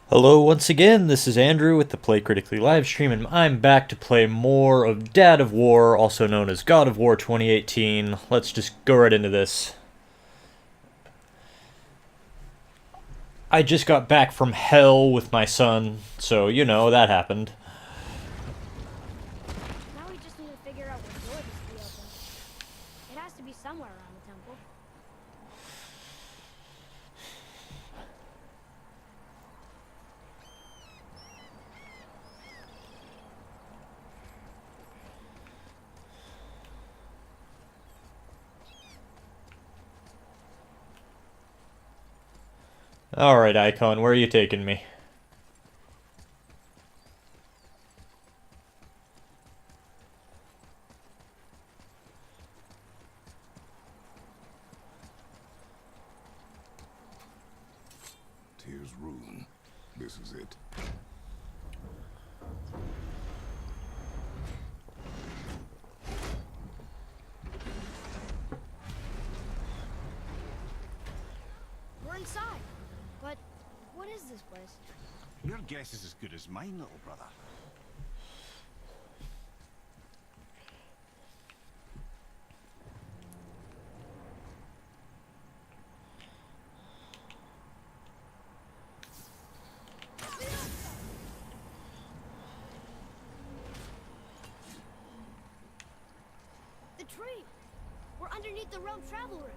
Hello once again, this is Andrew with the Play Critically Livestream, and I'm back to play more of Dad of War, also known as God of War 2018. Let's just go right into this. I just got back from hell with my son, so you know, that happened. Now we just need to figure out what door this key opens. It has to be somewhere around the temple. Alright, Icon, where are you taking me? Tyr's Rune. This is it. We're inside. But what is this place? Your guess is as good as mine, little brother. The tree! We're underneath the realm travel room.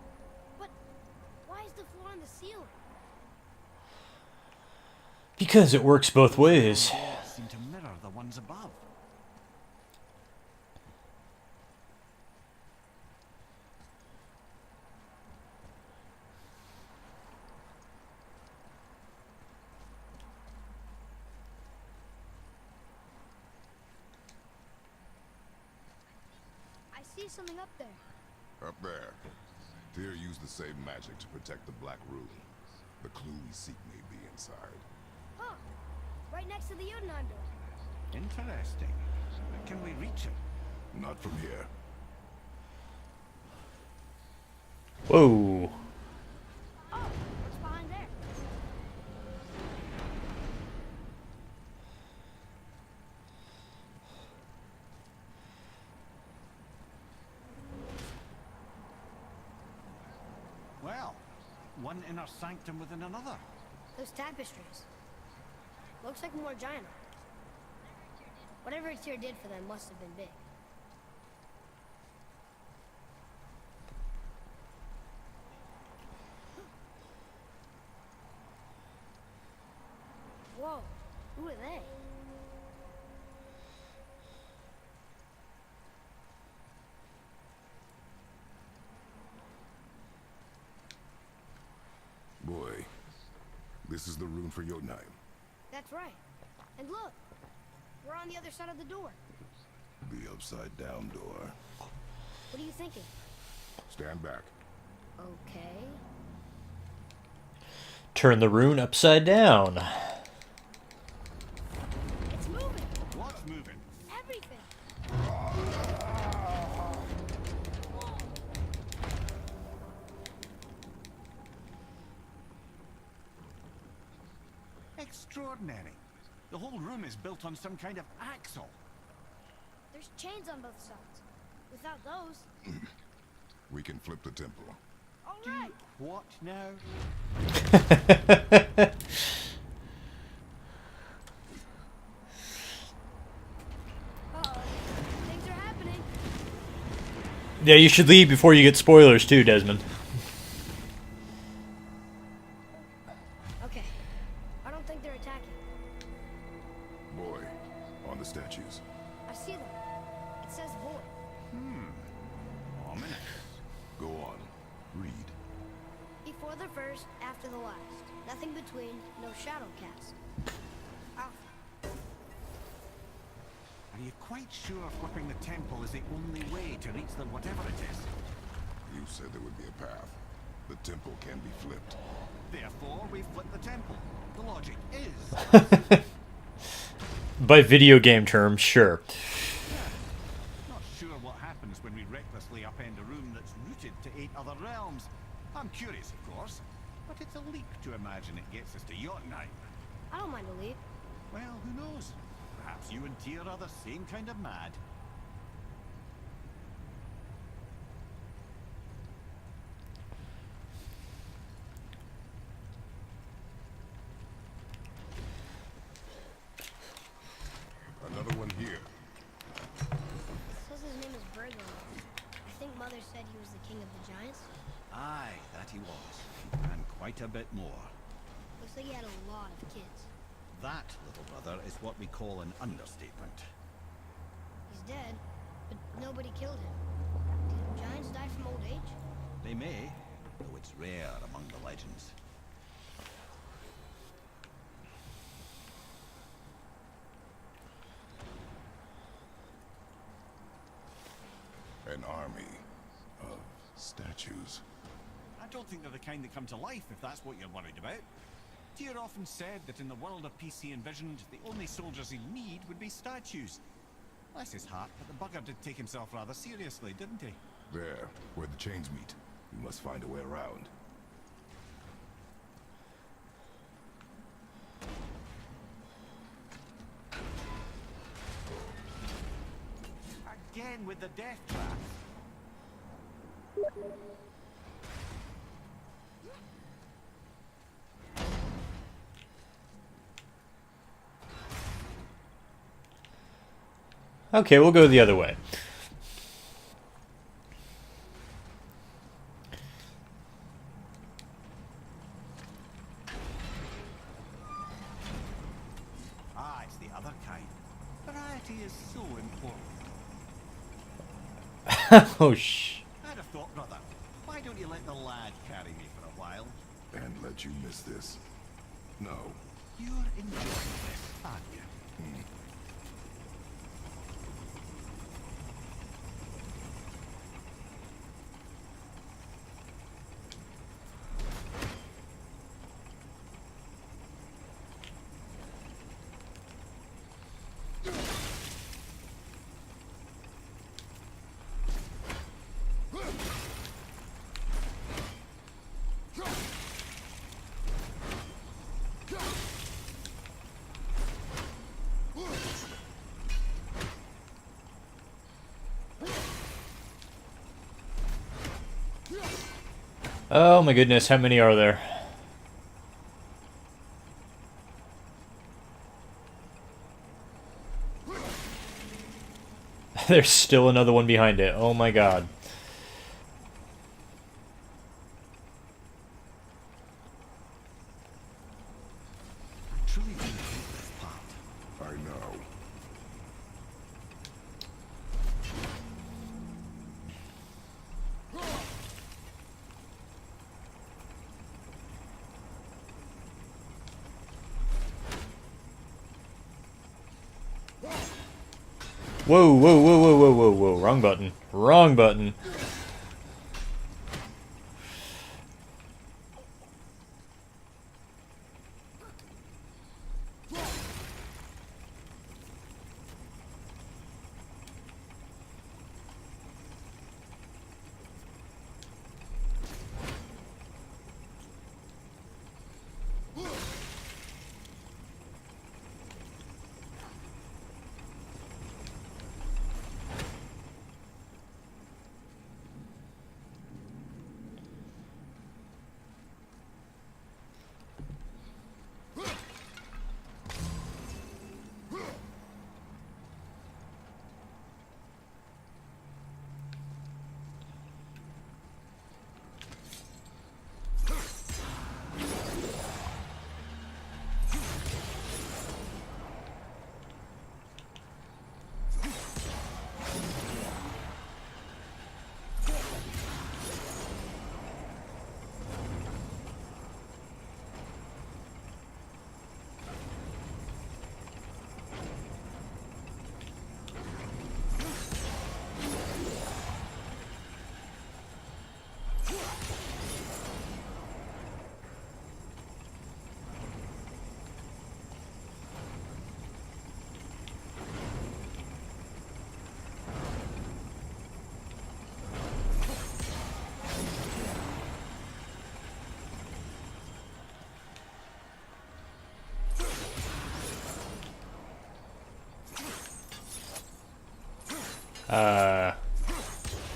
But why is the floor on the ceiling? Because it works both ways. The walls seem to mirror the ones above. I see something up there. Up there. Tyr used the same magic to protect the Black Rune. The clue we seek may be inside. Huh! Right next to the Jotunheim door. Interesting. But can we reach it? Not from here. Whoa. Oh, what's behind there? Well, one inner sanctum within another. Those tapestries. Looks like more giant art. Whatever Tyr did for them must have been big. Whoa, who are they? Boy, this is the rune for Jotunheim. That's right. And look, we're on the other side of the door. The upside-down door. What are you thinking? Stand back. Okay. Turn the rune upside down. It's moving! What's moving? Everything! Extraordinary. The whole room is built on some kind of axle. There's chains on both sides. Without those... We can flip the temple. Alright! What now? Uh-oh. Things are happening. Yeah, you should leave before you get spoilers too, Desmond. Okay. I don't think they're attacking. Boy, on the statues. I see them. It says void. Ominous. Go on. Read. Before the first, after the last. Nothing between, no shadow cast. Alpha. Are you quite sure flipping the temple is the only way to reach them, whatever it is? You said there would be a path. The temple can be flipped. Therefore, we flip the temple. The logic is... By video game terms, sure. Not sure what happens when we recklessly upend a room that's rooted to 8 other realms. I'm curious, of course, but it's a leap to imagine it gets us to Jotunheim. I don't mind to leave. Well, who knows? Perhaps you and Tyr are the same kind of mad. Another one here. It says his name is Bergon. I think Mother said he was the king of the giants. Aye, that he was. And quite a bit more. Looks like he had a lot of kids. That, little brother, is what we call an understatement. He's dead, but nobody killed him. Do giants die from old age? They may, though it's rare among the legends. An army of statues. I don't think they're the kind that come to life, if that's what you're worried about. Tyr often said that in the world of peace he envisioned, the only soldiers he'd need would be statues. Bless his heart, but the bugger did take himself rather seriously, didn't he? There, where the chains meet. We must find a way around. Again with the death trap. Okay, we'll go the other way. Ah, it's the other kind. Variety is so important. Oh, I'd have thought, brother, why don't you let the lad carry me for a while? And let you miss this. No. You're enjoying this, aren't you? Oh my goodness, how many are there? There's still another one behind it. Oh my god. I truly do hate this part. I know. Whoa, whoa, whoa, whoa, whoa, whoa, whoa. Wrong button. Wrong button.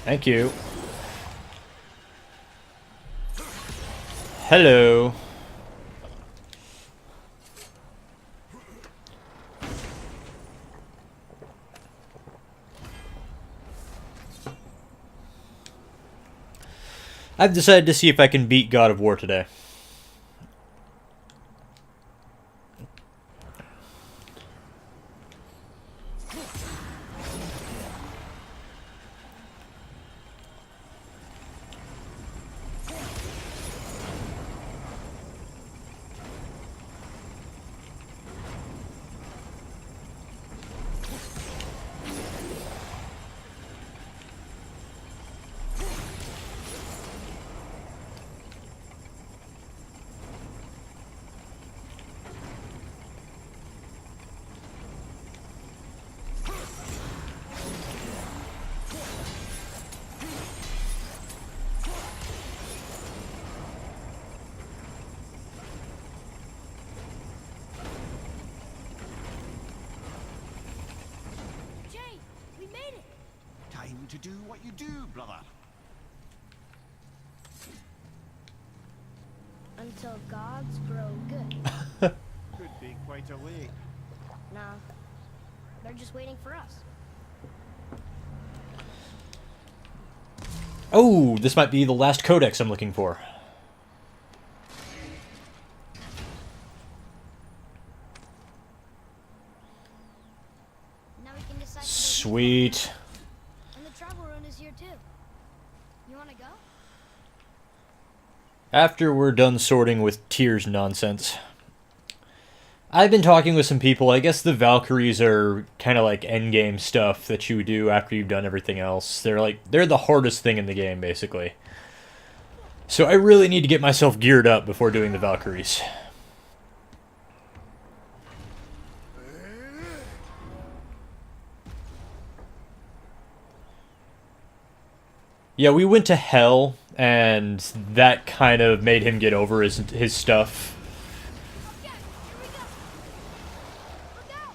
Thank you. Hello. I've decided to see if I can beat God of War today. Jay, we made it. Time to do what you do, brother. Until gods grow good. Could be quite a way. Nah, they're just waiting for us. Oh, this might be the last codex I'm looking for. Now we can decide. Sweet. And the travel rune is here too. You wanna go? After we're done sorting with Tyr's nonsense. I've been talking with some people. I guess the Valkyries are kind of like endgame stuff that you do after you've done everything else. They're the hardest thing in the game, basically. So I really need to get myself geared up before doing the Valkyries. Yeah, we went to Hell, and that kind of made him get over his stuff. Yeah, here we go. Look out!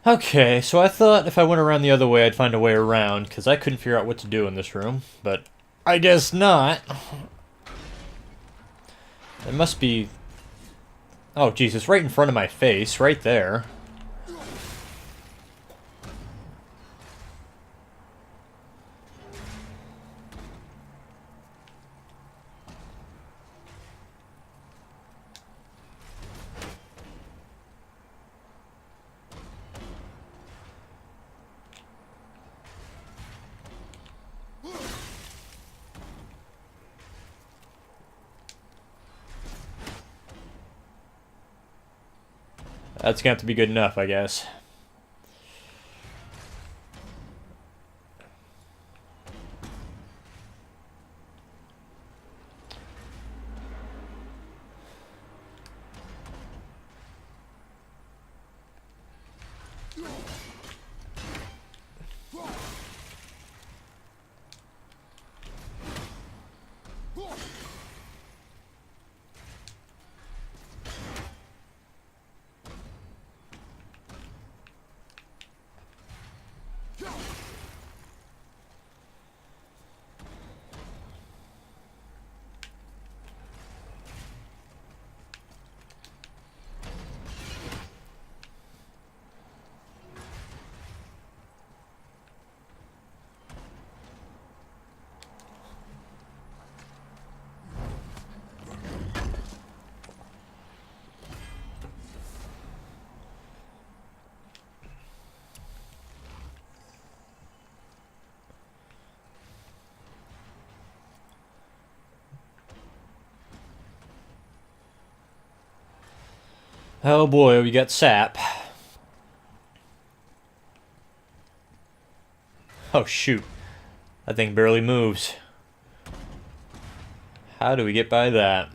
Okay, so I thought if I went around the other way, I'd find a way around, because I couldn't figure out what to do in this room, but I guess not. It must be... Oh, Jesus, right in front of my face, right there. That's going to have to be good enough, I guess. Oh boy, we got sap. Oh shoot. That thing barely moves. How do we get by that?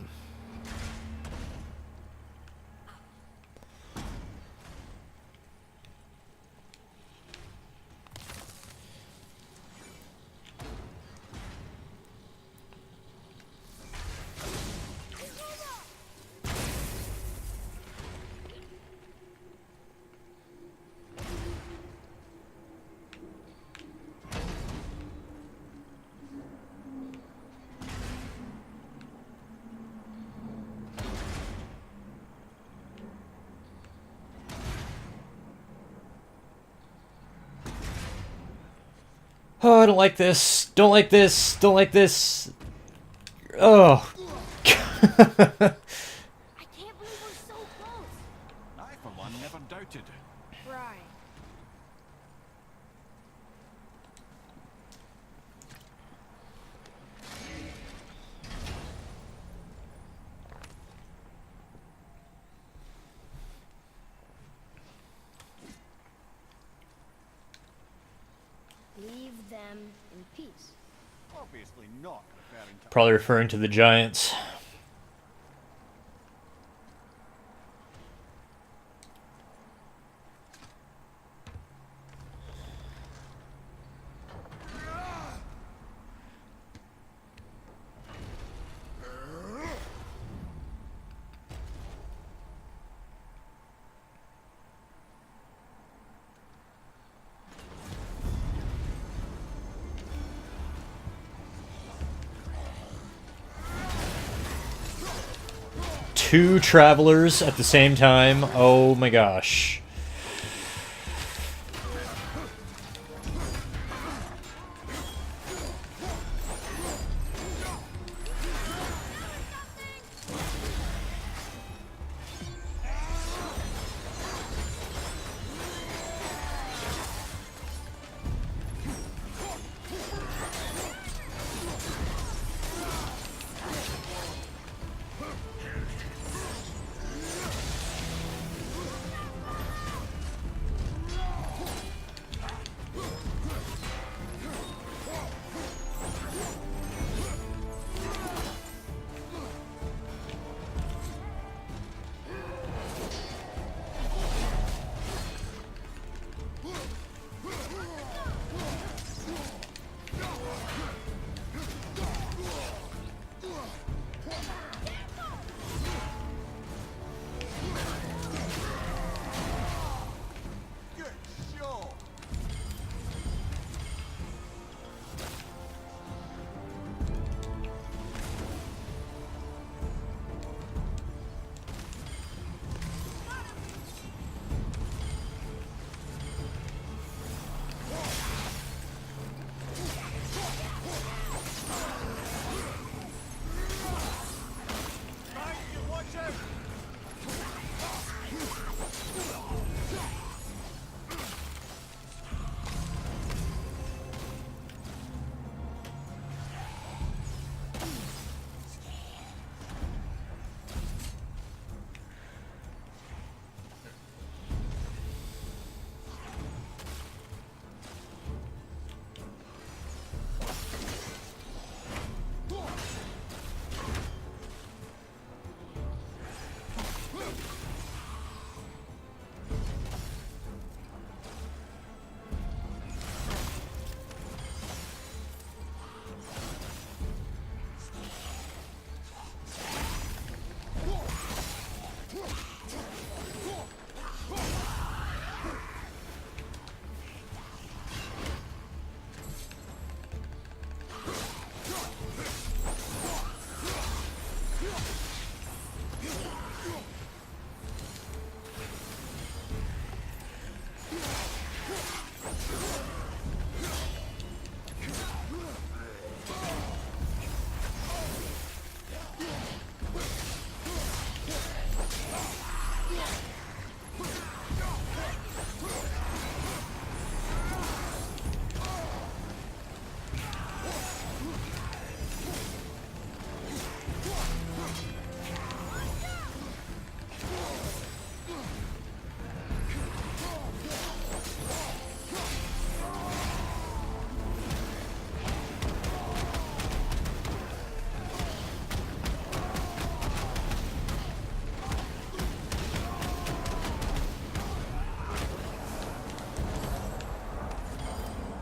Oh, I don't like this. Don't like this. Don't like this. Oh. I can't believe we're so close. I, for one, never doubted. Right. Leave them in peace. Obviously not referring to... Probably referring to the giants. Two travelers at the same time. Oh my gosh.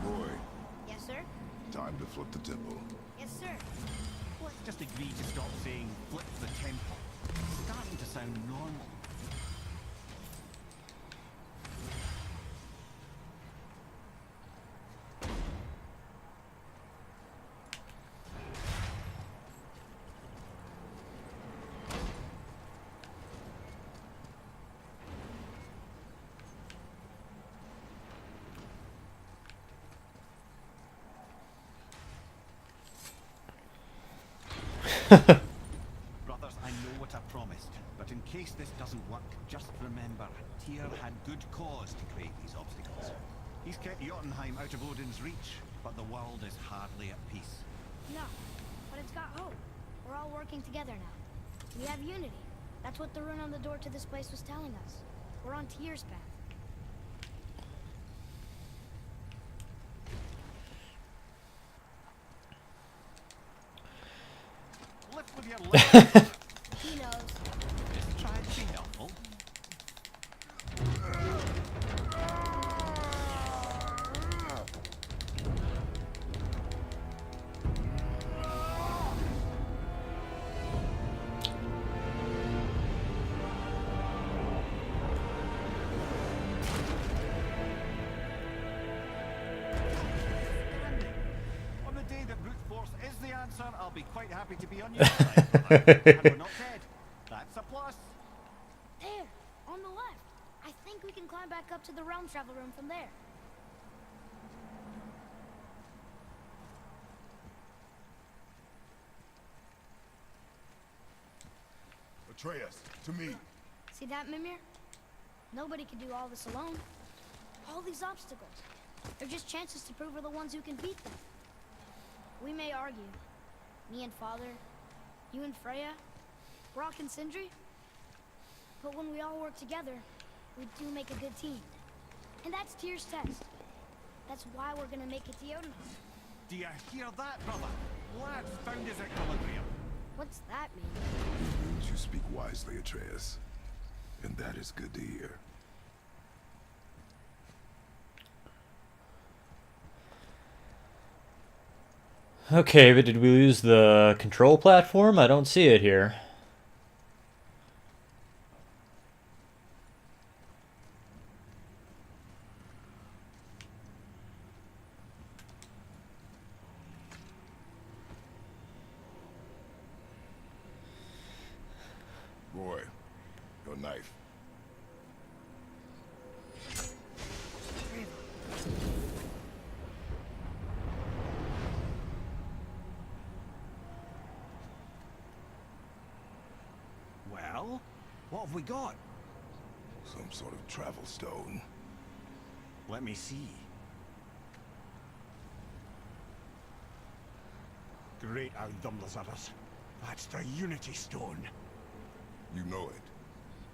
Boy, Yes, sir? time to flip the temple. Yes, sir. Let's just agree to stop saying flip the temple. It's starting to sound normal. Brothers, I know what I promised, but in case this doesn't work, just remember, Tyr had good cause to create these obstacles. He's kept Jotunheim out of Odin's reach, but the world is hardly at peace. No, but it's got hope. We're all working together now. We have unity. That's what the rune on the door to this place was telling us. We're on Tyr's path. Lift with your legs. He knows. Just try to be helpful. On the day that brute force is the answer, I'll be quite happy to be on your side, brother. And we're not dead. That's a plus. There, on the left. I think we can climb back up to the realm travel room from there. Atreus, to me. See that, Mimir? Nobody can do all this alone. All these obstacles. They're just chances to prove we're the ones who can beat them. We may argue. Me and Father, you and Freya, Brock and Sindri. But when we all work together, we do make a good team. And that's Tyr's test. That's why we're gonna make it to Jotunheim. Do you hear that, brother? Lad's found his equilibrium. What's that mean? You speak wisely, Atreus. And that is good to hear. Okay, but did we lose the control platform? I don't see it here. Boy, your knife. Well, what have we got? Some sort of travel stone. Let me see. Great Outdumblers. That's the Unity Stone. You know it.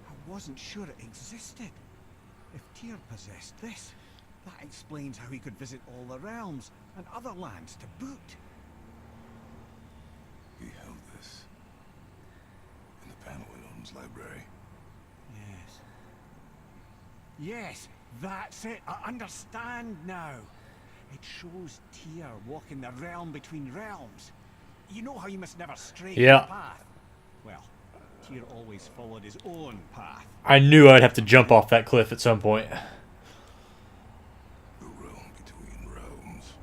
I wasn't sure it existed. If Tyr possessed this, that explains how he could visit all the realms and other lands to boot. He held this in the panel in Odin's library. Yes. Yes, that's it. I understand now. It shows Tyr walking the realm between realms. You know how you must never stray from Yeah. the path? Well, Tyr always followed his own path. I knew I'd have to jump off that cliff at some point. The realm between realms.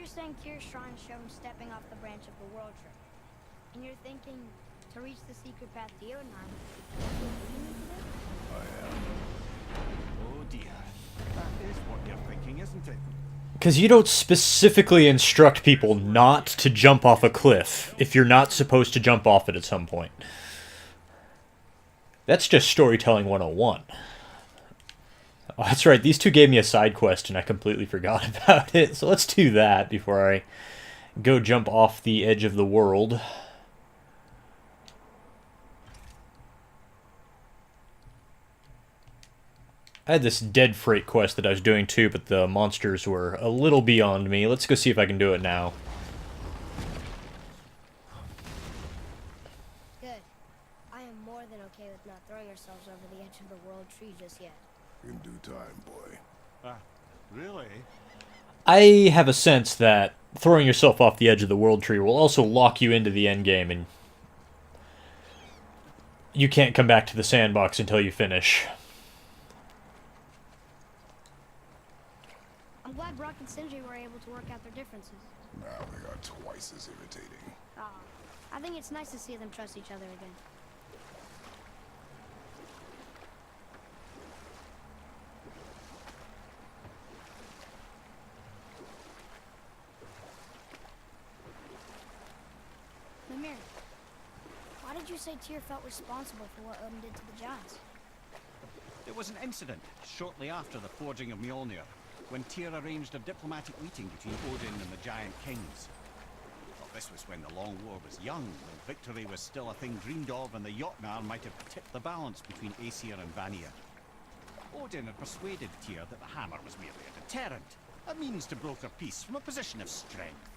saying Tyr's shrine showed him stepping off the branch of the world tree. And you're thinking to reach the secret path to Jotunheim, that's what we need to do? I am. Oh dear. That is what you're thinking, isn't it? Because you don't specifically instruct people not to jump off a cliff if you're not supposed to jump off it at some point. That's just storytelling 101. Oh, that's right, these two gave me a side quest and I completely forgot about it. So let's do that before I go jump off the edge of the world. I had this dead freight quest that I was doing too, but the monsters were a little beyond me. Let's go see if I can do it now. Good. I am more than okay with not throwing ourselves over the edge of the world tree just yet. In due time, boy. Really? I have a sense that throwing yourself off the edge of the world tree will also lock you into the endgame, and you can't come back to the sandbox until you finish. I'm glad Brock and Sindri were able to work out their differences. Now they are twice as irritating. I think it's nice to see them trust each other again. Mimir, why did you say Tyr felt responsible for what Odin did to the giants? There was an incident shortly after the forging of Mjolnir, when Tyr arranged a diplomatic meeting between Odin and the giant kings. Well, this was when the Long War was young, when victory was still a thing dreamed of, and the Jotnar might have tipped the balance between Aesir and Vanir. Odin had persuaded Tyr that the hammer was merely a deterrent, a means to broker peace from a position of strength.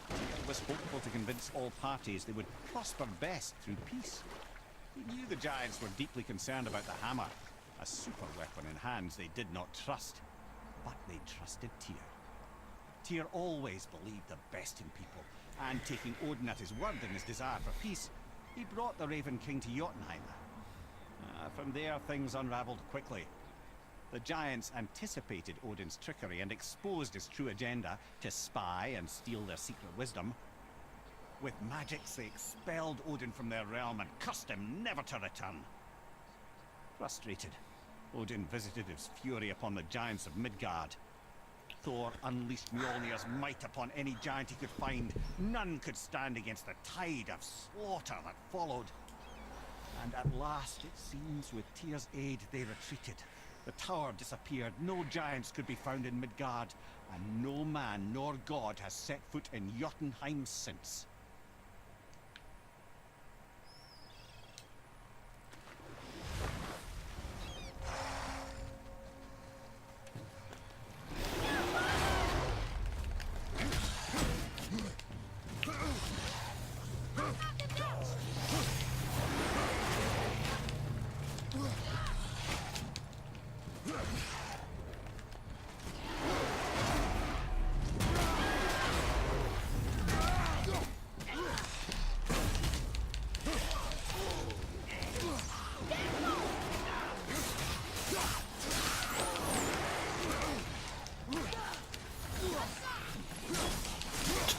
Tyr was hopeful to convince all parties they would prosper best through peace. He knew the giants were deeply concerned about the hammer, a super weapon in hands they did not trust. But they trusted Tyr. Tyr always believed the best in people, and taking Odin at his word in his desire for peace, he brought the Raven King to Jotunheim. From there, things unraveled quickly. The giants anticipated Odin's trickery and exposed his true agenda to spy and steal their secret wisdom. With magics, they expelled Odin from their realm and cursed him never to return. Frustrated, Odin visited his fury upon the giants of Midgard. Thor unleashed Mjolnir's might upon any giant he could find. None could stand against the tide of slaughter that followed. And at last, it seems, with Tyr's aid, they retreated. The tower disappeared, no giants could be found in Midgard, and no man nor god has set foot in Jotunheim since.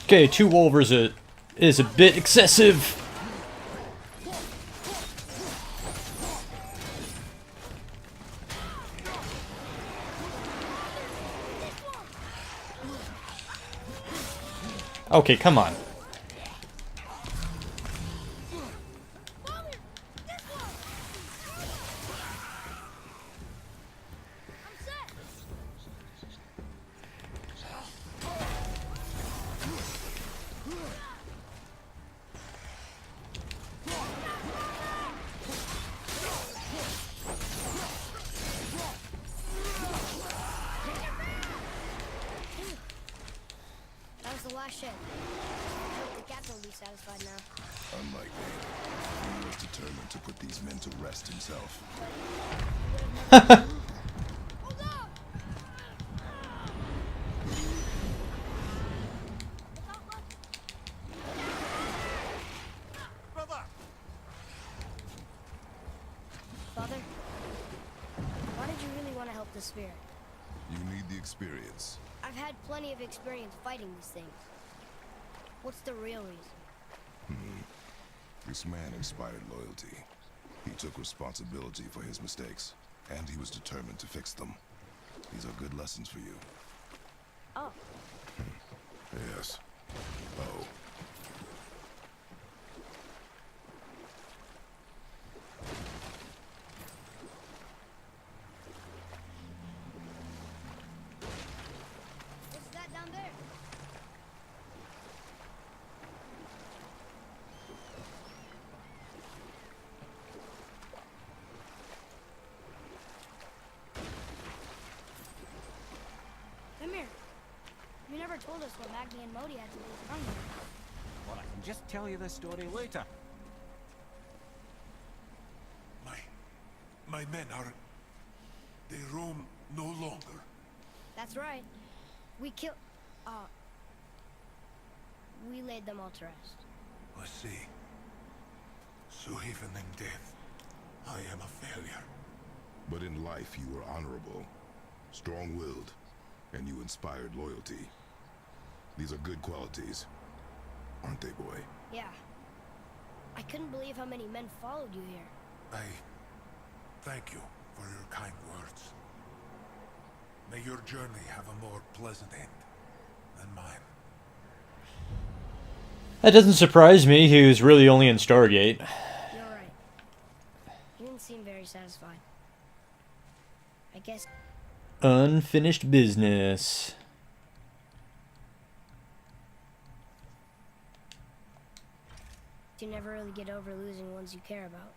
Okay, 2 Wolvers is a bit excessive. Okay, come on. That was the last shed. I hope the captain will be satisfied now. Unlikely. He was determined to put these men to rest himself. Brother! Father, why did you really want to help the Sphere? You need the experience. I I've had plenty of experience fighting these things. What's the real reason? This man inspired loyalty. He took responsibility for his mistakes, and he was determined to fix them. These are good lessons for you. Oh. Yes. Oh. What's that down there? Come here. You never told us what Magni and Modi had to do with Hungary. Well, I can just tell you this story later. My men are... They roam no longer. That's right. We laid them all to rest. I see. So even in death, I am a failure. But in life you were honorable, strong-willed, and you inspired loyalty. These are good qualities, aren't they, boy? Yeah. I couldn't believe how many men followed you here. I thank you for your kind words. May your journey have a more pleasant end than mine. That doesn't surprise me. He was really only in Stargate. You're right. He didn't seem very satisfied. I guess... Unfinished business. you never really get over losing ones you care about.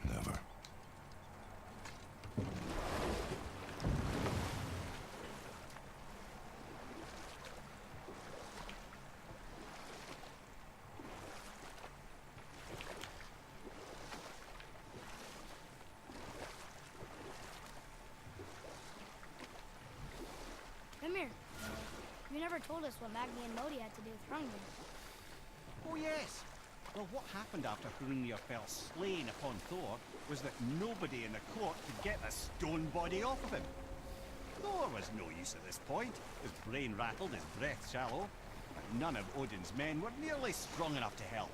Never. Come here. You never told us what Magni and Modi had to do with Hrungnir. Oh yes. Well, what happened after Hrungnir fell slain upon Thor was that nobody in the court could get the stone body off of him. Thor was no use at this point. His brain rattled, his breath shallow, but none of Odin's men were nearly strong enough to help.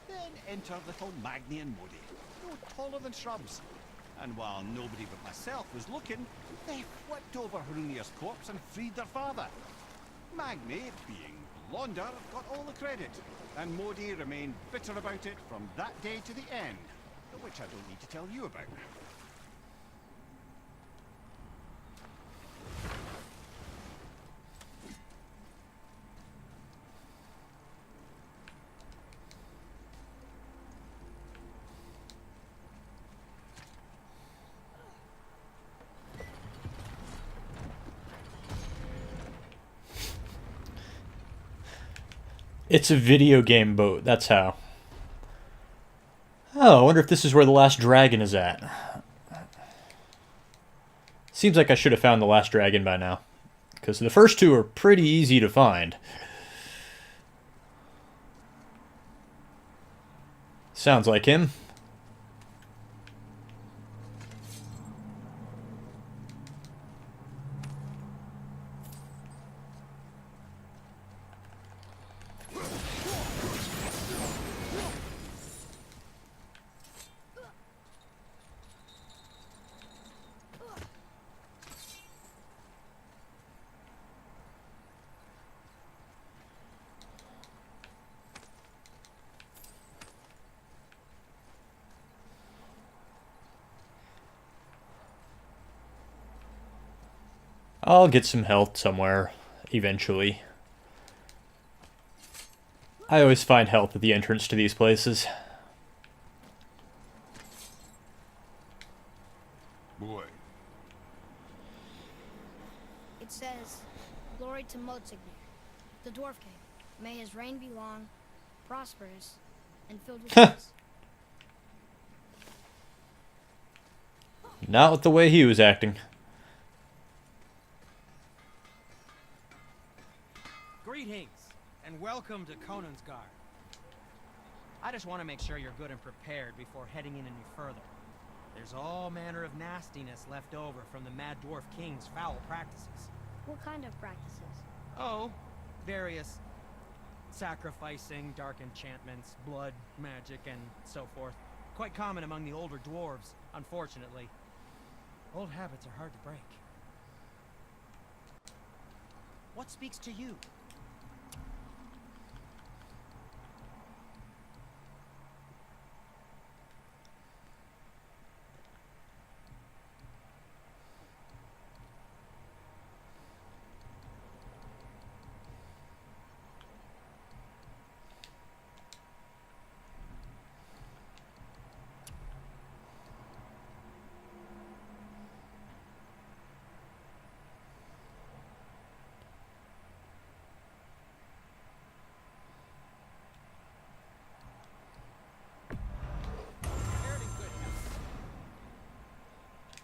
Then entered little Magni and Modi, no taller than shrubs. And while nobody but myself was looking, they flipped over Hrungnir's corpse and freed their father. Magni, being blonder, got all the credit, and Modi remained bitter about it from that day to the end, which I don't need to tell you about. It's a video game boat, that's how. Oh, I wonder if this is where the last dragon is at. Seems like I should have found the last dragon by now. Because the first two are pretty easy to find. Sounds like him. I'll get some health somewhere, eventually. I always find health at the entrance to these places. Boy. It says, "Glory to Motsignir, the Dwarf King. May his reign be long, prosperous, and filled with peace." Not with the way he was acting. Greetings, and welcome to Konungsgard. I just want to make sure you're good and prepared before heading in any further. There's all manner of nastiness left over from the Mad Dwarf King's foul practices. What kind of practices? Oh, various sacrificing, dark enchantments, blood, magic, and so forth. Quite common among the older dwarves, unfortunately. Old habits are hard to break. What speaks to you?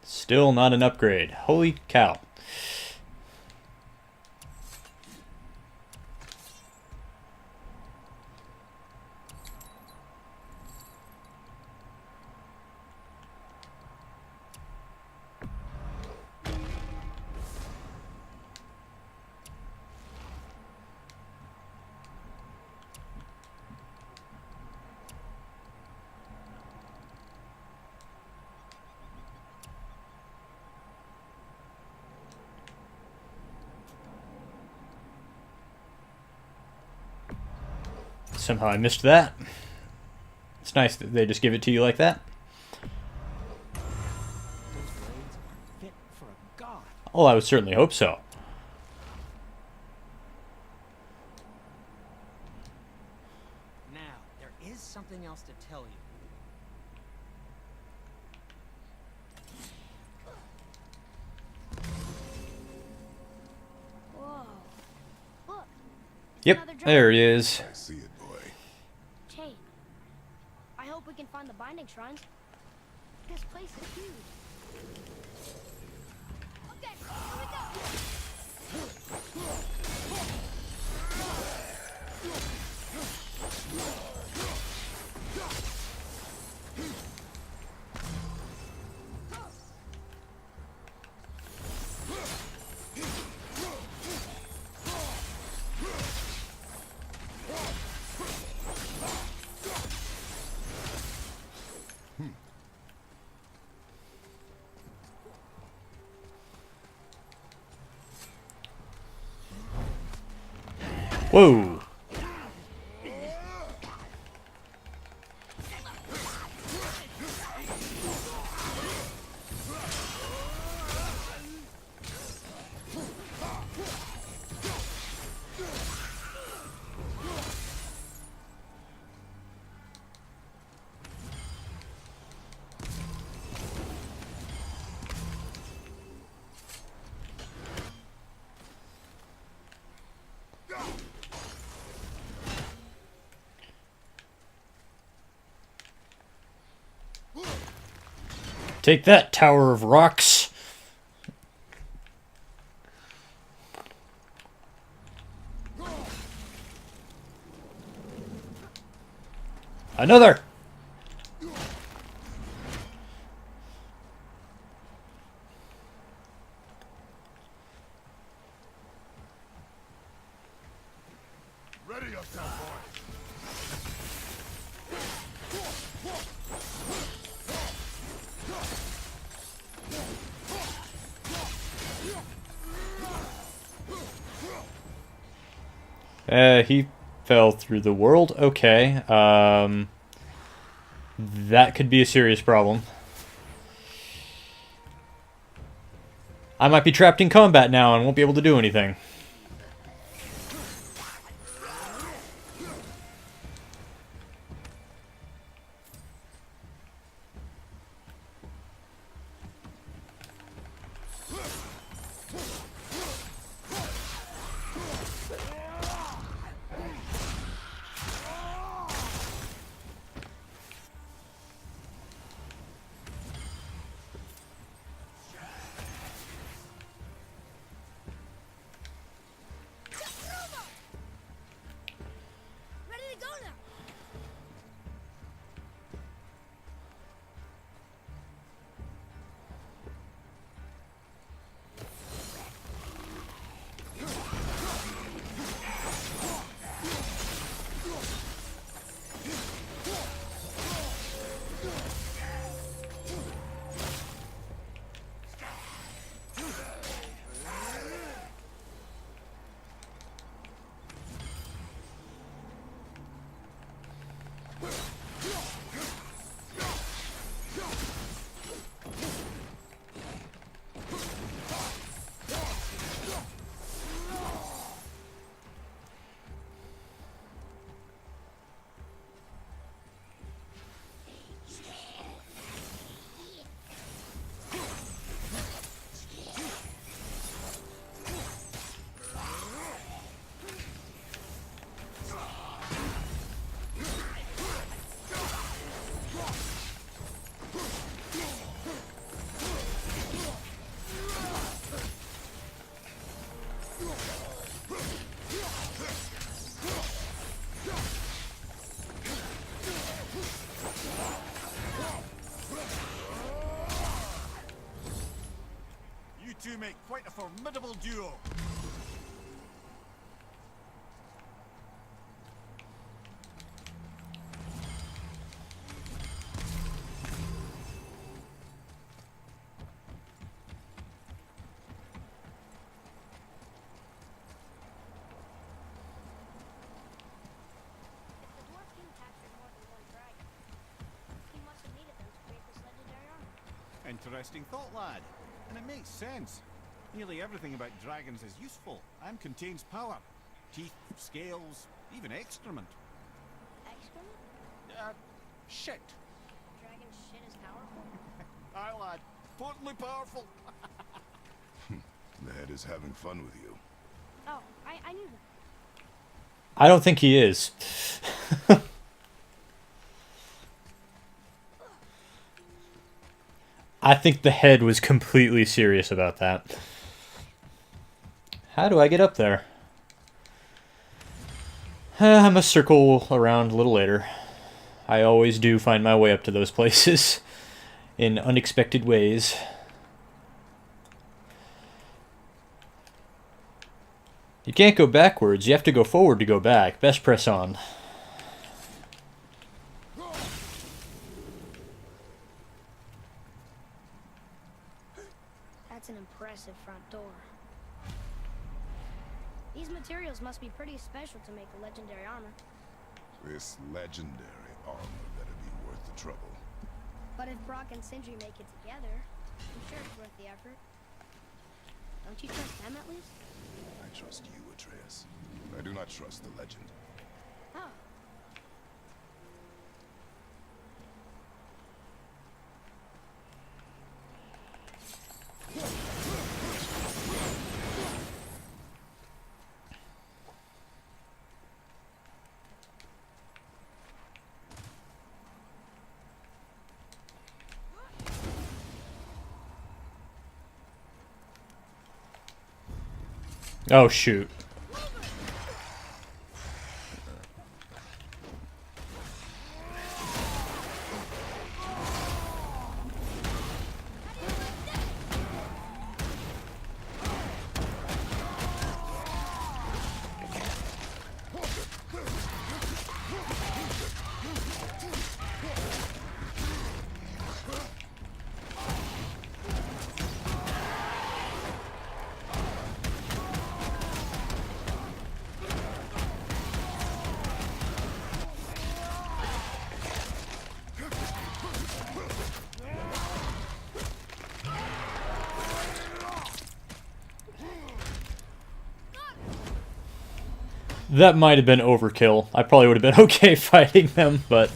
Still not an upgrade. Holy cow. Somehow I missed that. It's nice that they just give it to you like that. Those blades are fit for a god. Oh, I would certainly hope so. Now, there is something else to tell you. Whoa. Look. Yep, Another drone. there he is. I see it, boy. Chain. I hope we can find the binding shrines. This place is huge. Okay, here we go. Whoa. Take that, Tower of Rocks. Another. Ready up, town boy. He fell through the world. Okay. That could be a serious problem. I might be trapped in combat now and won't be able to do anything. duo. If the Dwarf King captured more than one dragon, he must have needed them to create this legendary armor. Interesting thought, lad. And it makes sense. Nearly everything about dragons is useful and contains power. Teeth, scales, even excrement. Excrement? Shit. Dragon shit is powerful? Aye, lad. Totally powerful. The head is having fun with you. Oh, I knew that. I don't think he is. I think the head was completely serious about that. How do I get up there? I must circle around a little later. I always do find my way up to those places in unexpected ways. You can't go backwards, you have to go forward to go back. Best press on. That's an impressive front door. These materials must be pretty special to make a legendary armor. This legendary armor better be worth the trouble. But if Brock and Sindri make it together, I'm sure it's worth the effort. Don't you trust them at least? I trust you, Atreus. I do not trust the legend. Oh. Oh, shoot. That might have been overkill. I probably would have been okay fighting them, but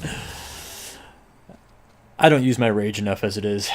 I don't use my rage enough as it is.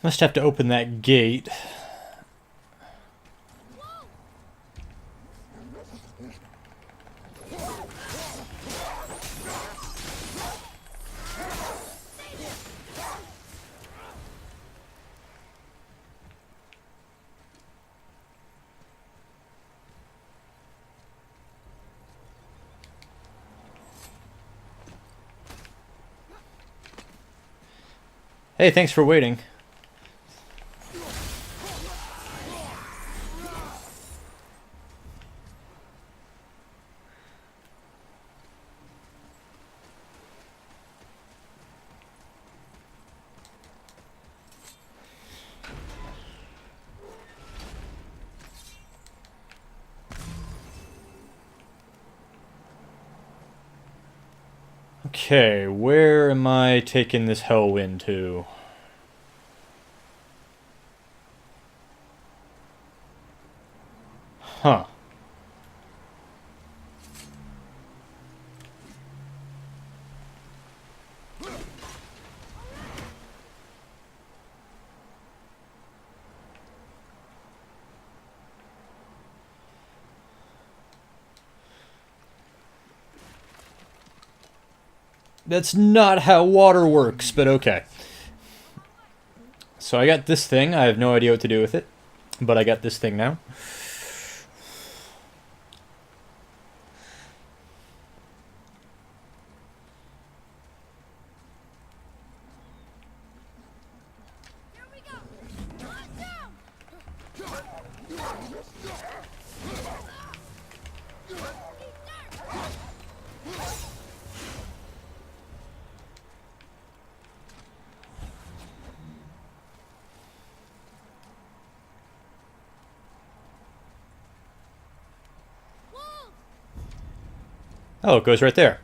Must have to open that gate. Hey, thanks for waiting. Okay, where am I taking this Hellwind to? Huh. That's not how water works, but okay. So I got this thing. I have no idea what to do with it, but I got this thing now. Here we go. Lock down. Oh, it goes right there.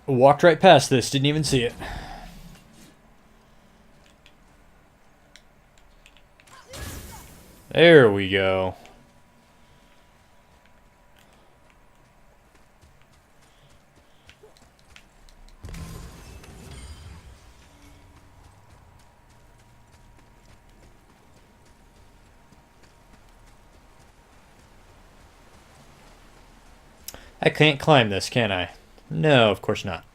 Walked right past this, didn't even see it. There we go. I can't climb this, can I? No, of course not.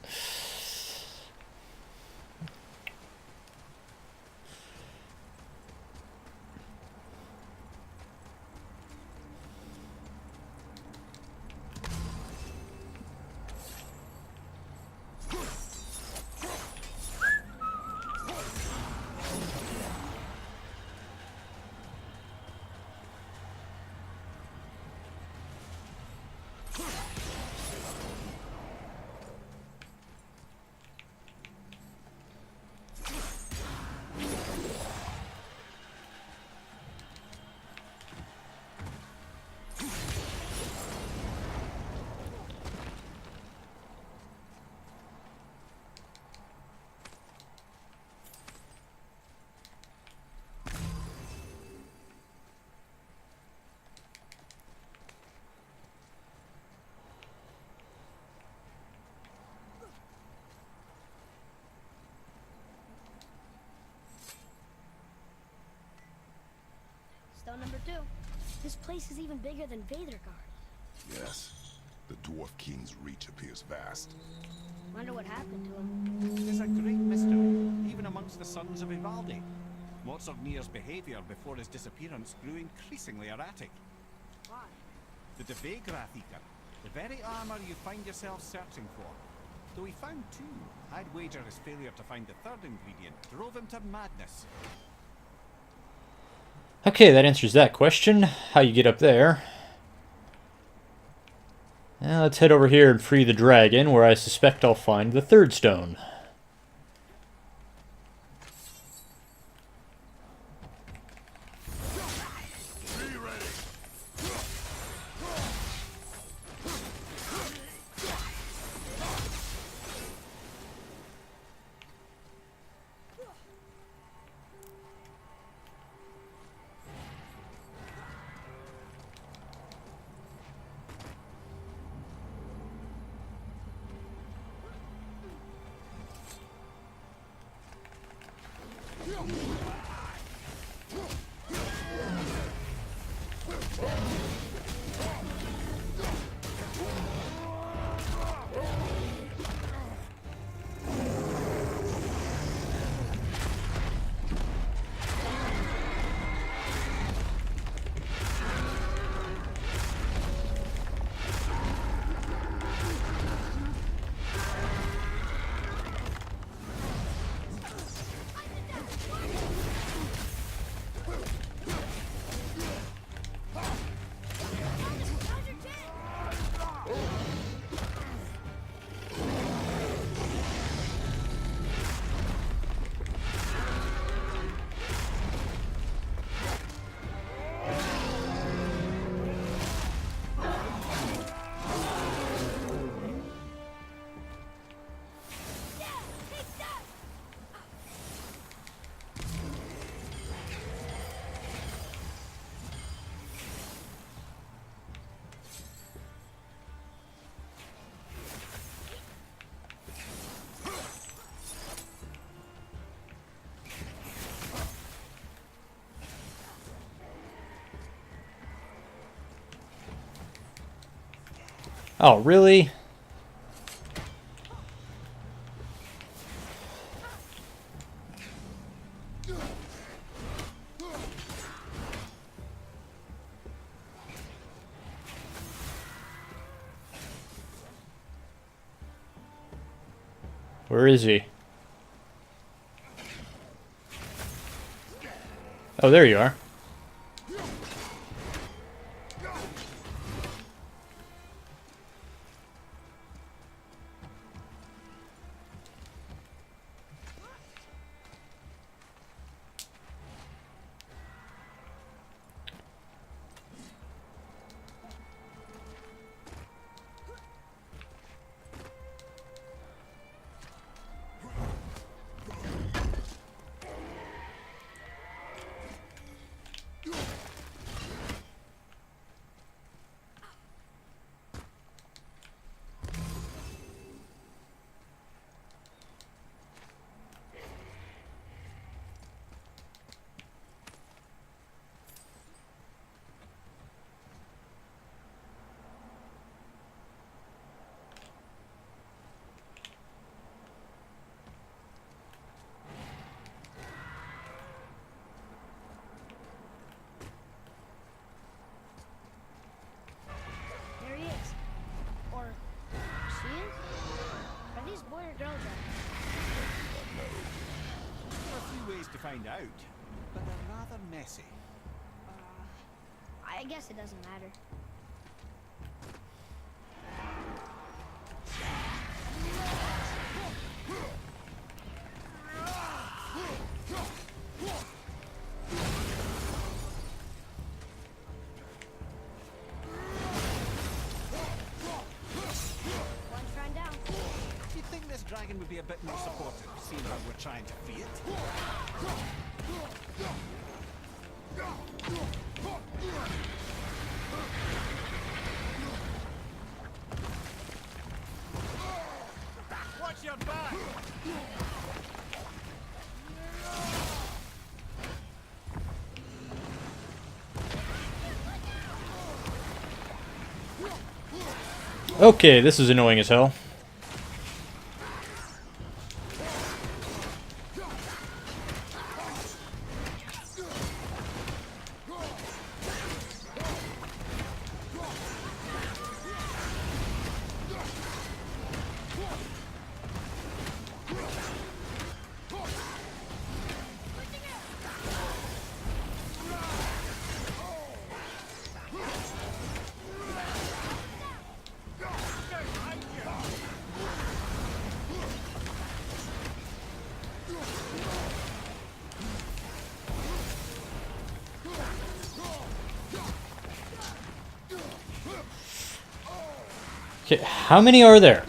Stone number 2. This place is even bigger than Vadergard. Yes. The Dwarf King's reach appears vast. Wonder what happened to him. There's a great mystery, even amongst the sons of Ivaldi. Mozartnir's behavior before his disappearance grew increasingly erratic. Why? The Devegrath Eater, the very armor you find yourself searching for. Though he found 2, I'd wager his failure to find the 3rd ingredient drove him to madness. Okay, that answers that question. How you get up there. Now let's head over here and free the dragon, where I suspect I'll find the third stone. Oh, really? Where is he? Oh, there you are. There he is. Or she is? Are these boy or girl dragons? There are a few ways to find out, but they're rather messy. I guess it doesn't matter. One shrine down. You'd think this dragon would be a bit more supportive, seeing how we're trying to free it. Watch your back! Okay, this is annoying as hell. Okay, how many are there?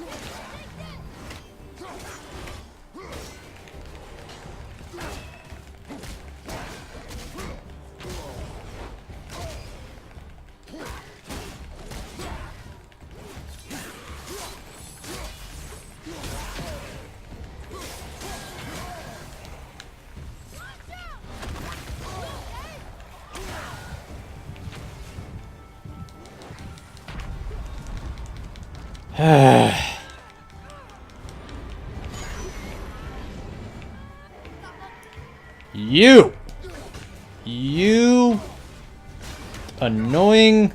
You! You annoying.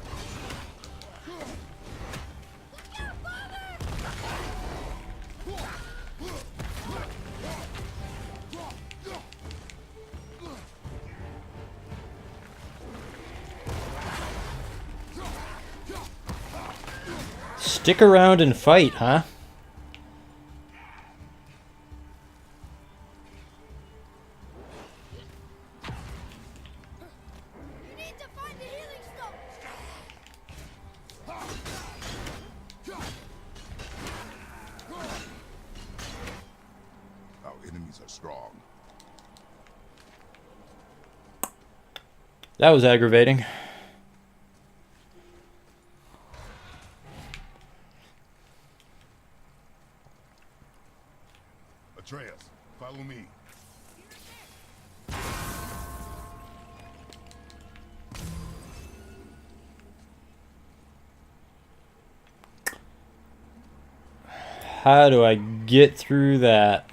Stick around and fight, huh? You need to find the healing stone. Our enemies are strong. That was aggravating. Atreus, follow me. How do I get through that?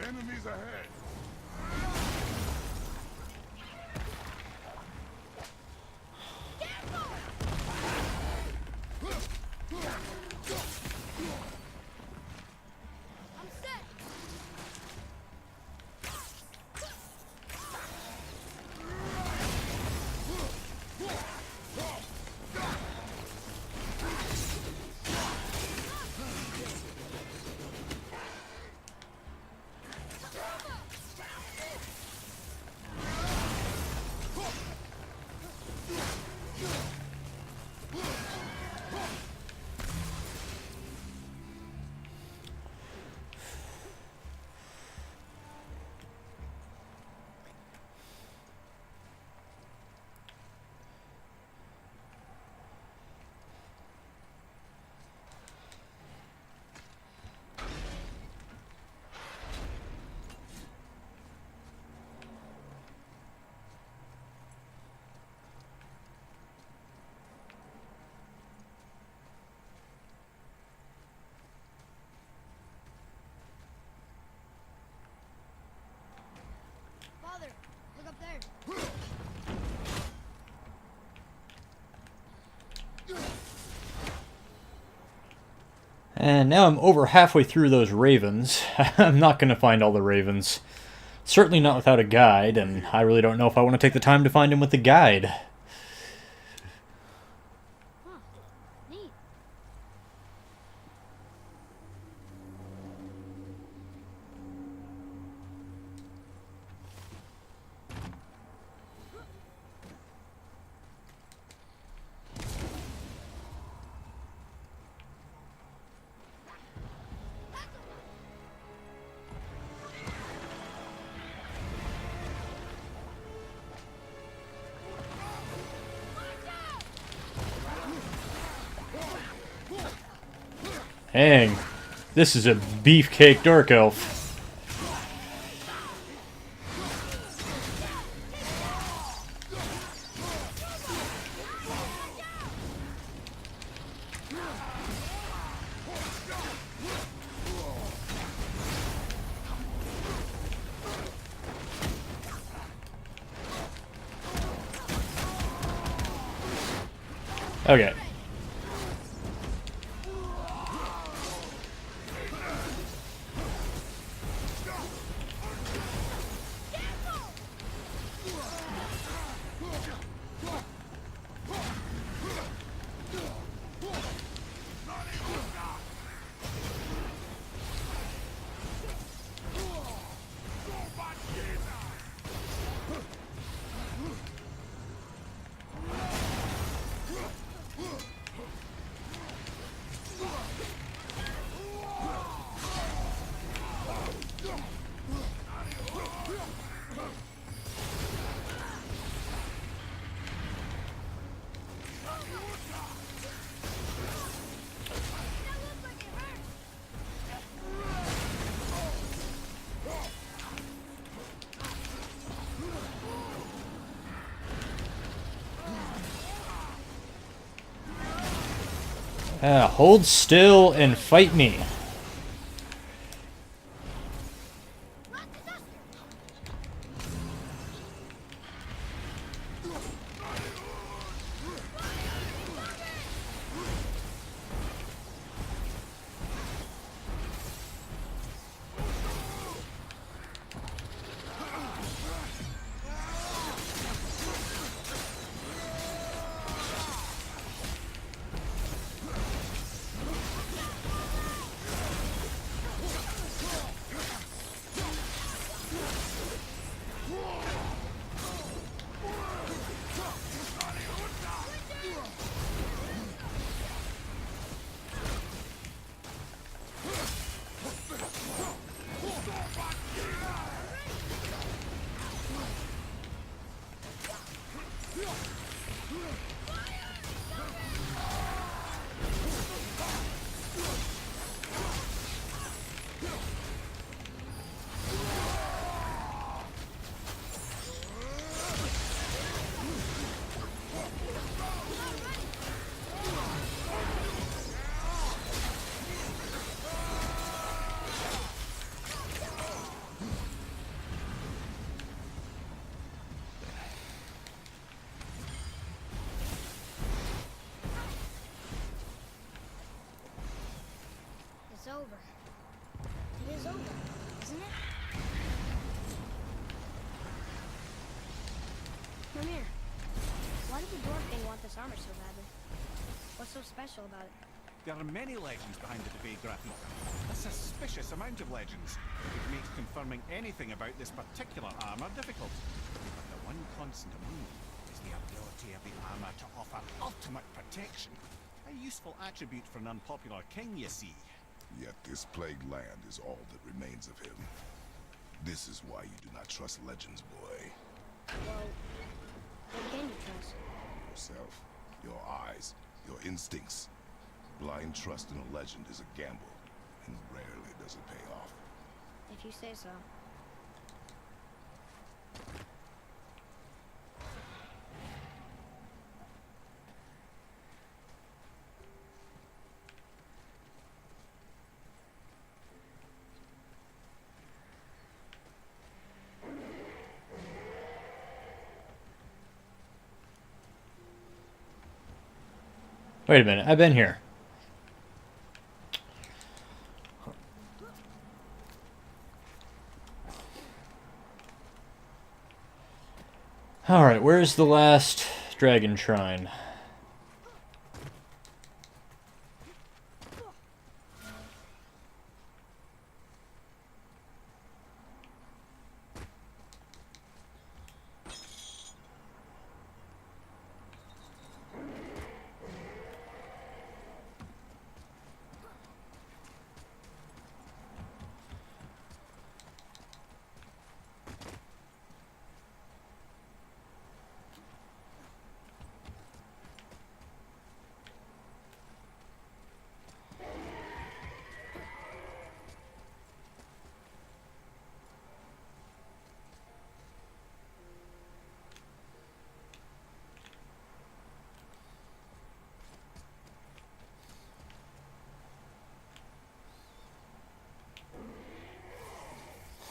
Enemies ahead. I'm set. Father, look up there. And now I'm over halfway through those ravens. I'm not going to find all the ravens. Certainly not without a guide, and I really don't know if I want to take the time to find him with a guide. Huh. Neat. Dang. This is a beefcake dark elf. Okay. Hold still and fight me. It's over. It is over, isn't it? Come here. Why did the dwarf king want this armor so badly? What's so special about it? There are many legends behind the debate, Graffiti. A suspicious amount of legends. It makes confirming anything about this particular armor difficult. But the one constant among them is the ability of the armor to offer ultimate protection. A useful attribute for an unpopular king, you see. Yet this plagued land is all that remains of him. This is why you do not trust legends, boy. Well, what can you trust? Yourself, your eyes, your instincts. Blind trust in a legend is a gamble, and rarely does it pay off. If you say so. Wait a minute, I've been here. Alright, where's the last dragon shrine?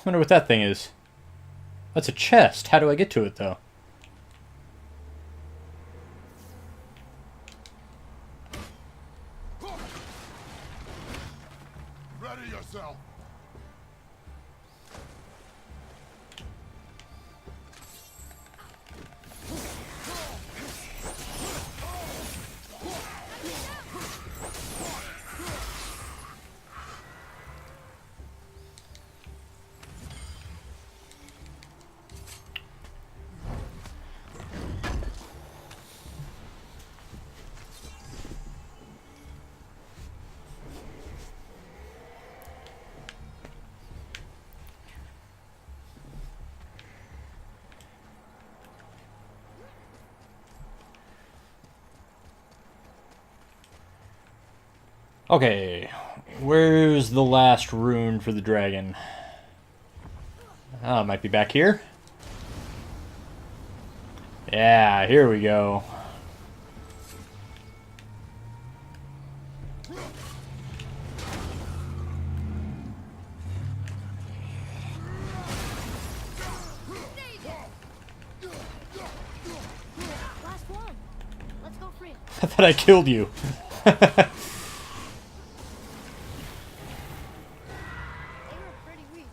Wonder what that thing is. That's a chest. How do I get to it, though? Ready yourself. Okay, where's the last rune for the dragon? Oh, it might be back here. Yeah, here we go. Last one. Let's go free him. I thought I killed you. They were pretty weak.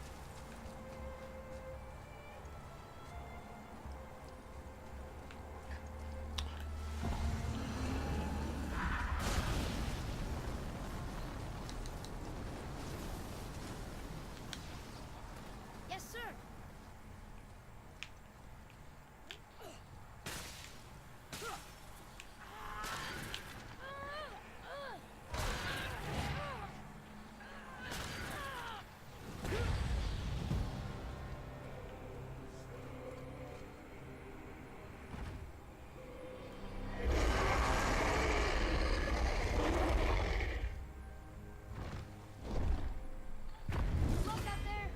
Yes, sir. Look out there.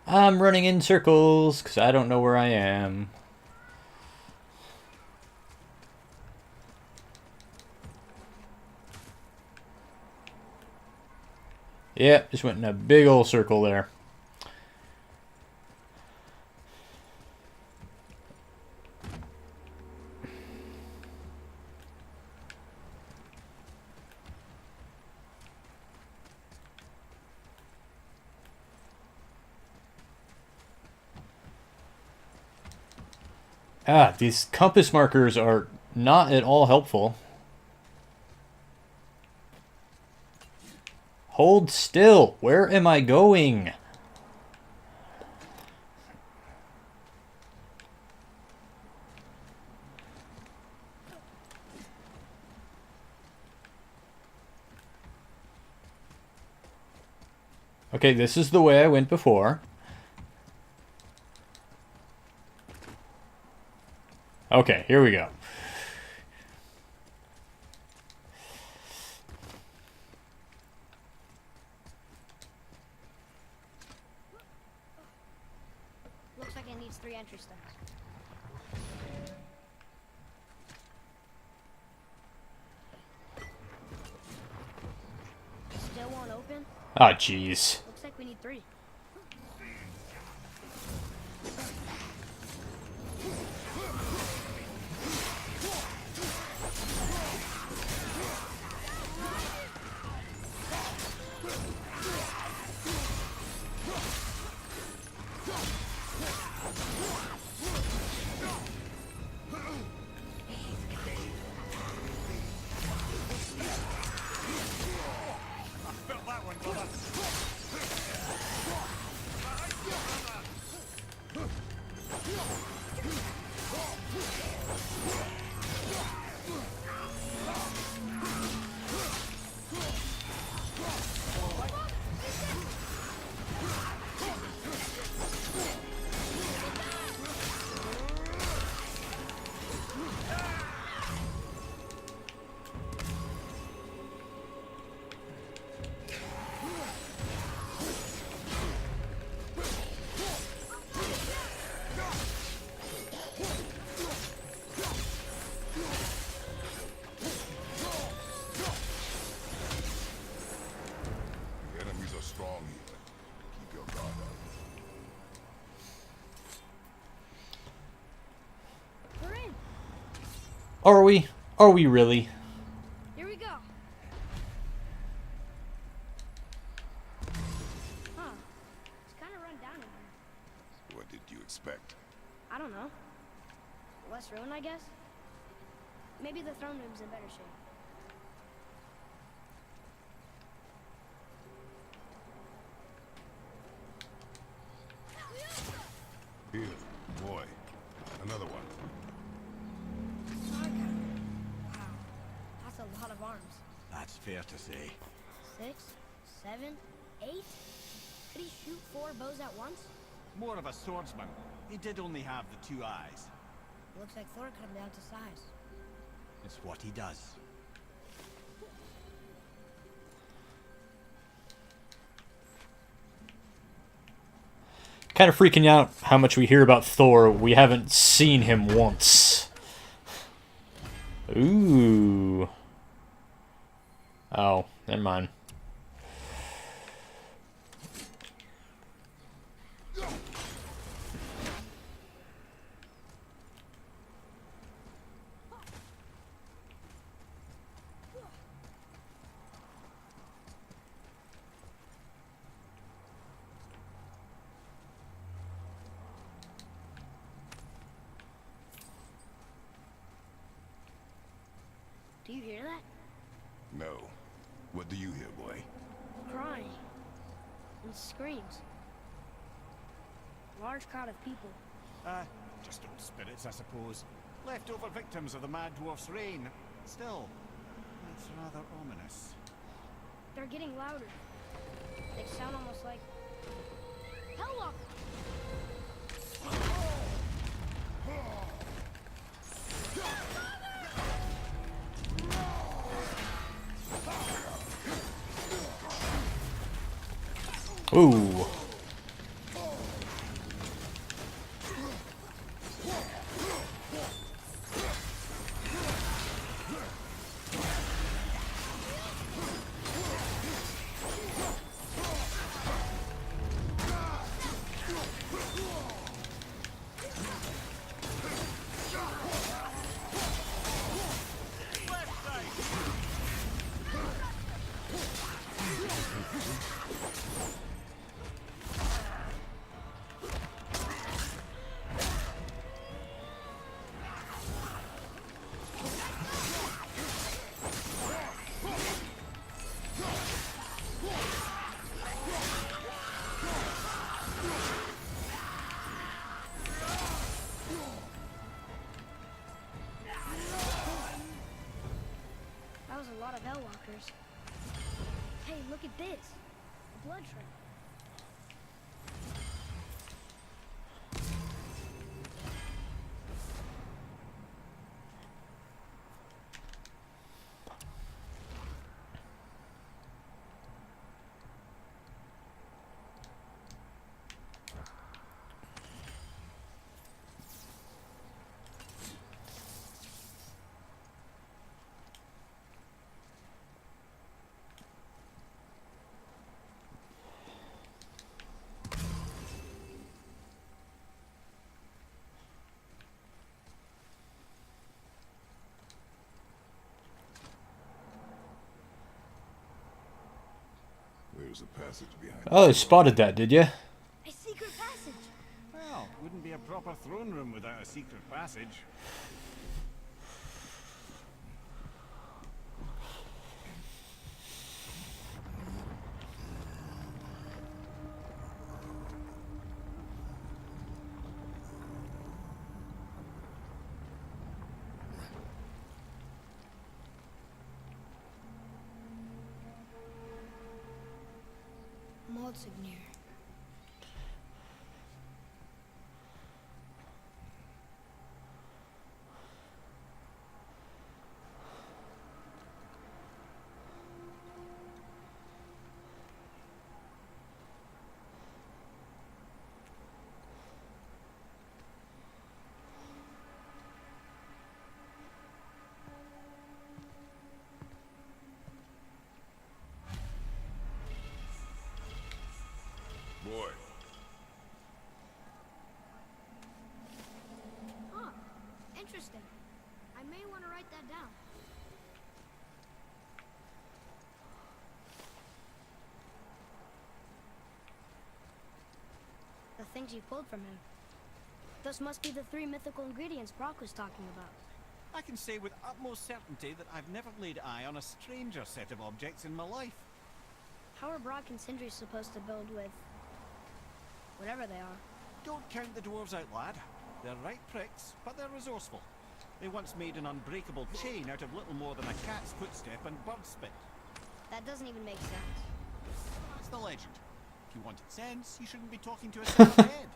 I'm running in circles because I don't know where I am. Yep, just went in a big old circle there. Ah, these compass markers are not at all helpful. Hold still. Where am I going? Okay, this is the way I went before. Okay, here we go. Looks like it needs 3 entry stones. Still won't open? Ah, jeez. Looks like we need 3. Felt that one, brother. The enemies are strong here. Keep your guard up. We're in. Are we? Are we really? Here we go. Huh. It's kind of run down in here. What did you expect? I don't know. Less ruin, I guess? Maybe the throne room's in better shape. Here, boy. Another one. Wow. That's a lot of arms. That's fair to say. 6, 7, 8? Could he shoot 4 bows at once? More of a swordsman. He did only have the 2 eyes. Looks like Thor cut him down to size. It's what he does. Kind of freaking out how much we hear about Thor. We haven't seen him once. Ooh. Oh, never mind. Do you hear that? No. What do you hear, boy? Crying. And screams. Large crowd of people. Just old spirits, I suppose. Leftover victims of the Mad Dwarf's reign. Still, it's rather ominous. They're getting louder. They sound almost like... Hellwalker! Ooh. look at this. A blood trail. There's a passage behind. Oh, you spotted that, did you? A secret passage. Well, wouldn't be a proper throne room without a secret passage. Monsignor. Boy, Huh. Interesting. I may want to write that down. The things you pulled from him. Those must be the 3 mythical ingredients Brock was talking about. I can say with utmost certainty that I've never laid eye on a stranger set of objects in my life. How are Brock and Sindri supposed to build with... whatever they are? Don't count the dwarves out, lad. They're right pricks, but they're resourceful. They once made an unbreakable chain out of little more than a cat's footstep and bird spit. That doesn't even make sense. That's the legend. If you wanted sense, you shouldn't be talking to a severed head.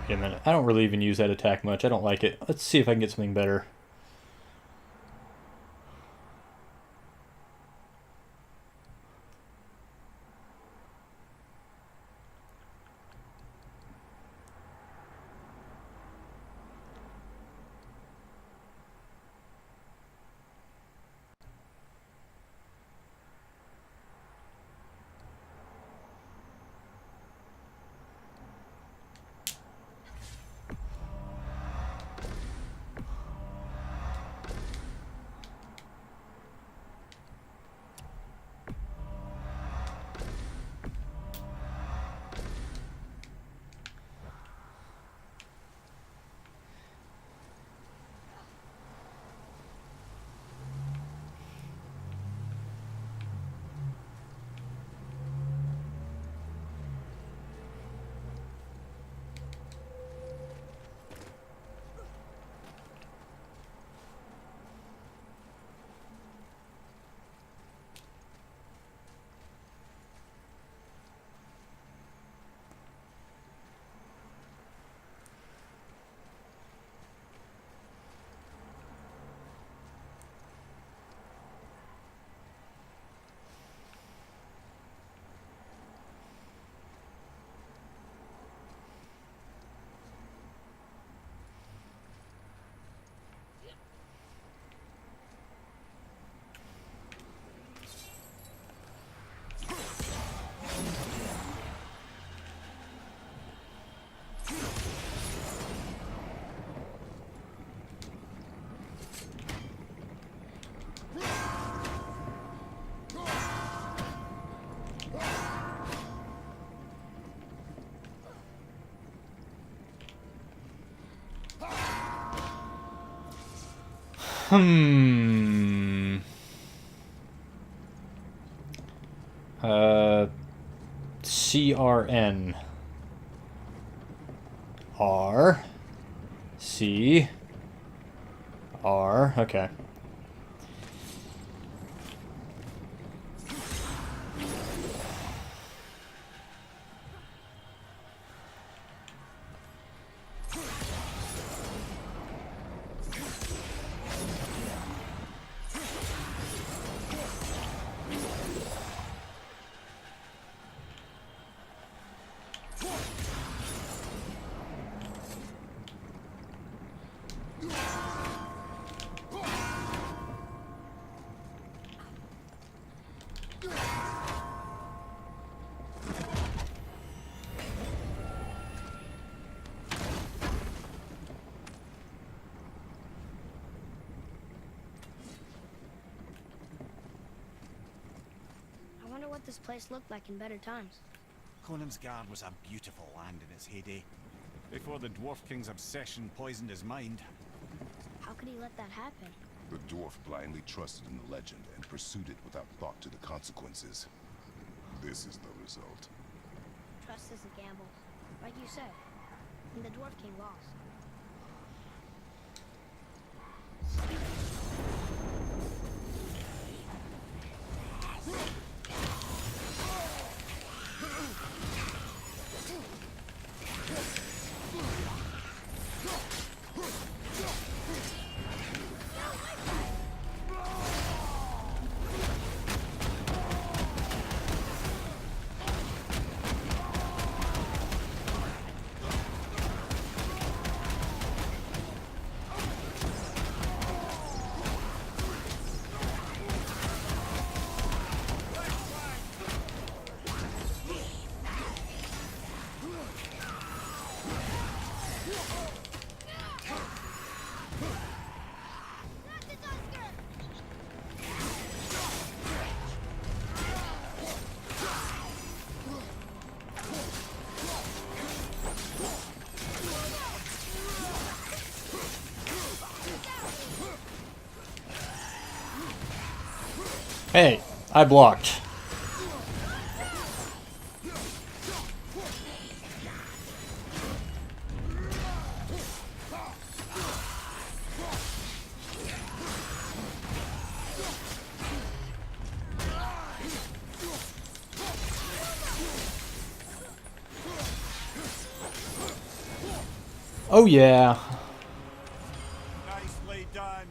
Wait a minute. I don't really even use that attack much. I don't like it. Let's see if I can get something better. CRN. R. C. R. Okay. I wonder what this place looked like in better times. Conansgard was a beautiful land in its heyday, before the Dwarf King's obsession poisoned his mind. How could he let that happen? The dwarf blindly trusted in the legend and pursued it without thought to the consequences. This is the result. Trust is a gamble. Like you said. And the Dwarf King lost. Hey, I blocked. Oh yeah. Nicely done.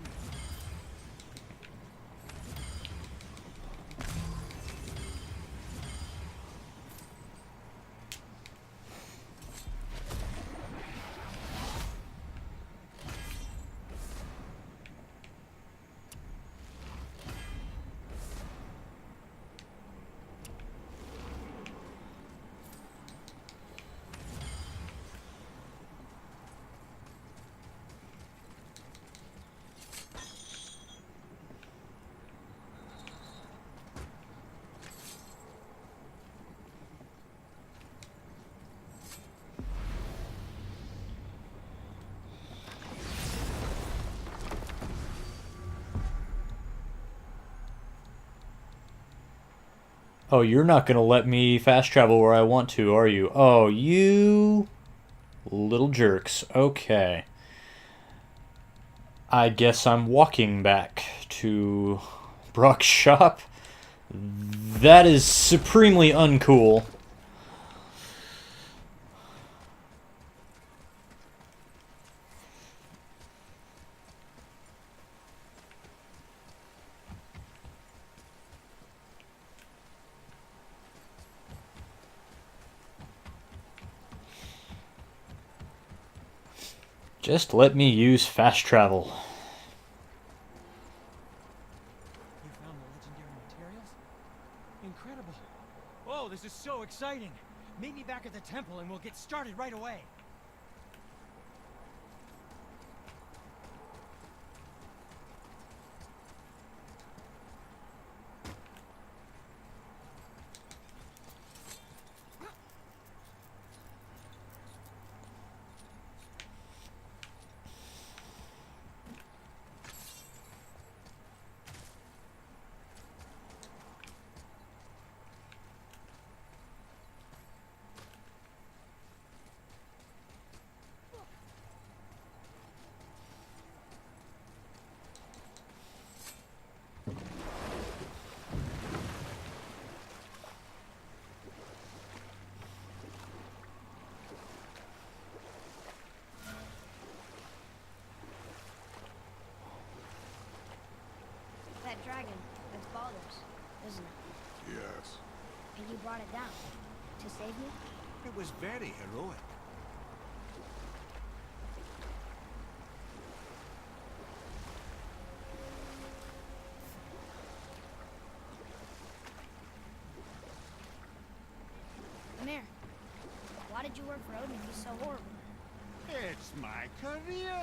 Oh, you're not gonna let me fast travel where I want to, are you? Oh, you little jerks. Okay. I guess I'm walking back to Brock's shop. That is supremely uncool. Just let me use fast travel. You found the legendary materials? Incredible. Oh, this is so exciting. Meet me back at the temple and we'll get started right away. that dragon. It's Baldur's, isn't it? Yes. And you brought it down to save me? It was very heroic. Amir, why did you work for Odin if he's so horrible? It's my career!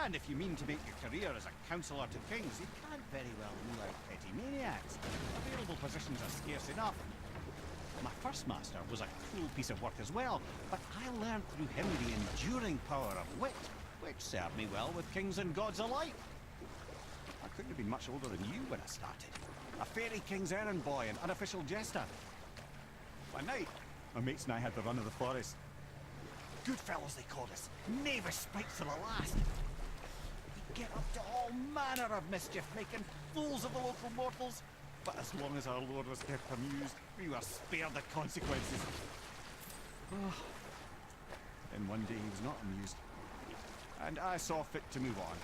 And if you mean to make your career as a counselor to kings, you can't very well rule out petty maniacs. Available positions are scarce enough. My first master was a cruel piece of work as well, but I learned through him the enduring power of wit, which served me well with kings and gods alike. I couldn't have been much older than you when I started. A fairy king's errand boy and unofficial jester. One night, my mates and I had the run of the forest. Good fellows they called us, knavish spikes to the last. We'd get up to all manner of mischief, making fools of the local mortals. But as long as our lord was kept amused, we were spared the consequences. Then one day he was not amused, and I saw fit to move on.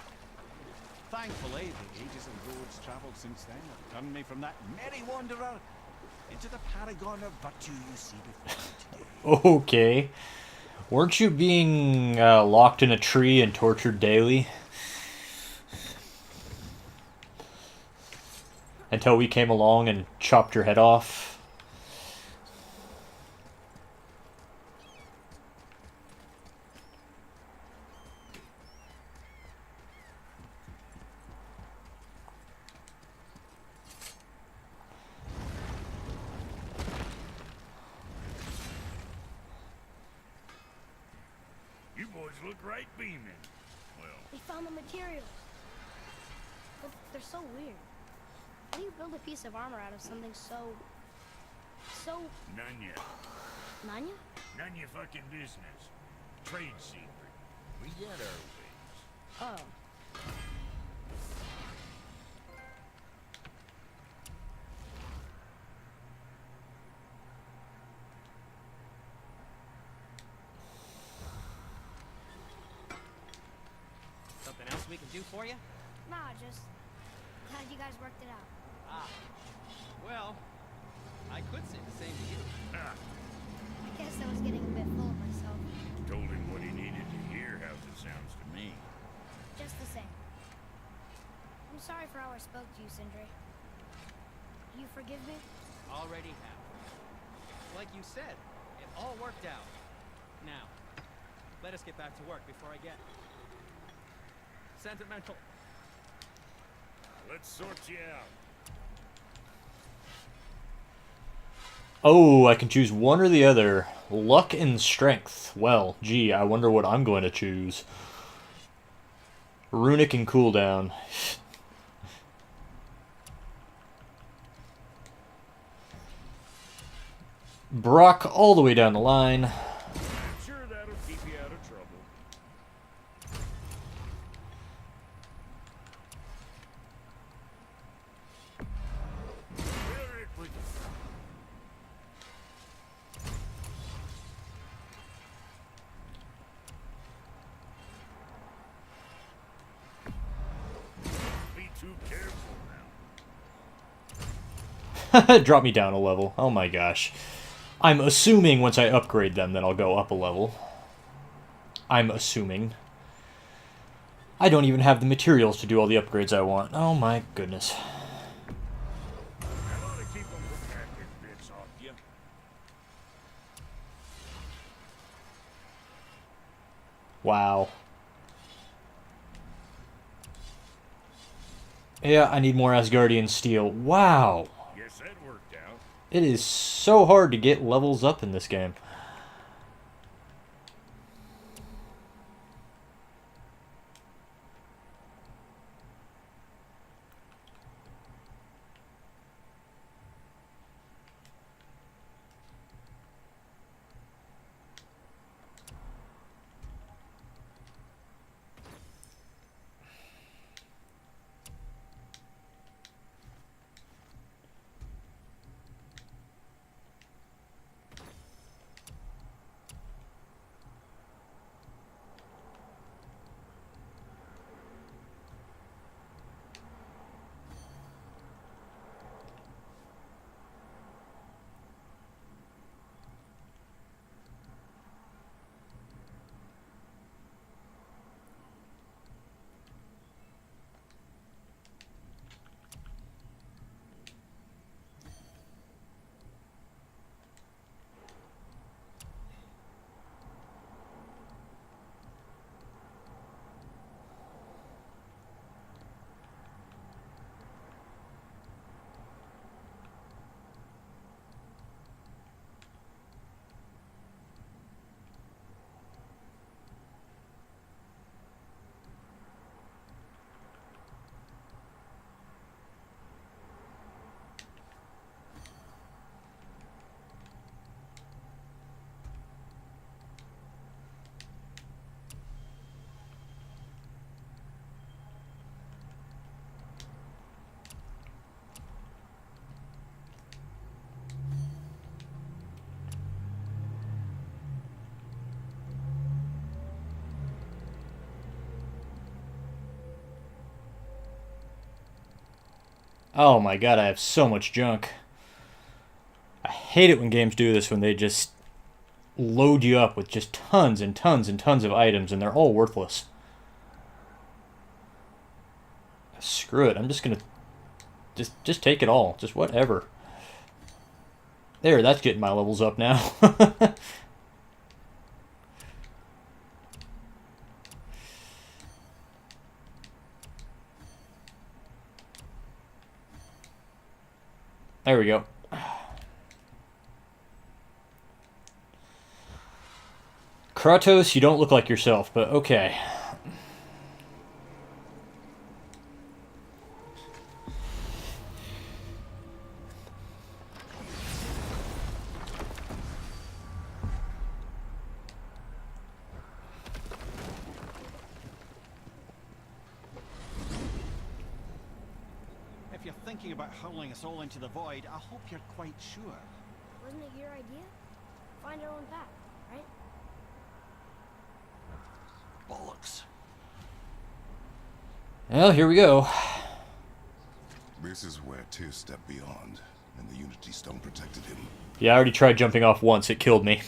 Thankfully, the ages and roads travelled since then have turned me from that merry wanderer into the paragon of virtue you see before you today. Okay. Weren't you being locked in a tree and tortured daily? Until we came along and chopped your head off? You boys look right beaming. Well, We found the materials. But they're so weird. How do you build a piece of armor out of something so... none ya. Nanya? None your fucking business. Trade secret. We got our ways. Oh. Something else we can do for you? Nah, just... How'd you guys worked it out? Ah. Well, I could say the same to you. Ah, I guess I was getting a bit full of myself. told him what he needed to hear, how's it sounds to me. Just the same. I'm sorry for how I spoke to you, Sindri. You forgive me? Already have. Like you said, it all worked out. Now, let us get back to work before I get sentimental. Let's sort you out. Oh, I can choose one or the other. Luck and strength. Well, gee, I wonder what I'm going to choose. Runic and cooldown. Brock all the way down the line. I'm sure that'll keep you out of trouble. Eric with you. Be too careful now. Drop me down a level. Oh my gosh. I'm assuming once I upgrade them, then I'll go up a level. I'm assuming. I don't even have the materials to do all the upgrades I want. Oh my goodness. I ought to keep them from hacking bits off you. Wow. Yeah, I need more Asgardian steel. Wow. Guess that worked out. It is so hard to get levels up in this game. Oh my god, I have so much junk. I hate it when games do this, when they just load you up with just tons and tons and tons of items, and they're all worthless. Screw it, I'm just gonna... Just take it all. Just whatever. There, that's getting my levels up now. There we go. Kratos, you don't look like yourself, but okay. If you're thinking about hurling us all into the void, I hope you're quite sure. Wasn't it your idea? Find our own path, right? Bollocks. Well, here we go. This is where Tyr stepped beyond, and the Unity Stone protected him. Yeah, I already tried jumping off once. It killed me.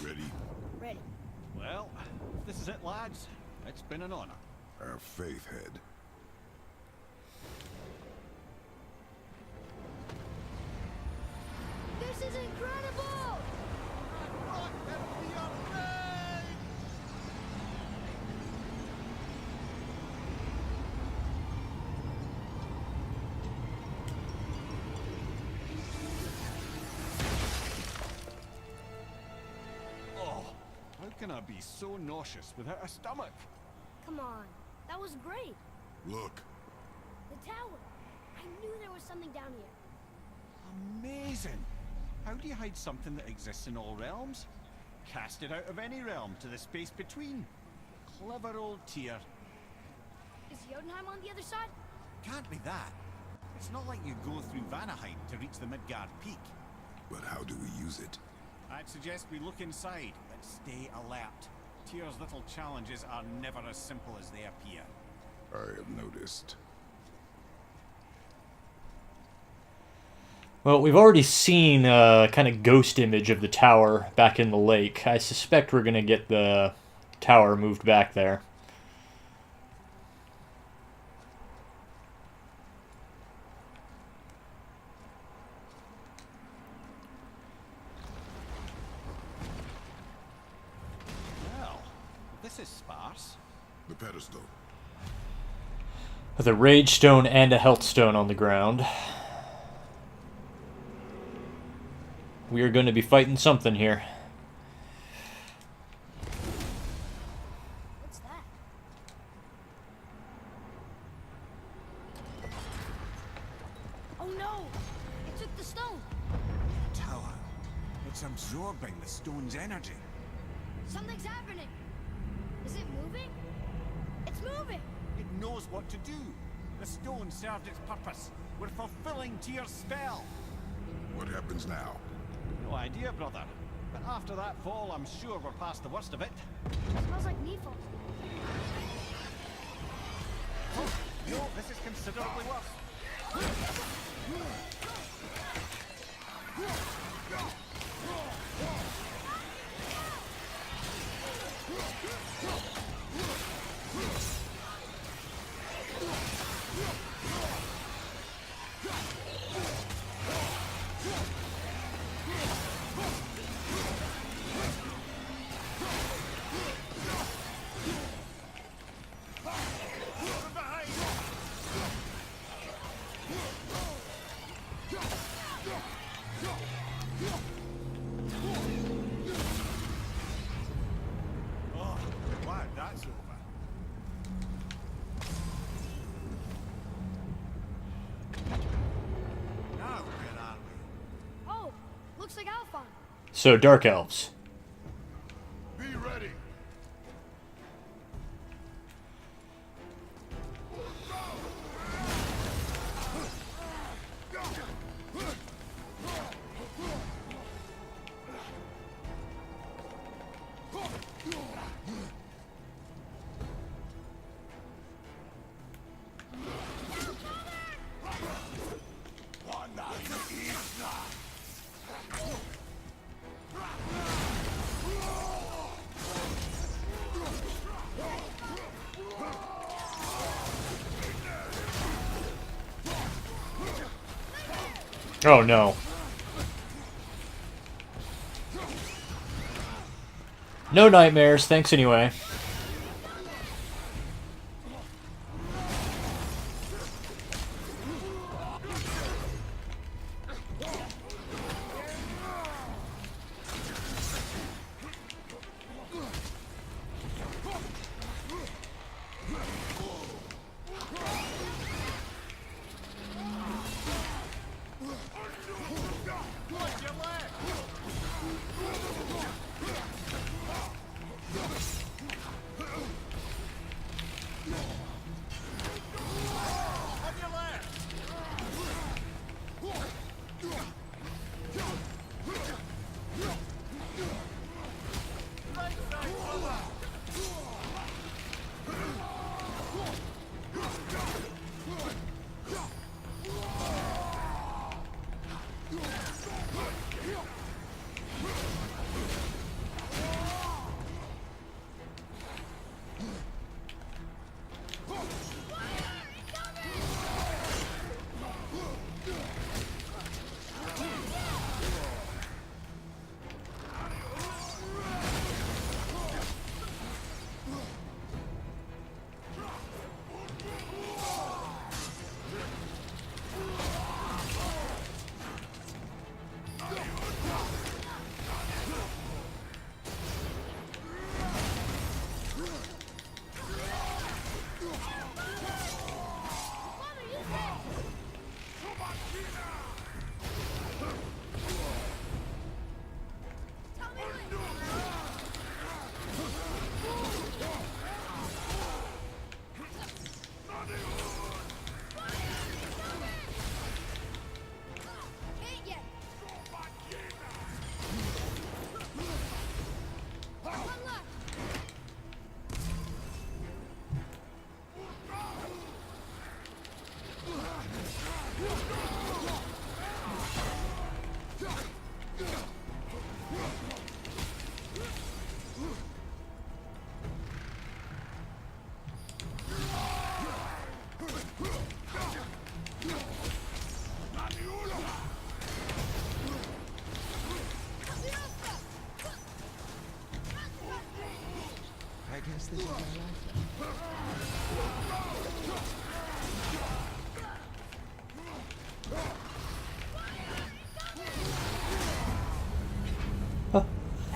Ready? Ready. Well, if this is it, lads, it's been an honor. Our faith head. This is incredible! Oh, how can I be so nauseous without a stomach? Come on, that was great. Look. The tower. I knew there was something down here. Amazing! How do you hide something that exists in all realms? Cast it out of any realm to the space between. Clever old Tyr. Is Jotunheim on the other side? Can't be that. It's not like you go through Vanaheim to reach the Midgard peak. But how do we use it? I'd suggest we look inside, but stay alert. Tyr's little challenges are never as simple as they appear. I have noticed. Well, we've already seen a kind of ghost image of the tower back in the lake. I suspect we're going to get the tower moved back there. Well, this is sparse. The pedestal. With a rage stone and a health stone on the ground. We are going to be fighting something here. What's that? Oh no! It took the stone! Tower. It's absorbing the stone's energy. Something's happening! Is it moving? It's moving! It knows what to do. The stone served its purpose. We're fulfilling Tyr's spell. What happens now? No idea, brother. But after that fall, I'm sure we're past the worst of it. Smells like Nephil. No, this is considerably worse. Oh, glad that's over. Now where are we? Oh, looks like Alphon. So, Dark Elves. Be ready. Oh no. No nightmares, thanks anyway.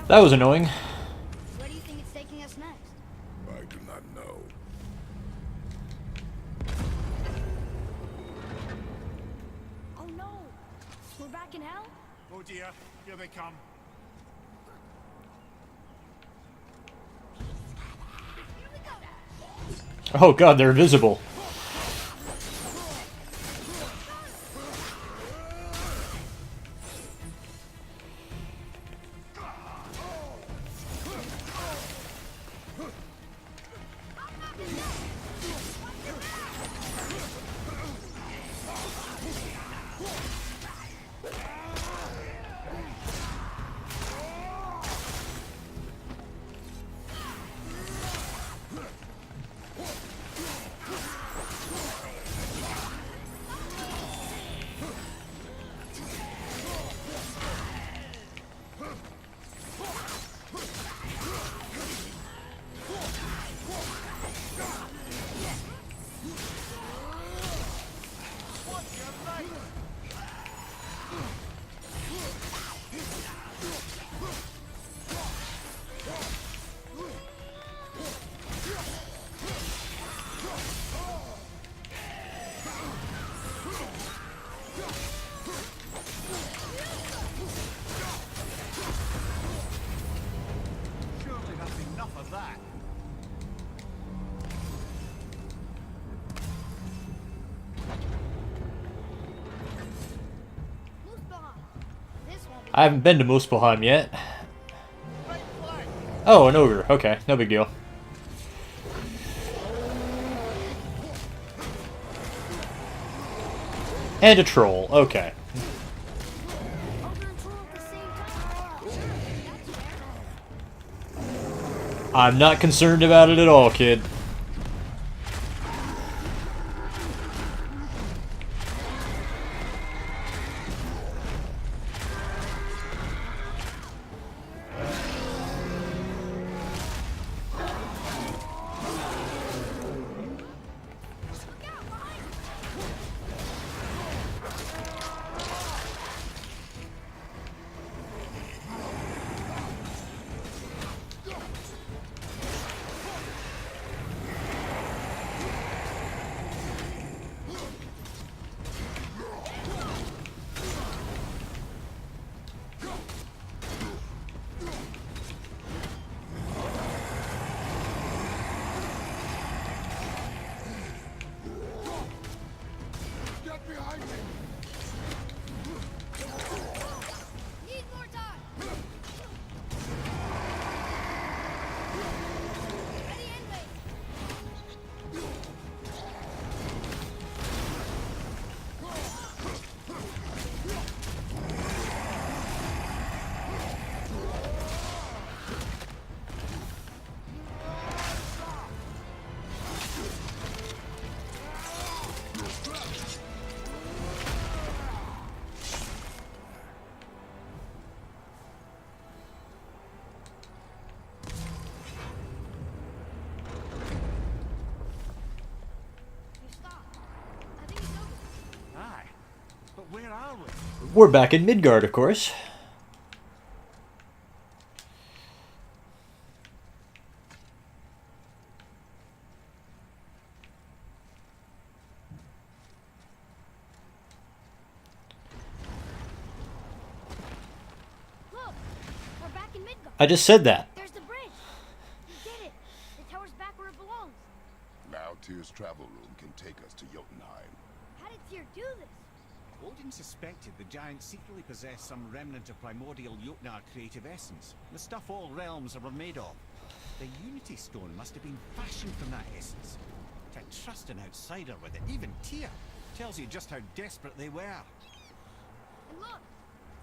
That was annoying. Where do you think it's taking us next? I do not know. Oh no! We're back in hell? Oh dear, here they come. Oh god, they're invisible. Surely that's enough of that. This won't be I haven't been to Muspelheim yet. Oh, an ogre. Okay, no big deal. And a troll. Okay. ogre and troll at the same time. That's fair. I'm not concerned about it at all, kid. Need more time. Ready and wait. You stopped. I think it's over. Aye. But where are we? We're back in Midgard, of course. Look, we're back in Midgard. I just said that. There's the bridge. You did it. The tower's back where it belongs. Now Tyr's travel room can take us to Jotunheim. How did Tyr do this? Odin suspected the giant secretly possessed some remnant of primordial Jotnar creative essence, the stuff all realms were made of. The Unity Stone must have been fashioned from that essence. To trust an outsider with it, even Tyr, tells you just how desperate they were. And look,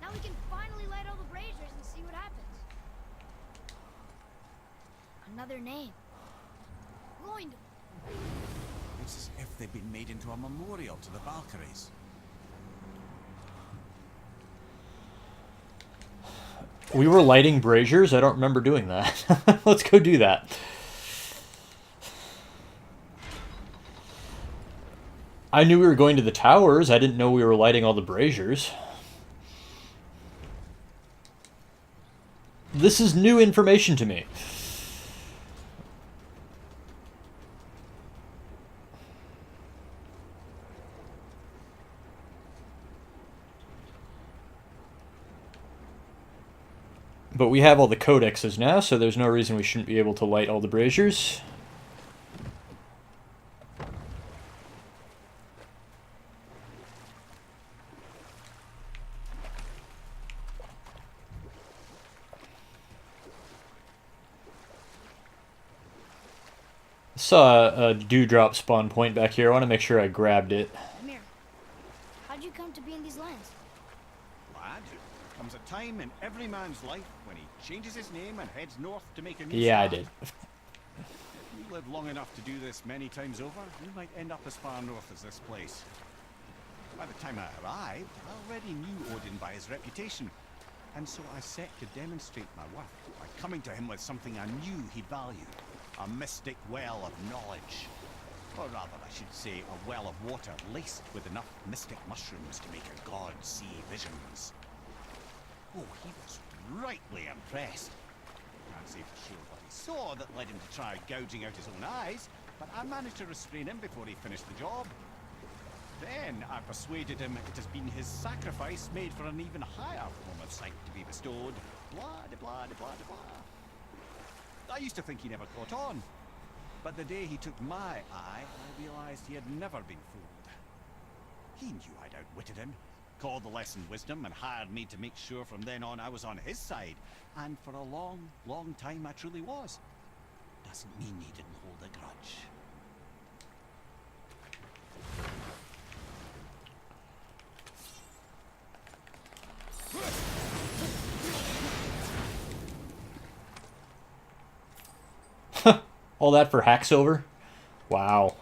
now we can finally light all the braziers and see what happens. Another name. Loindel. It's as if they'd been made into a memorial to the Valkyries. We were lighting braziers? I don't remember doing that. Let's go do that. I knew we were going to the towers. I didn't know we were lighting all the braziers. This is new information to me. But we have all the codexes now, so there's no reason we shouldn't be able to light all the braziers. Saw a dewdrop spawn point back here. I want to make sure I grabbed it. Amir, how'd you come to be in these lands? Lad, there comes a time in every man's life when he changes his name and heads north to make a new Yeah, I start. did. If you live long enough to do this many times over, you might end up as far north as this place. By the time I arrived, I already knew Odin by his reputation, and so I set to demonstrate my worth by coming to him with something I knew he'd value. A mystic well of knowledge. Or rather, I should say, a well of water laced with enough mystic mushrooms to make a god see visions. Oh, he was rightly impressed. Can't say for sure what he saw that led him to try gouging out his own eyes, but I managed to restrain him before he finished the job. Then I persuaded him it has been his sacrifice made for an even higher form of sight to be bestowed. Blah, de blah, de blah, de blah. I used to think he never caught on, but the day he took my eye, I realized he had never been fooled. He knew I'd outwitted him, called the lesson wisdom, and hired me to make sure from then on I was on his side. And for a long, long time I truly was. Doesn't mean he didn't hold a grudge. All that for hack silver? Wow.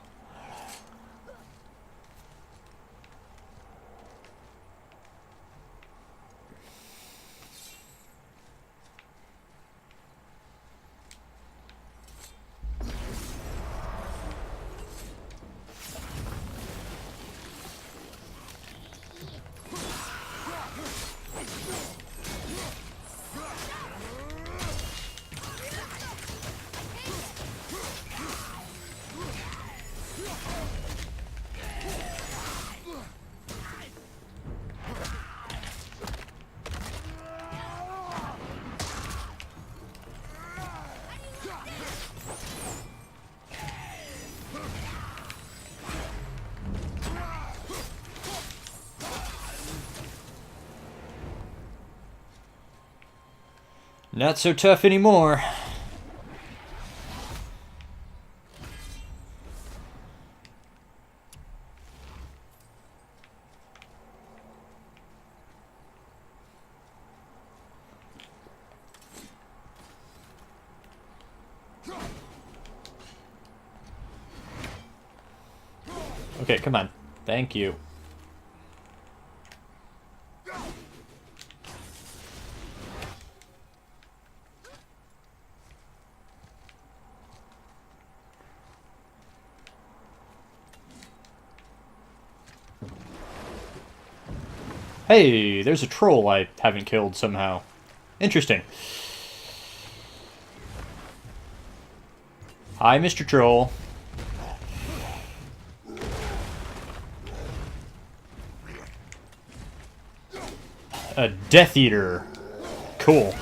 Not so tough anymore. Okay, come on. Thank you. Hey, there's a troll I haven't killed somehow. Interesting. Hi, Mr. Troll. A Death Eater. Cool.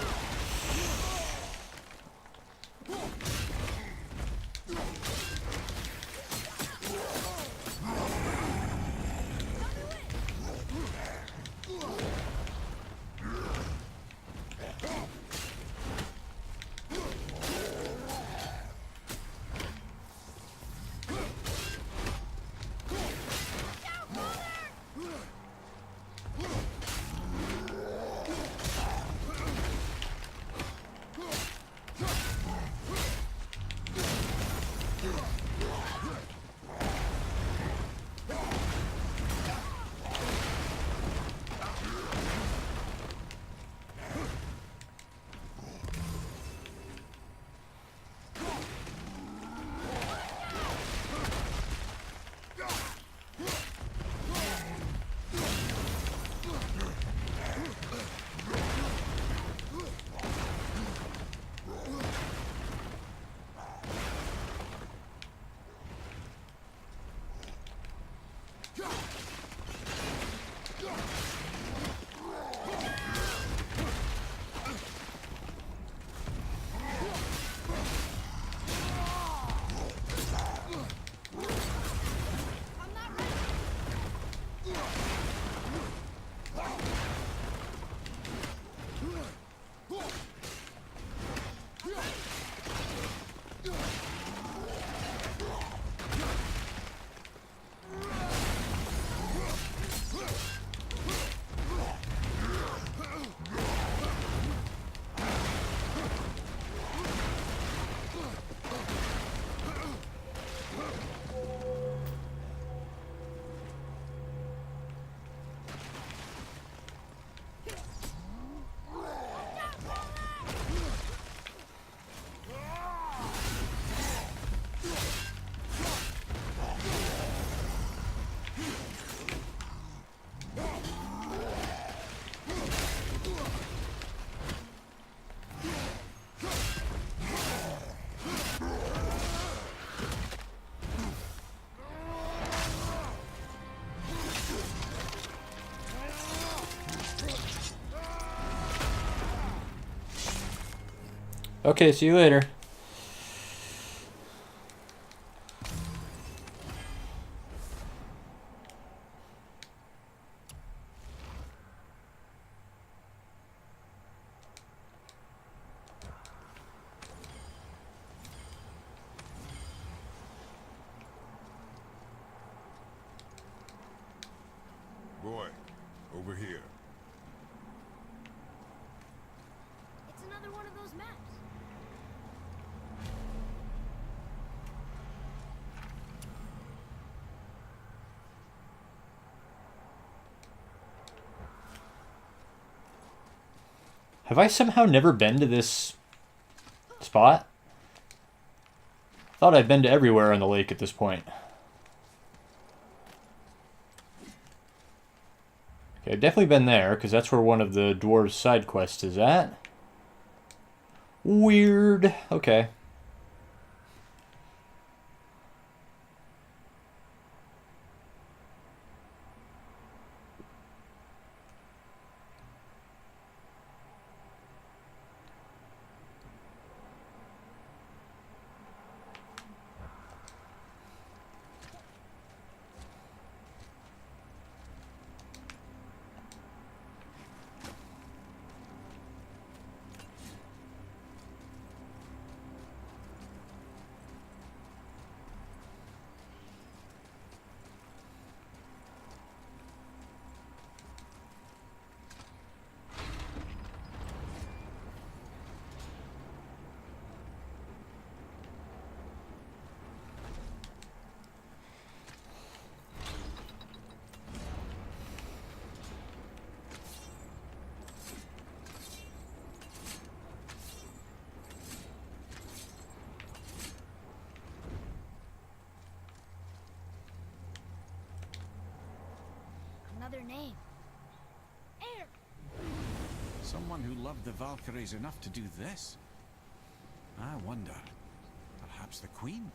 Okay, see you later. Boy, over here. It's another one of those maps. Have I somehow never been to this spot? Thought I'd been to everywhere on the lake at this point. Okay, I've definitely been there, because that's where one of the dwarves' side quests is at. Weird. Okay. another name. Air! Someone who loved the Valkyries enough to do this? I wonder. Perhaps the Queen?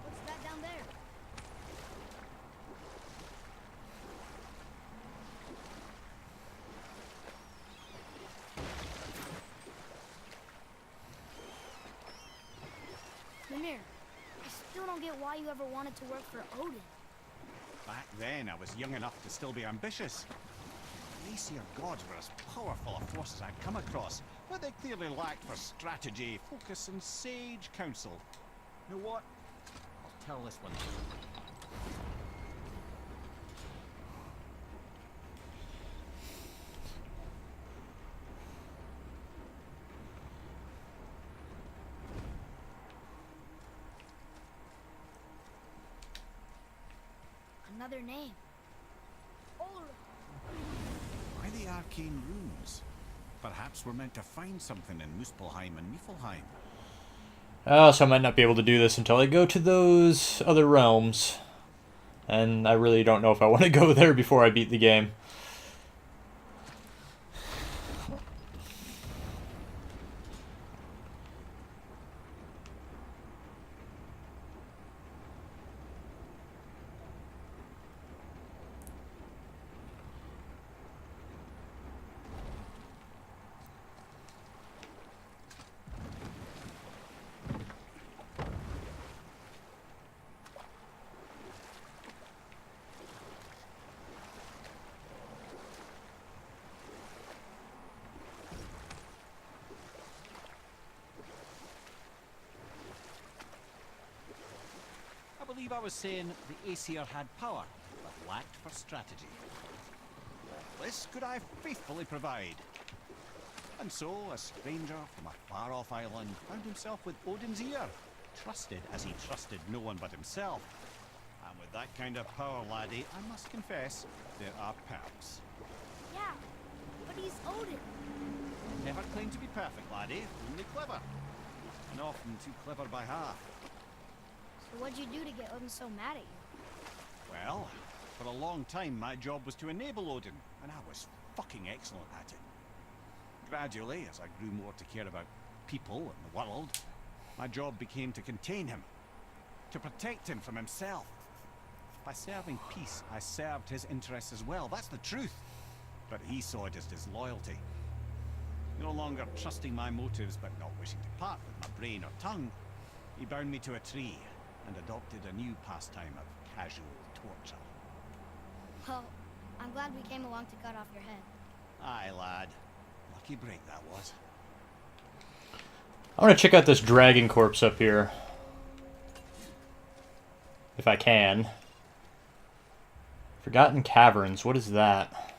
What's that down there? Mimir, I still don't get why you ever wanted to work for Odin. Back then, I was young enough to still be ambitious. The Aesir gods were as powerful a force as I'd come across, but they clearly lacked for strategy, focus, and sage counsel. You know what? I'll tell this one. Another name. Ulrich. Why the arcane runes? Perhaps we're meant to find something in Muspelheim and Niflheim. Oh, so I might not be able to do this until I go to those other realms. And I really don't know if I want to go there before I beat the game. I believe I was saying the Aesir had power, but lacked for strategy. This could I faithfully provide. And so, a stranger from a far-off island found himself with Odin's ear, trusted as he trusted no one but himself. And with that kind of power, laddie, I must confess, there are perks. Yeah, but he's Odin. Never claim to be perfect, laddie, only clever. And often too clever by half. So what'd you do to get Odin so mad at you? Well, for a long time my job was to enable Odin, and I was fucking excellent at it. Gradually, as I grew more to care about people and the world, my job became to contain him, to protect him from himself. By serving peace, I served his interests as well, that's the truth. But he saw it as disloyalty. No longer trusting my motives, but not wishing to part with my brain or tongue, he bound me to a tree and adopted a new pastime of casual torture. Well, I'm glad we came along to cut off your head. Aye, lad. Lucky break that was. I want to check out this dragon corpse up here. If I can. Forgotten Caverns, what is that?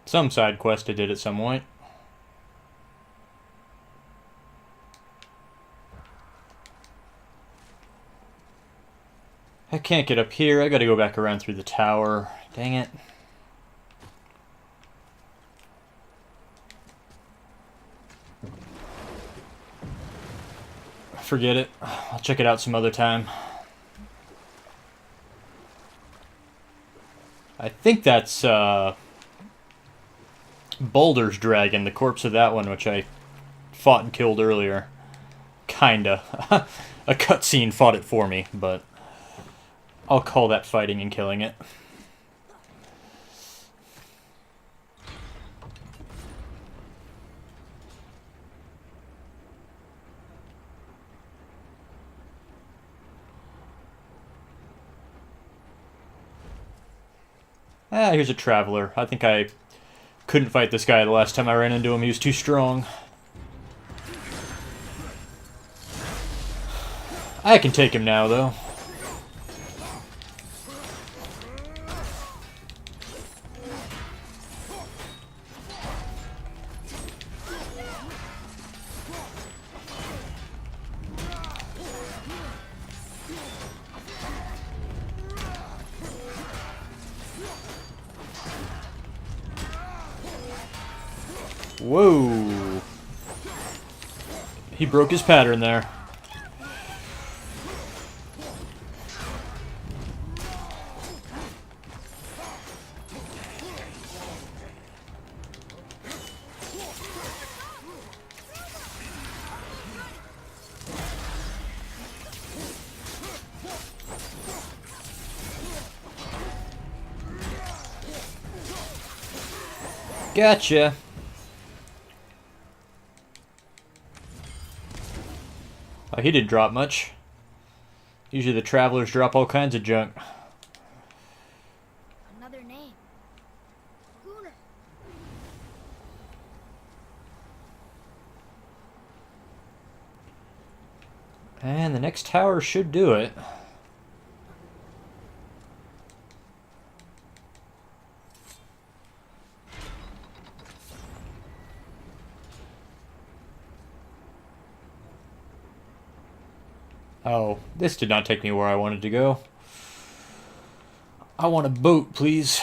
Some side quest I did at some point. I can't get up here. I gotta go back around through the tower. Dang it. Forget it. I'll check it out some other time. I think that's Boulder's dragon, the corpse of that one, which I fought and killed earlier. Kinda. A cutscene fought it for me, but I'll call that fighting and killing it. Ah, here's a traveler. I think I couldn't fight this guy the last time I ran into him. He was too strong. I can take him now, though. Whoa. He broke his pattern there. Gotcha. Oh, he didn't drop much. Usually the travelers drop all kinds of junk. Another name. Gunnar. And the next tower should do it. Oh, this did not take me where I wanted to go. I want a boat, please.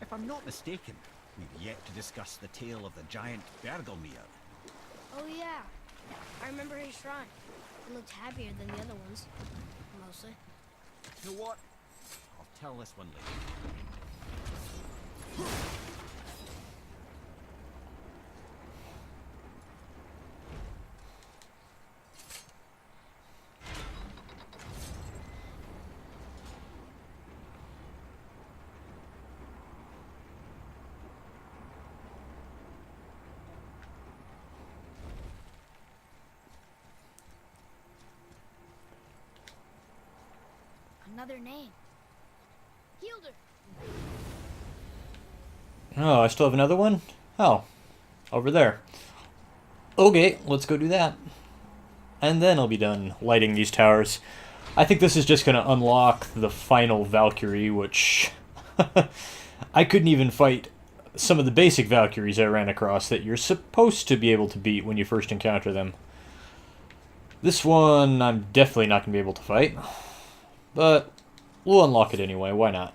If I'm not mistaken, we've yet to discuss the tale of the giant Bergelmir. Oh yeah. I remember his shrine. It looked happier than the other ones. Mostly. You know what? I'll tell this one later. Another name. Hilder. Oh, I still have another one? Oh, over there. Okay, let's go do that. And then I'll be done lighting these towers. I think this is just going to unlock the final Valkyrie, which I couldn't even fight some of the basic Valkyries I ran across that you're supposed to be able to beat when you first encounter them. This one I'm definitely not going to be able to fight, but we'll unlock it anyway, why not?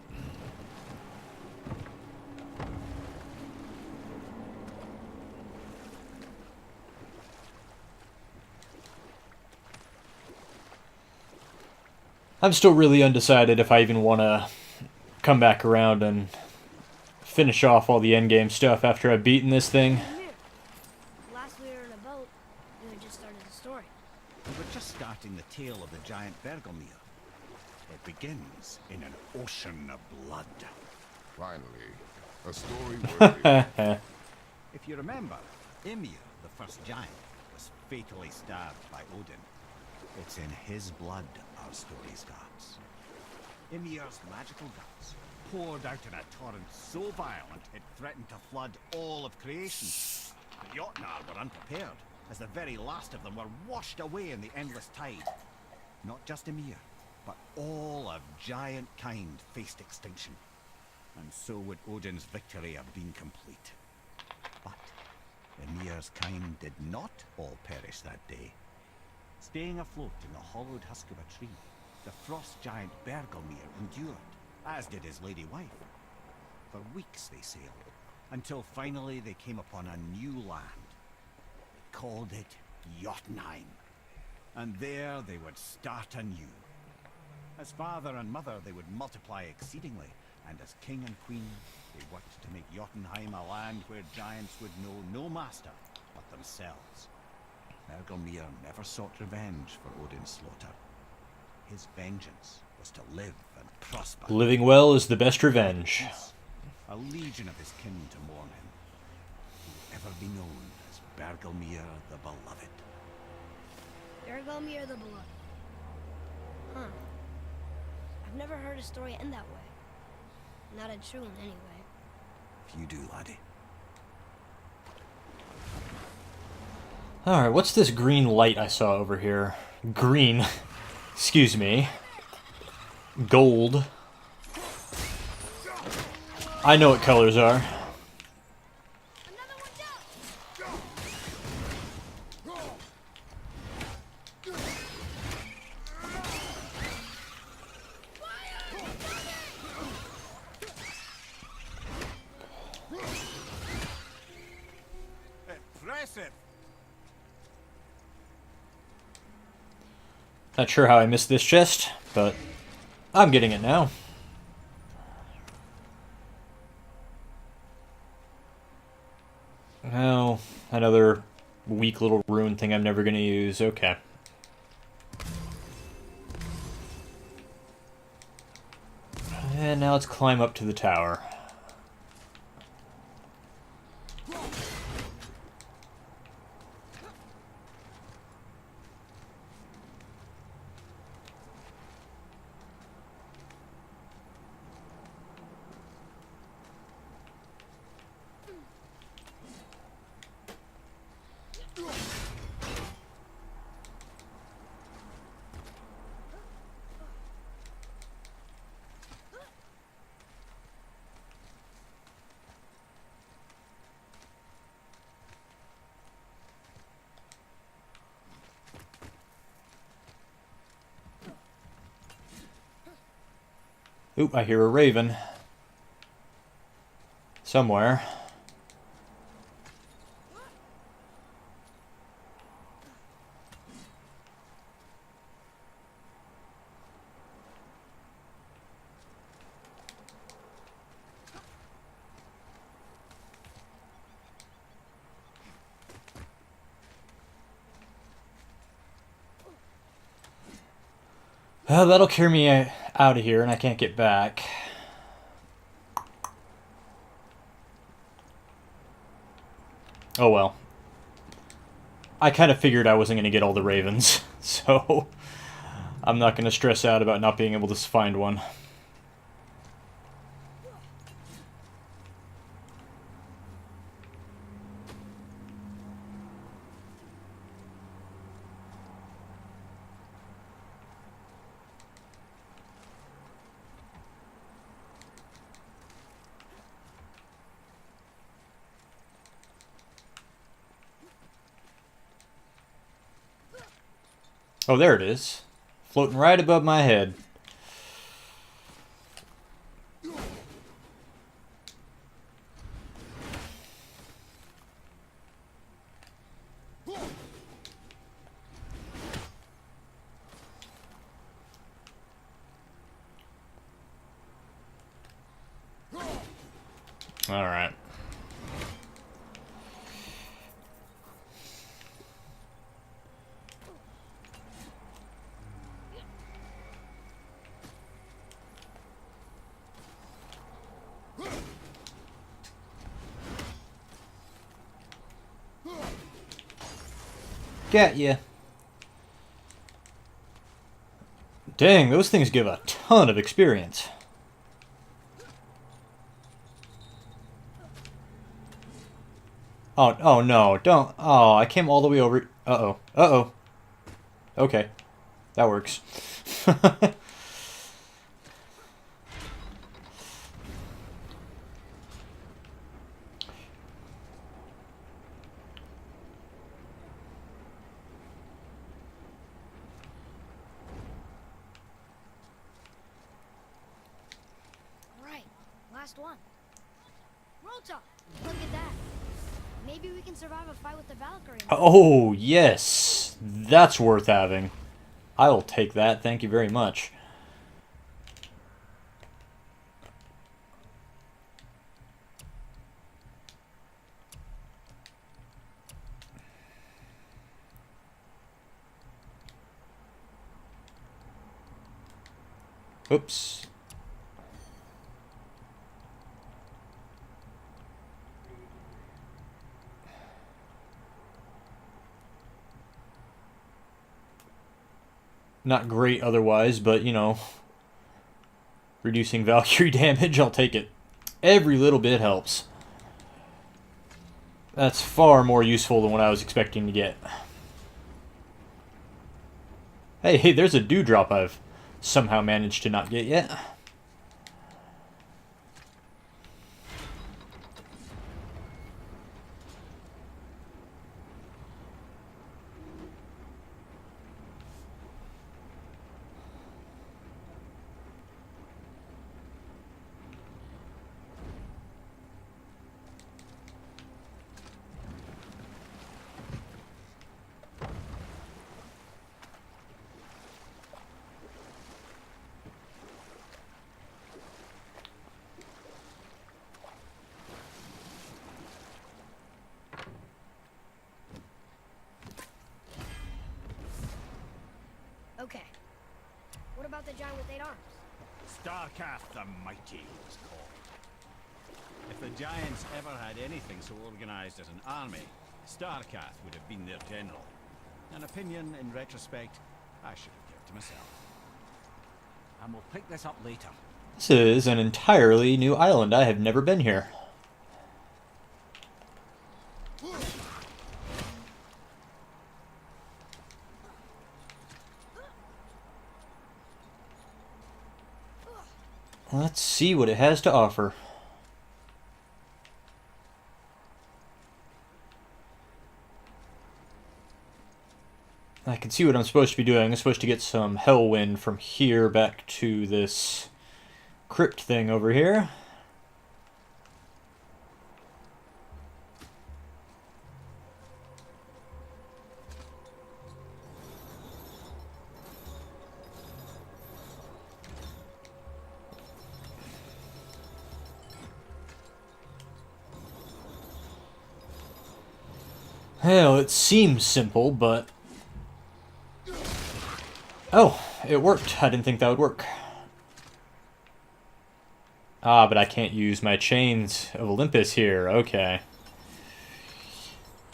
I'm still really undecided if I even want to come back around and finish off all the endgame stuff after I've beaten this thing. Here. Last we were in a boat, we had just started the story. We're just starting the tale of the giant Bergelmir. It begins in an ocean of blood. Finally, a story worthy. If you remember, Ymir, the first giant, was fatally stabbed by Odin. It's in his blood our story starts. Ymir's magical guts poured out in a torrent so violent it threatened to flood all of creation. The Jotnar were unprepared, as the very last of them were washed away in the endless tide. Not just Ymir, but all of giant kind faced extinction. And so would Odin's victory have been complete. But Ymir's kind did not all perish that day. Staying afloat in the hollowed husk of a tree, the frost giant Bergelmir endured, as did his lady wife. For weeks they sailed, until finally they came upon a new land. They called it Jotunheim. And there they would start anew. As father and mother they would multiply exceedingly, and as king and queen they worked to make Jotunheim a land where giants would know no master but themselves. Bergelmir never sought revenge for Odin's slaughter. His vengeance was to live and prosper. Living well is the best revenge. A legion of his kin to mourn him. He would ever be known as Bergelmir the Beloved. Bergelmir the Beloved. Huh. I've never heard a story end that way. Not a true one, anyway. If you do, laddie. Alright, what's this green light I saw over here? Green. Excuse me. Gold. I know what colors are. Impressive. Not sure how I missed this chest, but I'm getting it now. Oh, another weak little rune thing I'm never going to use. Okay. And now let's climb up to the tower. Oop, I hear a raven. Somewhere. Well, that'll carry me out of here, and I can't get back. Oh well. I kind of figured I wasn't going to get all the ravens, so I'm not going to stress out about not being able to find one. Oh, there it is. Floating right above my head. All right. Got ya. Dang, those things give a ton of experience. Oh, oh no, don't. Oh, I came all the way over. Uh-oh. Uh-oh. Okay. That works. Right, last one. Rota, look at that. Maybe we can survive a fight with the Valkyrie. Oh, yes. That's worth having. I'll take that. Thank you very much. Oops. Not great otherwise, but, you know, reducing Valkyrie damage, I'll take it. Every little bit helps. That's far more useful than what I was expecting to get. Hey, there's a dewdrop I've somehow managed to not get yet. Okay. What about the giant with 8 arms? Starcraft the Mighty was called. If the Giants ever had anything so organized as an army, Starcraft would have been their general. An opinion, in retrospect, I should have kept to myself. And we'll pick this up later. This is an entirely new island. I have never been here. Let's see what it has to offer. I can see what I'm supposed to be doing. I'm supposed to get some Hellwind from here back to this crypt thing over here. Well, it seems simple, but... Oh, it worked. I didn't think that would work. Ah, but I can't use my Chains of Olympus here. Okay.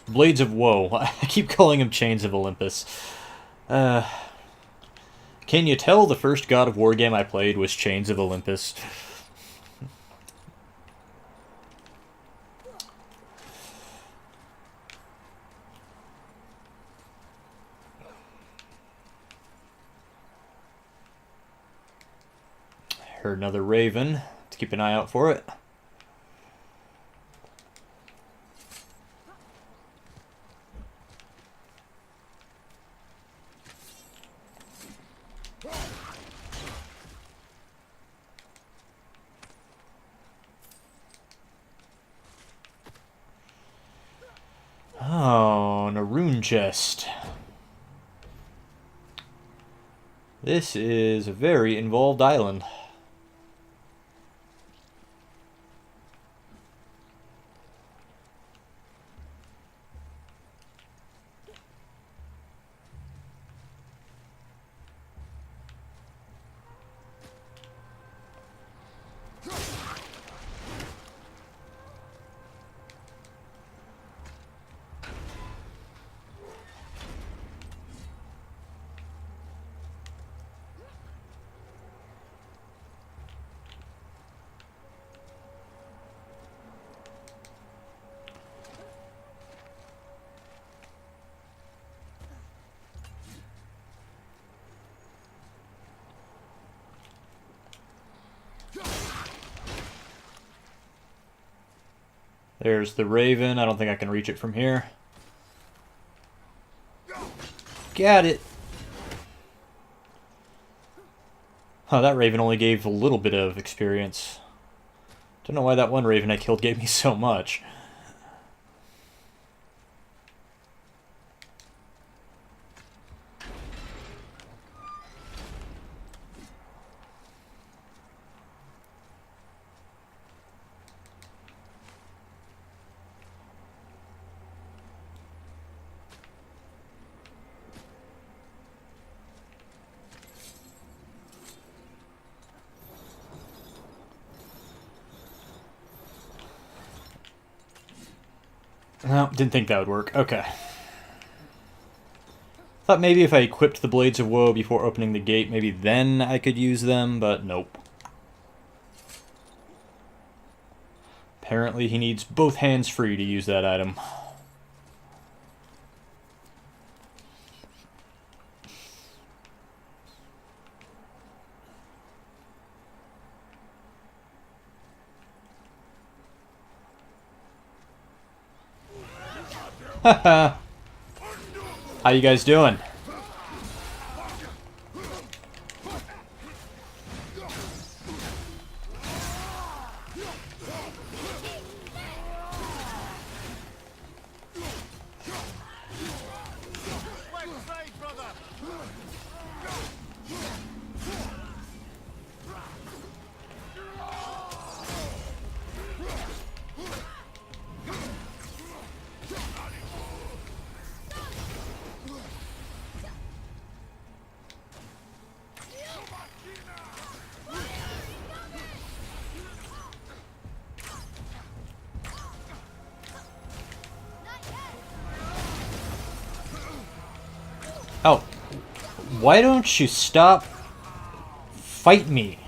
Blades of Woe. I keep calling them Chains of Olympus. Can you tell the first God of War game I played was Chains of Olympus? Heard another raven. Let's keep an eye out for it. Oh, and a rune chest. This is a very involved island. There's the Raven. I don't think I can reach it from here. Got it! Huh, that Raven only gave a little bit of experience. Don't know why that one Raven I killed gave me so much. No, didn't think that would work. Okay. Thought maybe if I equipped the Blades of Woe before opening the gate, maybe then I could use them, but nope. Apparently he needs both hands free to use that item. Haha. How you guys doing? Oh, why don't you stop? Fight me.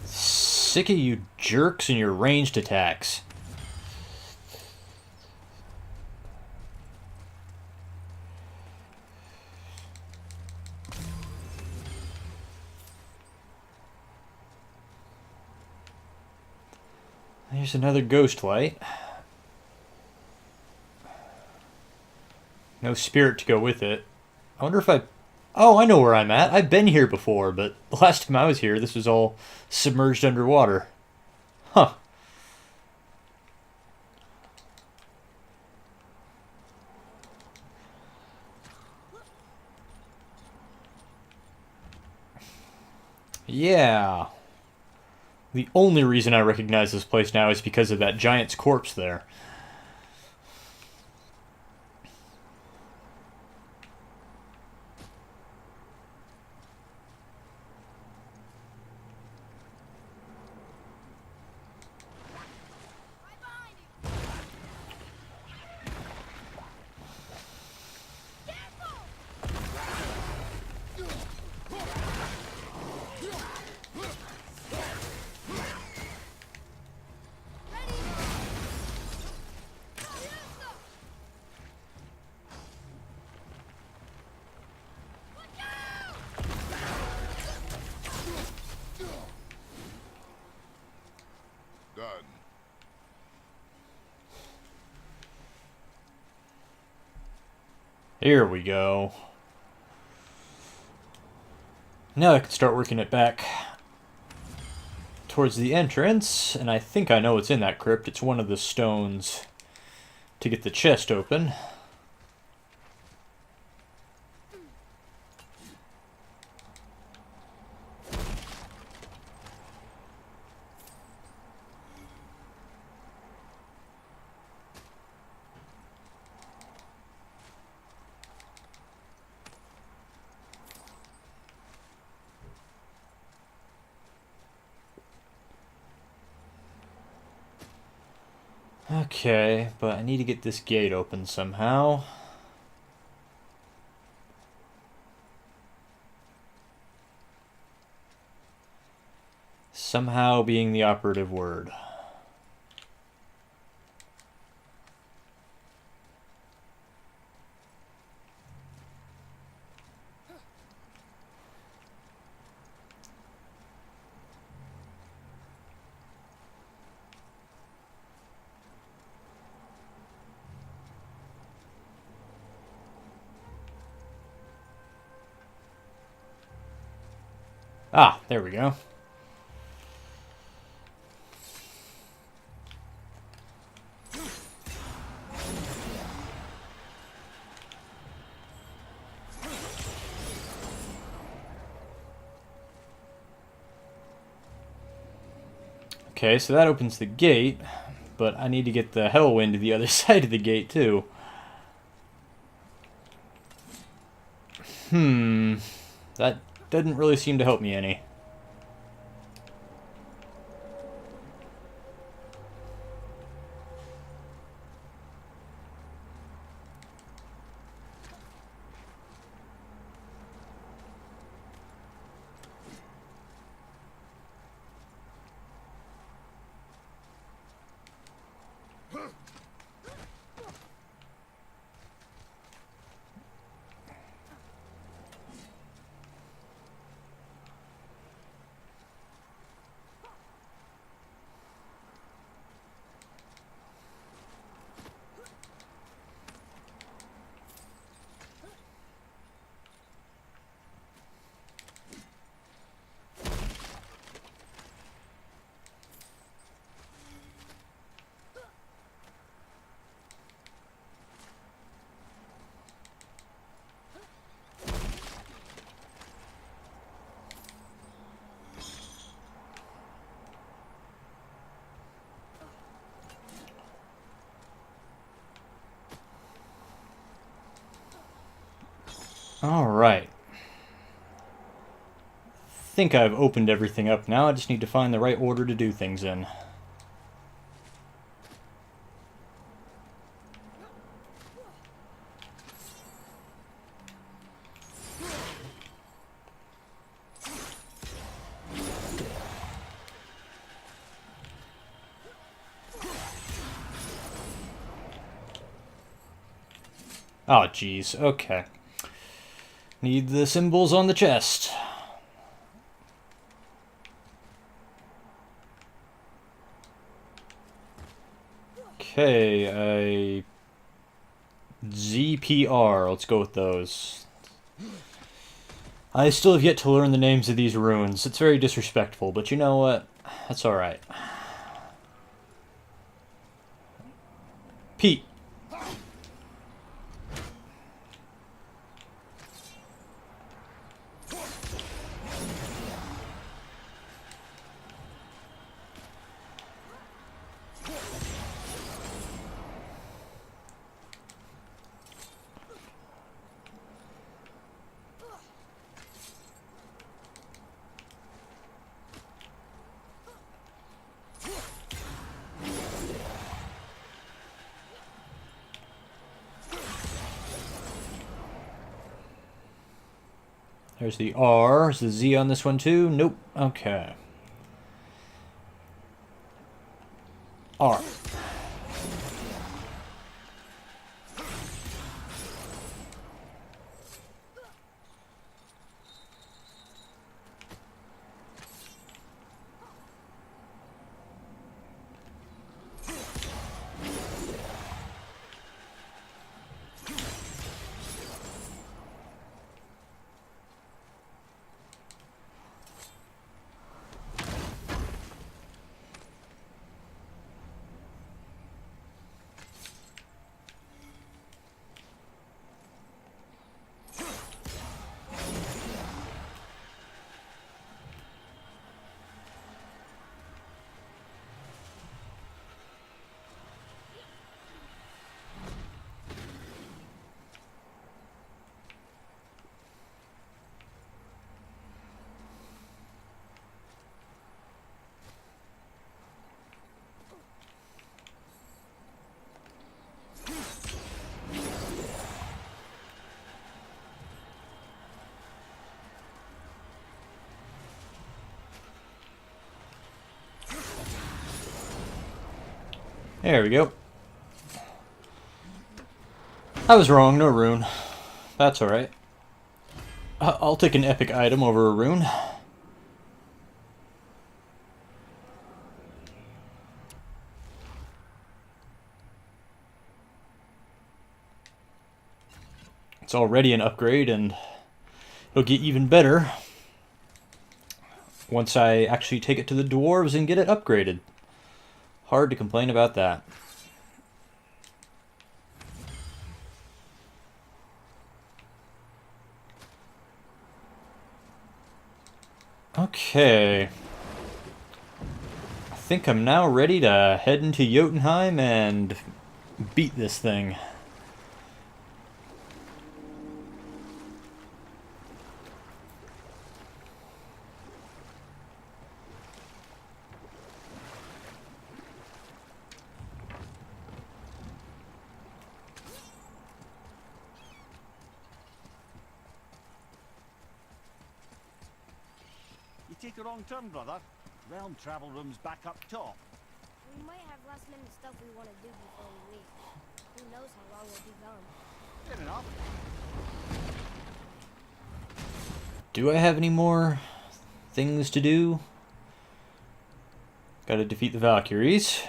Sick of you jerks and your ranged attacks. Here's another ghost light. No spirit to go with it. I wonder if I... Oh, I know where I'm at. I've been here before, but the last time I was here, this was all submerged underwater. Huh. Yeah. The only reason I recognize this place now is because of that giant's corpse there. Done. Here we go. Now I can start working it back towards the entrance, and I think I know what's in that crypt. It's one of the stones to get the chest open. Okay, but I need to get this gate open somehow. Somehow being the operative word. Ah, there we go. Okay, so that opens the gate, but I need to get the Hellwind to the other side of the gate, too. That didn't really seem to help me any. Alright. I think I've opened everything up now. I just need to find the right order to do things in. Oh, jeez. Okay. Need the symbols on the chest. Okay, ZPR. Let's go with those. I still have yet to learn the names of these runes. It's very disrespectful, but you know what? That's alright. Pete. There's the R. Is the Z on this one too? Nope. Okay. R. There we go. I was wrong, no rune. That's alright. I'll take an epic item over a rune. It's already an upgrade, and it'll get even better once I actually take it to the dwarves and get it upgraded. Hard to complain about that. Okay. I think I'm now ready to head into Jotunheim and beat this thing. You take a wrong turn, brother. Realm travel room's back up top. We might have last minute stuff we want to do before we leave. Who knows how long we'll be gone. Fair enough. Do I have any more things to do? Gotta defeat the Valkyries.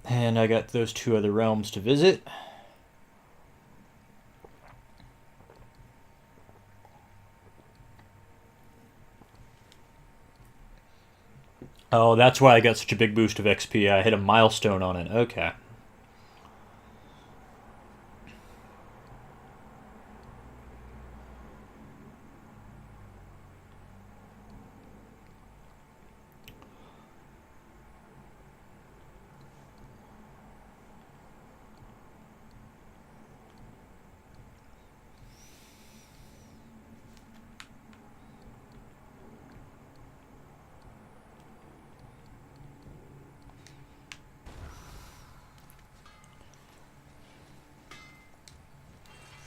And I got those 2 other realms to visit. Oh, that's why I got such a big boost of XP. I hit a milestone on it. Okay.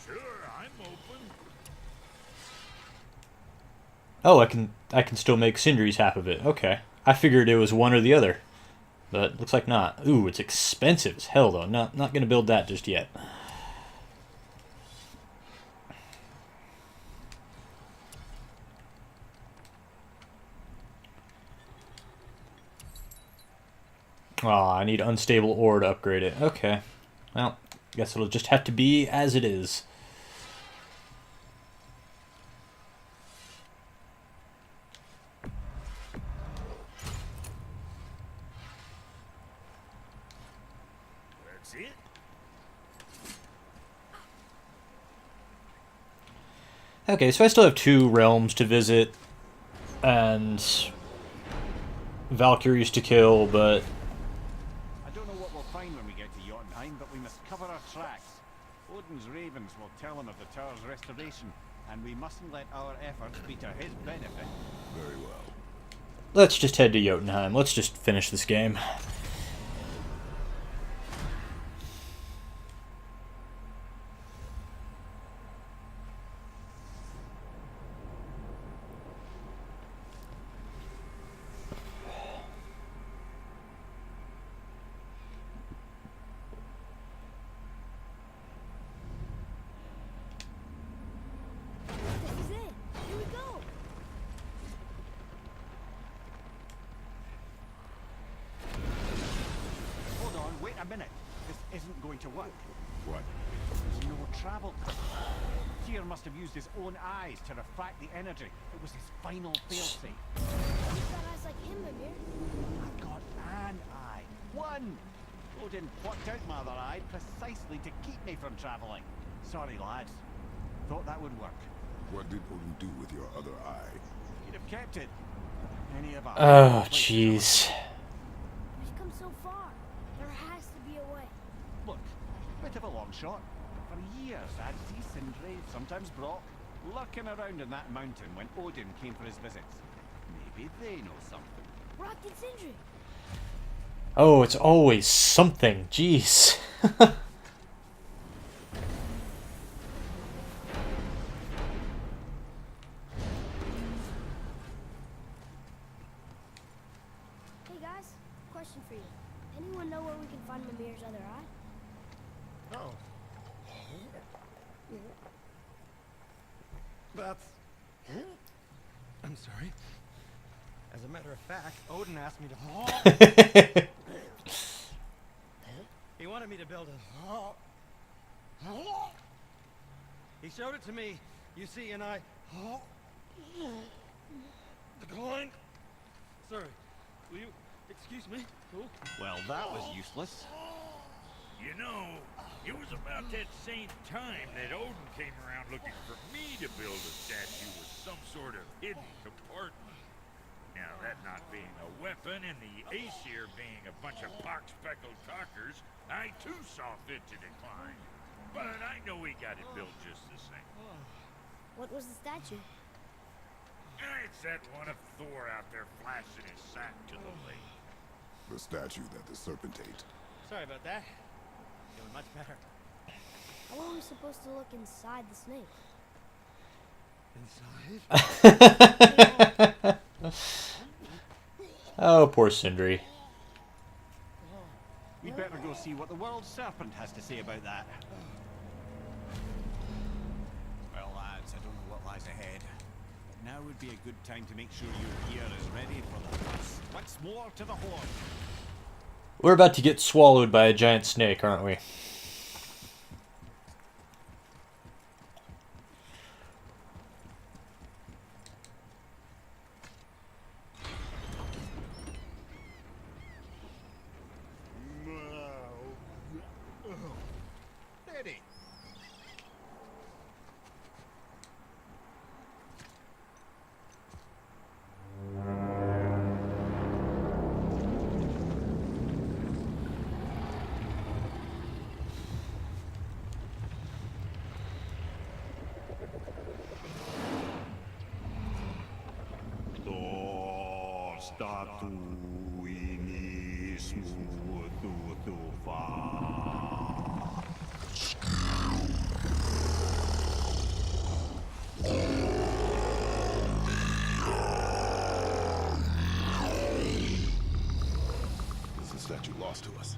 Sure, I'm open. Oh, I can still make Sindri's half of it. Okay. I figured it was one or the other. But looks like not. Ooh, it's expensive as hell though. Not gonna build that just yet. Oh, I need unstable ore to upgrade it. Okay. Well, guess it'll just have to be as it is. That's it. Okay, so I still have 2 realms to visit and Valkyries to kill, but I don't know what we'll find when we get to Jotunheim, but we must cover our tracks. Odin's ravens will tell him of the tower's restoration, and we mustn't let our efforts be to his benefit. Very well. let's just head to Jotunheim. Let's just finish this game. This is it. Here we go. Hold on, wait a minute. This isn't going to work. What? There's no travel. Tyr must have used his own eyes to refract the energy. It was his final failsafe. You've got eyes like him, Amir. I've got an eye. One! Odin plucked out my other eye precisely to keep me from travelling. Sorry, lads. Thought that would work. What did Odin do with your other eye? He'd have kept it. Any of us. Oh, jeez. We've come so far. There has to be a way. Look, bit of a long shot. For years, I'd see Sindri, sometimes Brock, lurking around in that mountain when Odin came for his visits. Maybe they know something. Rock and Sindri. Oh, it's always something. Jeez. question for you. Anyone know where we can find Mimir's other eye? Oh. That's... I'm sorry. As a matter of fact, Odin asked me to... He wanted me to build a... He showed it to me, you see, and I... Declined. Sorry. Will you excuse me? Oh. Well, that was useless. You know, it was about that same time that Odin came around looking for me to build a statue with some sort of hidden compartment. Now, that not being a weapon and the Aesir being a bunch of pock-speckled cockers, I too saw fit to decline. But I know we got it built just the same. What was the statue? It's that one of Thor out there flashing his sack to the lake. The statue that the serpent ate. Sorry about that. Doing much better. How are we supposed to look inside the snake? Inside? Oh, poor Sindri. We'd better go see what the world serpent has to say about that. Well, lads, I don't know what lies ahead. But now would be a good time to make sure your gear is ready for the bus. Once more to the horn. We're about to get swallowed by a giant snake, aren't we? Ready. Is the statue lost to us?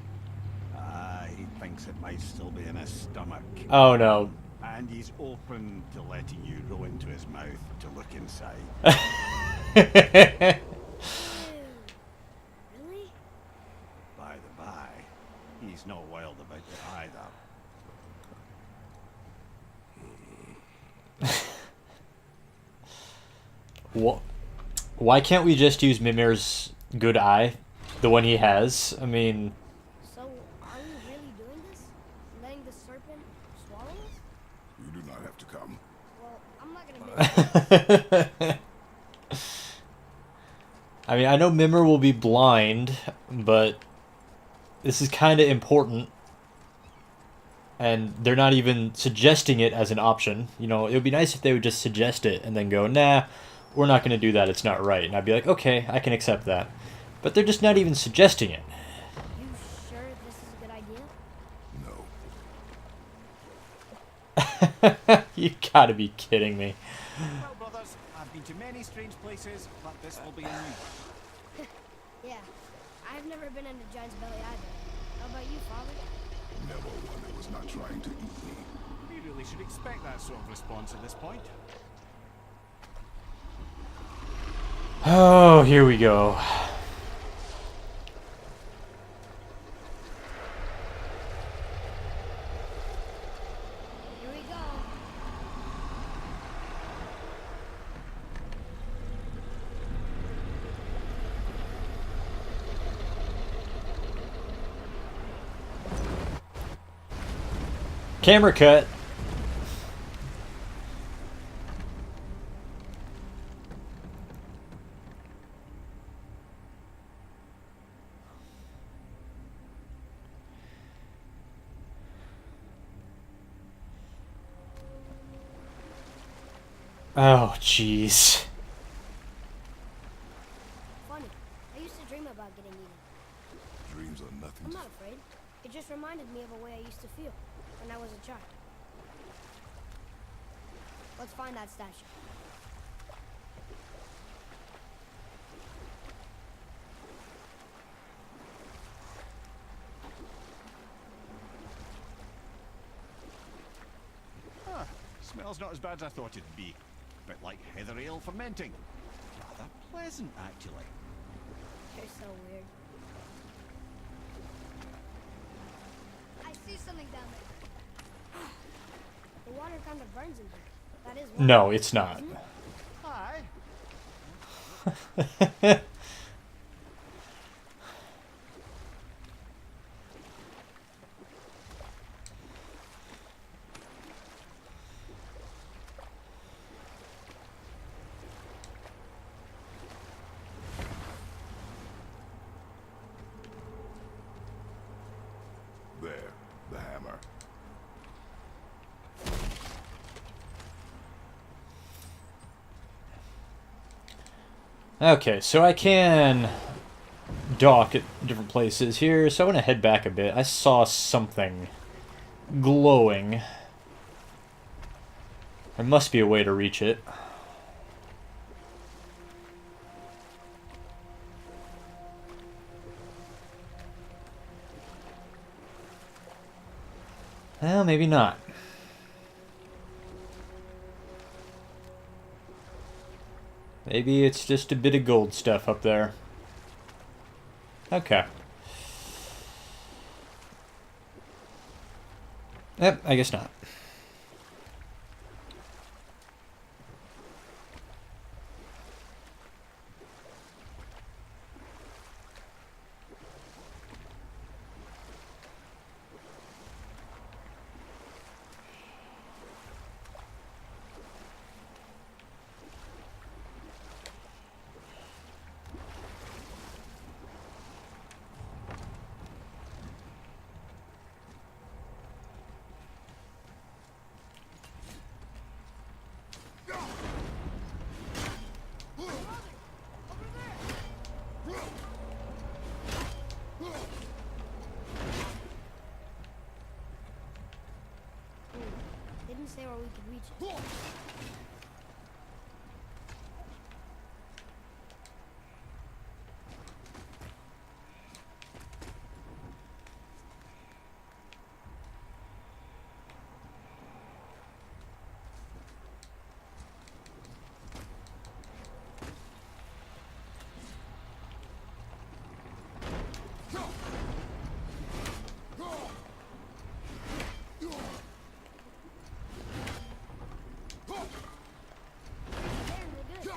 He thinks it might still be in his stomach. Oh no. And he's open to letting you go into his mouth to look inside. Really? By the by, he's not wild about it either. Why can't we just use Mimir's good eye? The one he has? I mean... So, are we really doing this? Letting the serpent swallow us? You do not have to come. Well, I'm not gonna miss it. I mean, I know Mimir will be blind, but this is kind of important. And they're not even suggesting it as an option. You know, it would be nice if they would just suggest it and then go, nah, we're not going to do that, it's not right. And I'd be like, okay, I can accept that. But they're just not even suggesting it. You sure this is a good idea? No. You gotta be kidding me. Well, brothers, I've been to many strange places, but this will be a new one. Yeah. I've never been in a giant's belly either. How about you, Father? Never one that was not trying to eat me. We really should expect that sort of response at this point. Oh, here we go. Here we go. Camera cut. Oh, jeez. Funny. I used to dream about getting eaten. Dreams are nothing I'm to... not afraid. It just reminded me of a way I used to feel when I was a child. Let's find that statue. Smell's not as bad as I thought it'd be. A bit like heather ale fermenting. Rather pleasant, actually. You're so weird. I see something down there. The water kind of burns in here. That is water. No, it's not. Aye. There, the hammer. Okay, so I can dock at different places here, so I want to head back a bit. I saw something glowing. There must be a way to reach it. Well, maybe not. Maybe it's just a bit of gold stuff up there. Okay. Yep, I guess not. Didn't say where we could reach it. Apparently good.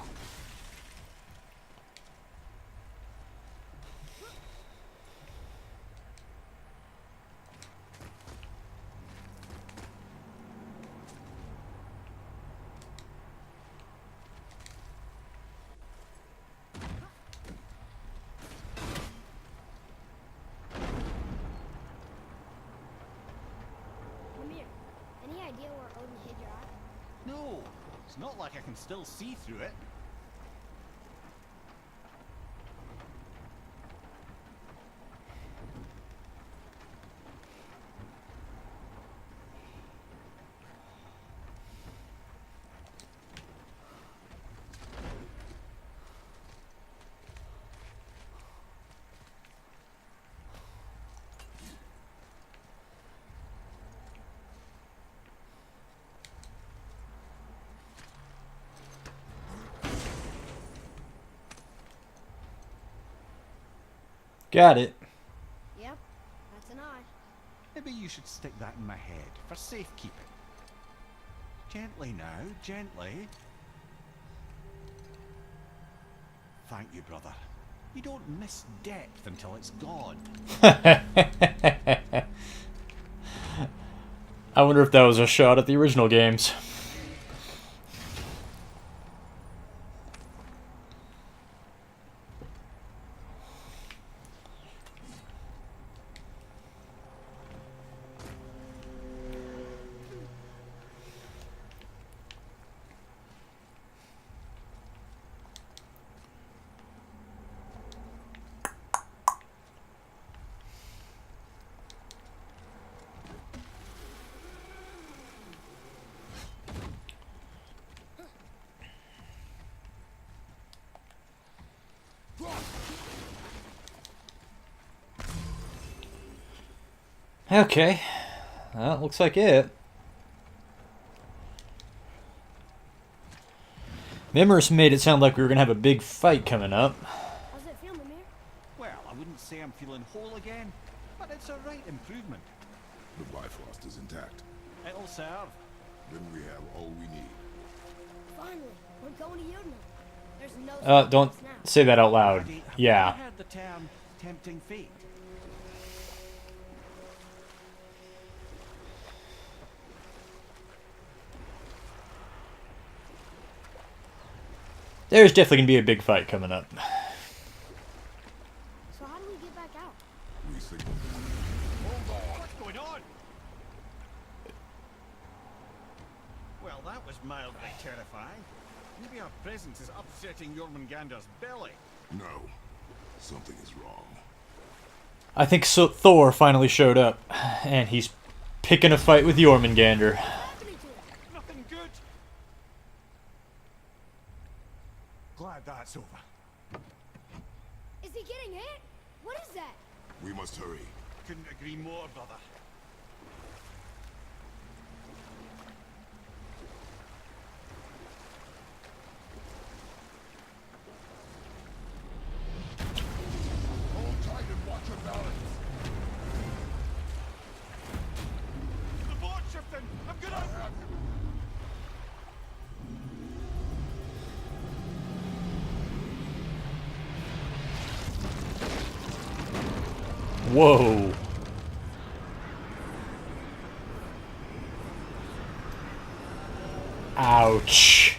Lemire, any idea where Odin hid your eye? No, it's not like I can still see through it. Got it. Yep, that's an eye. Maybe you should stick that in my head for safekeeping. Gently now, gently. Thank you, brother. You don't miss depth until it's gone. I wonder if that was a shot at the original games. Okay. Well, looks like it. Mimrus made it sound like we were gonna have a big fight coming up. How's it feel, Mimir? Well, I wouldn't say I'm feeling whole again, but it's a right improvement. The Bifrost is intact. It'll serve. Then we have all we need. Finally, we're going to Yodna. There's no Don't stopping us now. say that out loud. Have you Yeah. heard the term tempting fate? There's definitely gonna be a big fight coming up. So how do we get back out? We signal. What's going on? Well, that was mildly terrifying. Maybe our presence is upsetting Jormungandr's belly. No. Something is wrong. I think Thor finally showed up, and he's picking a fight with Jormungandr. What's happening to him? Nothing good. Glad that's over. Is he getting hit? What is that? We must hurry. Couldn't agree more, brother. Hold tight and watch your balance. The board shifting. I'm gonna. Whoa. Ouch.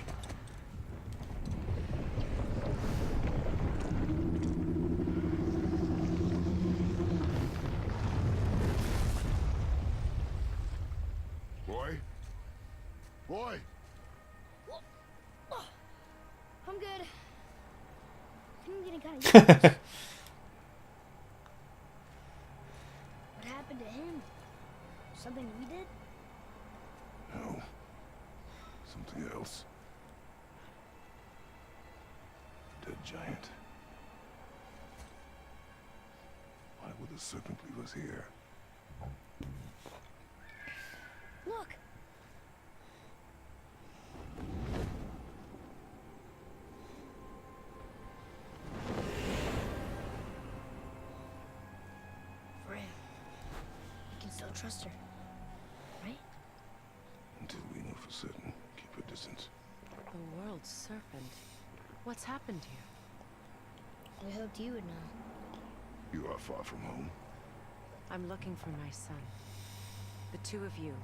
Boy? Boy! I'm good. I'm getting kind of used to this. What happened to him? Something we did? No. Something else. Dead giant. Why would the serpent leave us here? Look! Freya. We can still trust her, right? Until we know for certain, keep your distance. The world's serpent. What's happened here? We hoped you would know. You are far from home. I'm looking for my son. The two of you.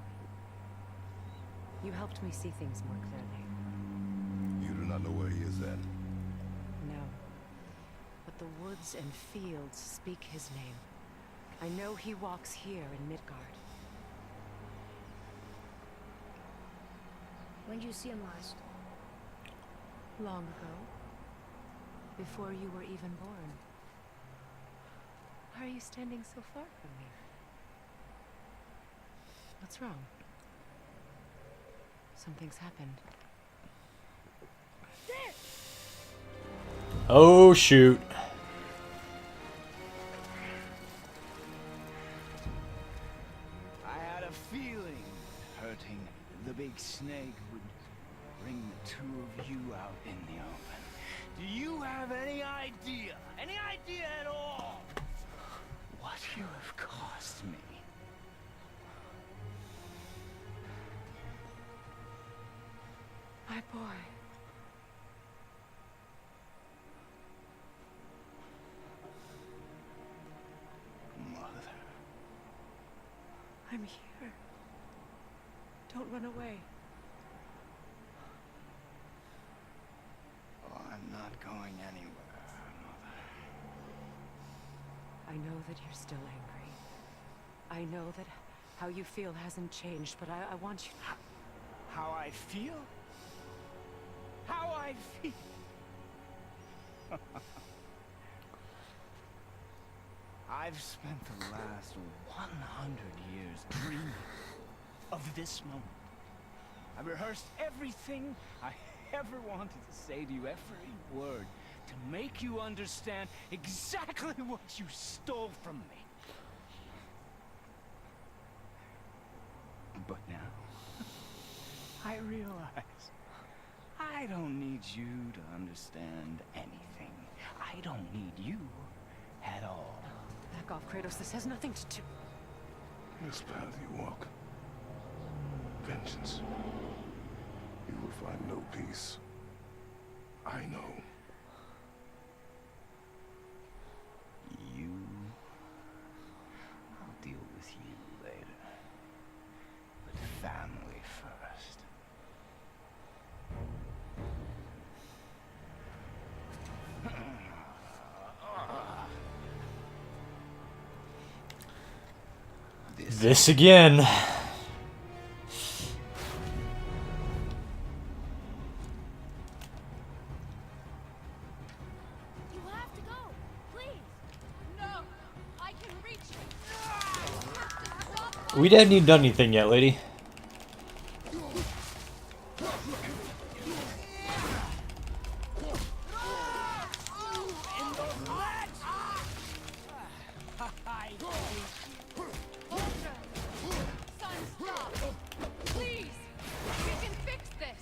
You helped me see things more clearly. You do not know where he is then? No. But the woods and fields speak his name. I know he walks here in Midgard. When did you see him last? Long ago. Before you were even born. Why are you standing so far from me? What's wrong? Something's happened. There! Oh, shoot. I had a feeling hurting the big snake would bring the two of you out in the open. Do you have any idea at all, what you have cost me? My boy. Mother. I'm here. Don't run away. Oh, I'm not going anywhere, Mother. I know that you're still angry. I know that how you feel hasn't changed, but I want you to... How I feel? How I feel? I've spent the last 100 years dreaming of this moment. I rehearsed everything I ever wanted to say to you, every word, to make you understand exactly what you stole from me. But now, I realize I don't need you to understand anything. I don't need you at all. Back off, Kratos. This has nothing to do... This path you walk, vengeance, you will find no peace. I know. You... I'll deal with you later. But family first. This again. You have to go, please. No, I can reach you. We haven't even done anything yet, lady. Please, we can fix this.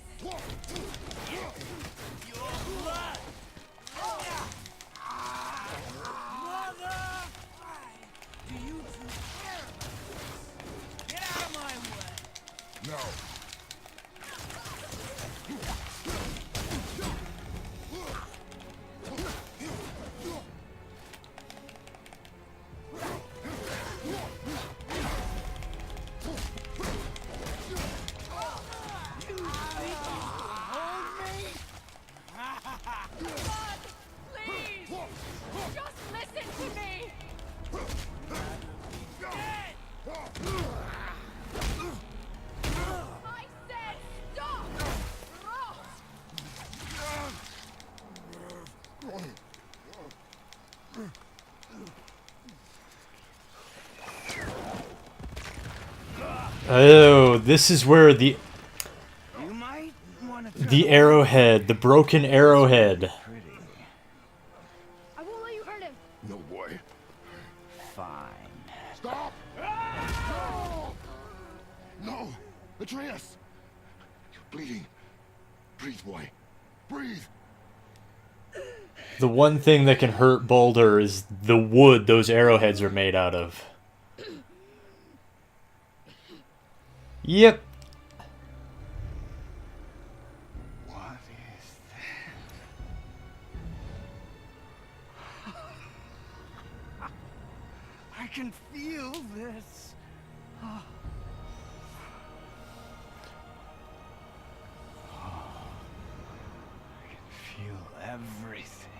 No. God, please, just listen to me. I said stop. Oh, this is where the You might want to the arrowhead, the broken arrowhead. pretty. I won't let you hurt him. No, boy. Fine. Stop! No! No! Atreus! You're bleeding. Breathe, boy. Breathe! The one thing that can hurt Boulder is the wood those arrowheads are made out of. Yep. What is that? I can feel this. I can feel everything.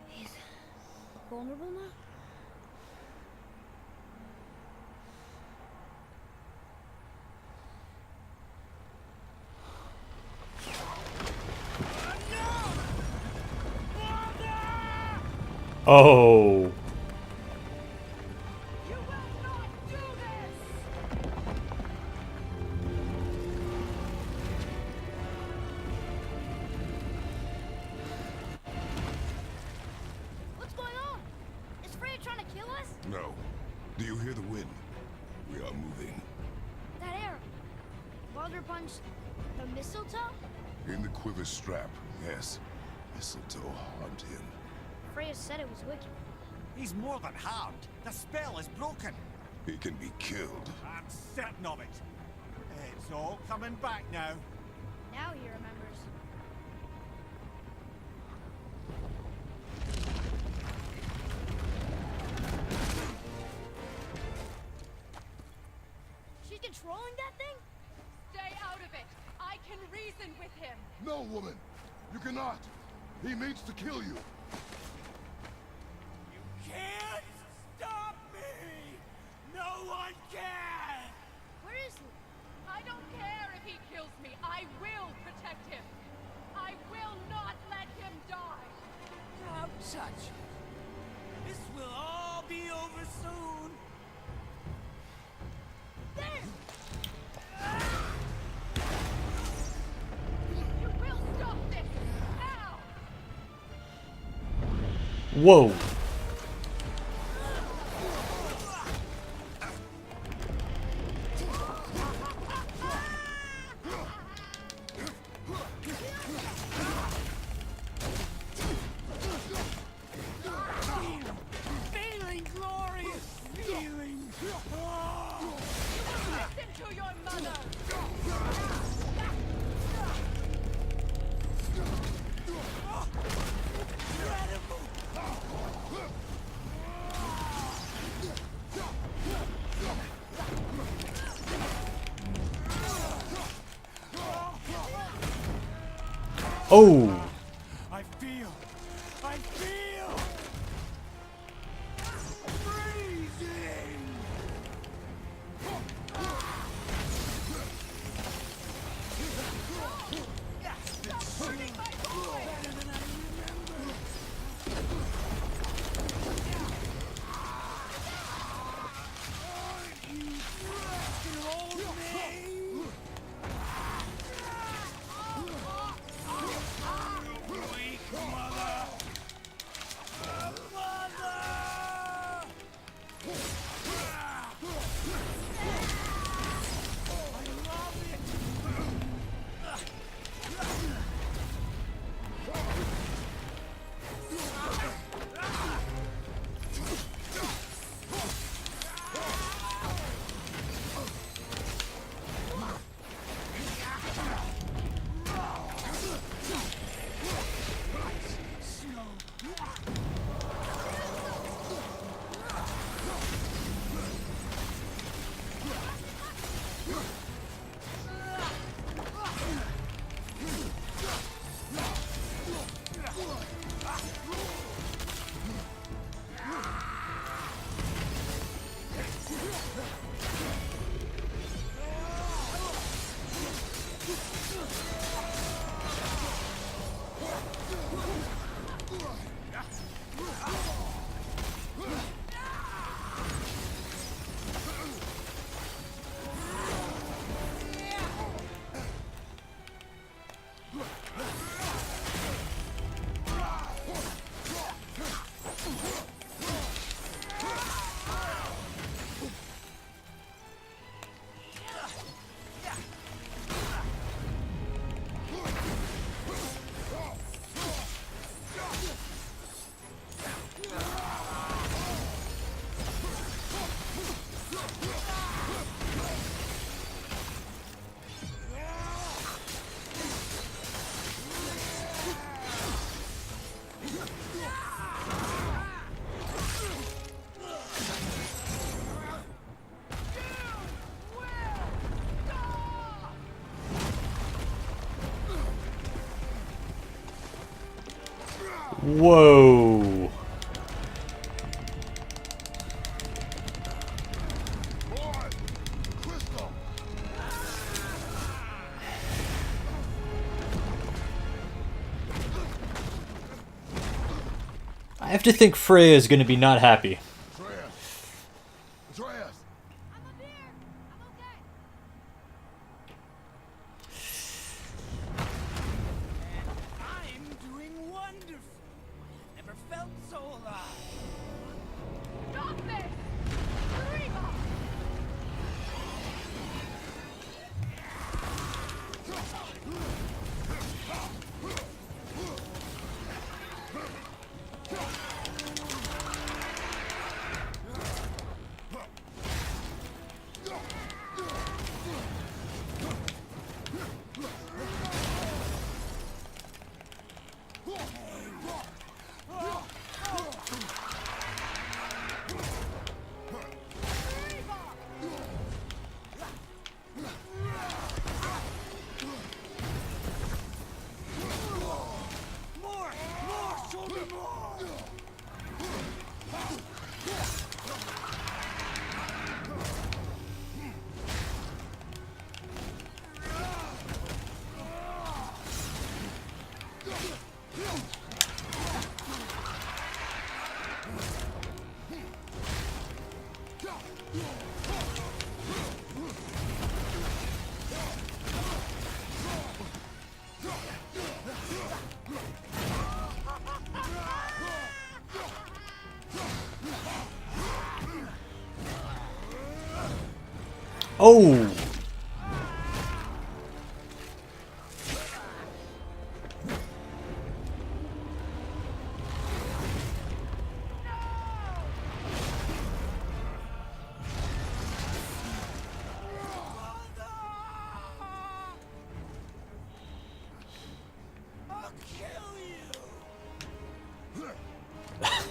He's vulnerable now? Oh. You will not do this. What's going on? Is Freya trying to kill us? No. Do you hear the wind? We are moving. That arrow. Baldur punched the mistletoe? In the quiver strap, yes. Mistletoe harmed him. Freya said it was wicked. He's more than harmed. The spell is broken. He can be killed. I'm certain of it. It's all coming back now. Now he remembers. She's controlling that thing? Stay out of it. I can reason with him. No, woman! You cannot! He means to kill you! Can't stop me! No one can! Where is he? I don't care if he kills me. I will protect him. I will not let him die. Don't touch me. This will all be over soon. There! You will stop this now. Whoa. Oh! I feel freezing. Whoa. I have to think Freya is going to be not happy. I'm doing wonderful. Never felt so alive. Stop this! Reba! Oh!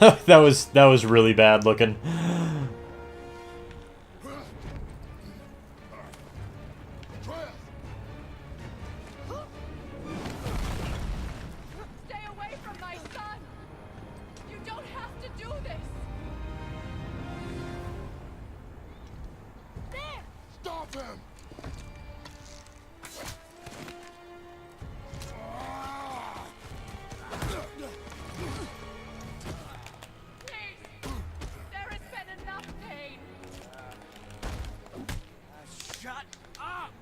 that was really bad looking. Stay away from my son! You don't have to do this! There! Stop him! Please! There has been enough pain! Shut up!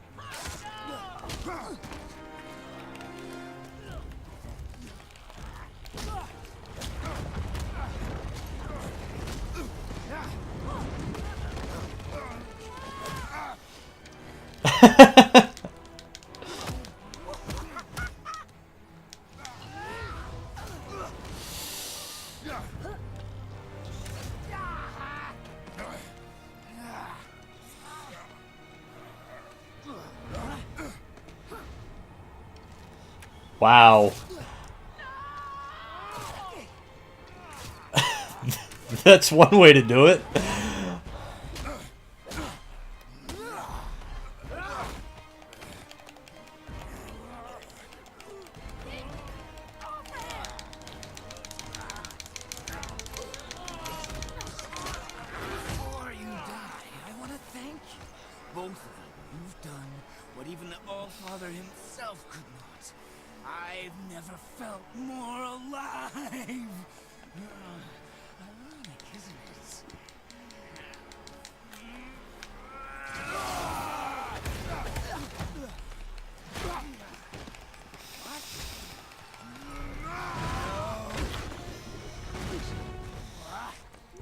Wow. That's one way to do it. Before you die, I want to thank you. Both of you. You've done what even the All-Father himself could not. I've never felt more alive. Ironic, isn't it?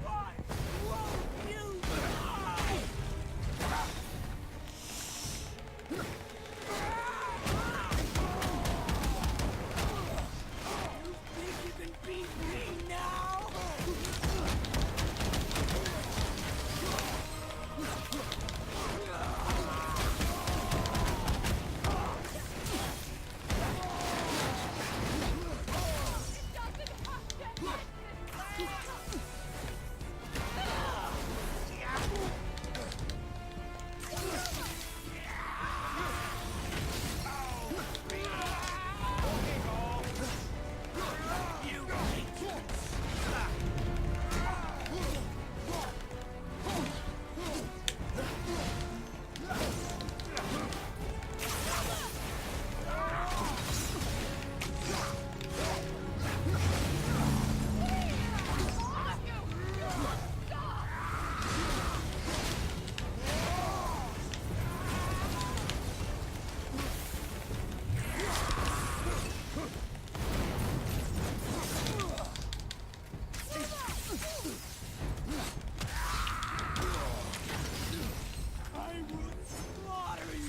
Why won't you die? You think you can beat me now? I will slaughter you.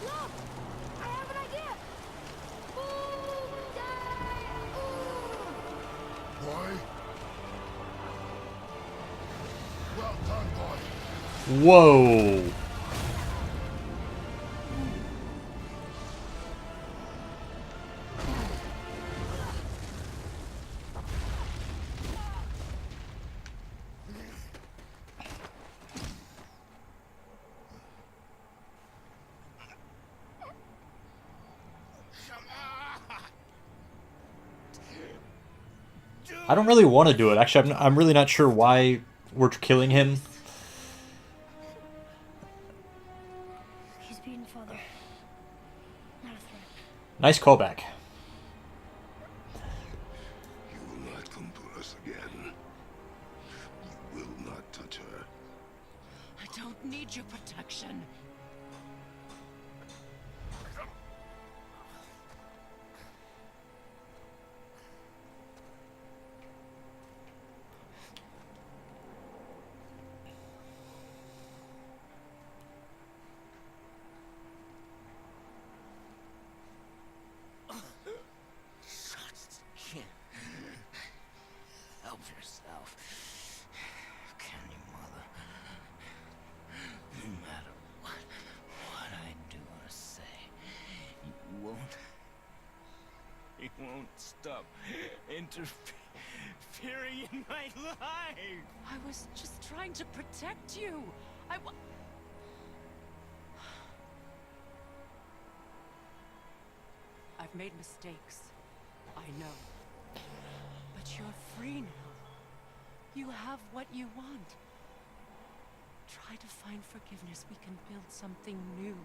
Look! I have an idea! Boom! Boy? Well done, boy. Whoa. I don't really want to do it. Actually, I'm really not sure why we're killing him. Father. Not a threat. Nice callback. You will not come to us again. You will not touch her. I don't need your protection. Help yourself. Can you, Mother? No matter what I do or say, you won't stop interfering in my life. I was just trying to protect you. I've made mistakes. I know. But you're free now. You have what you want. Try to find forgiveness. We can build something new.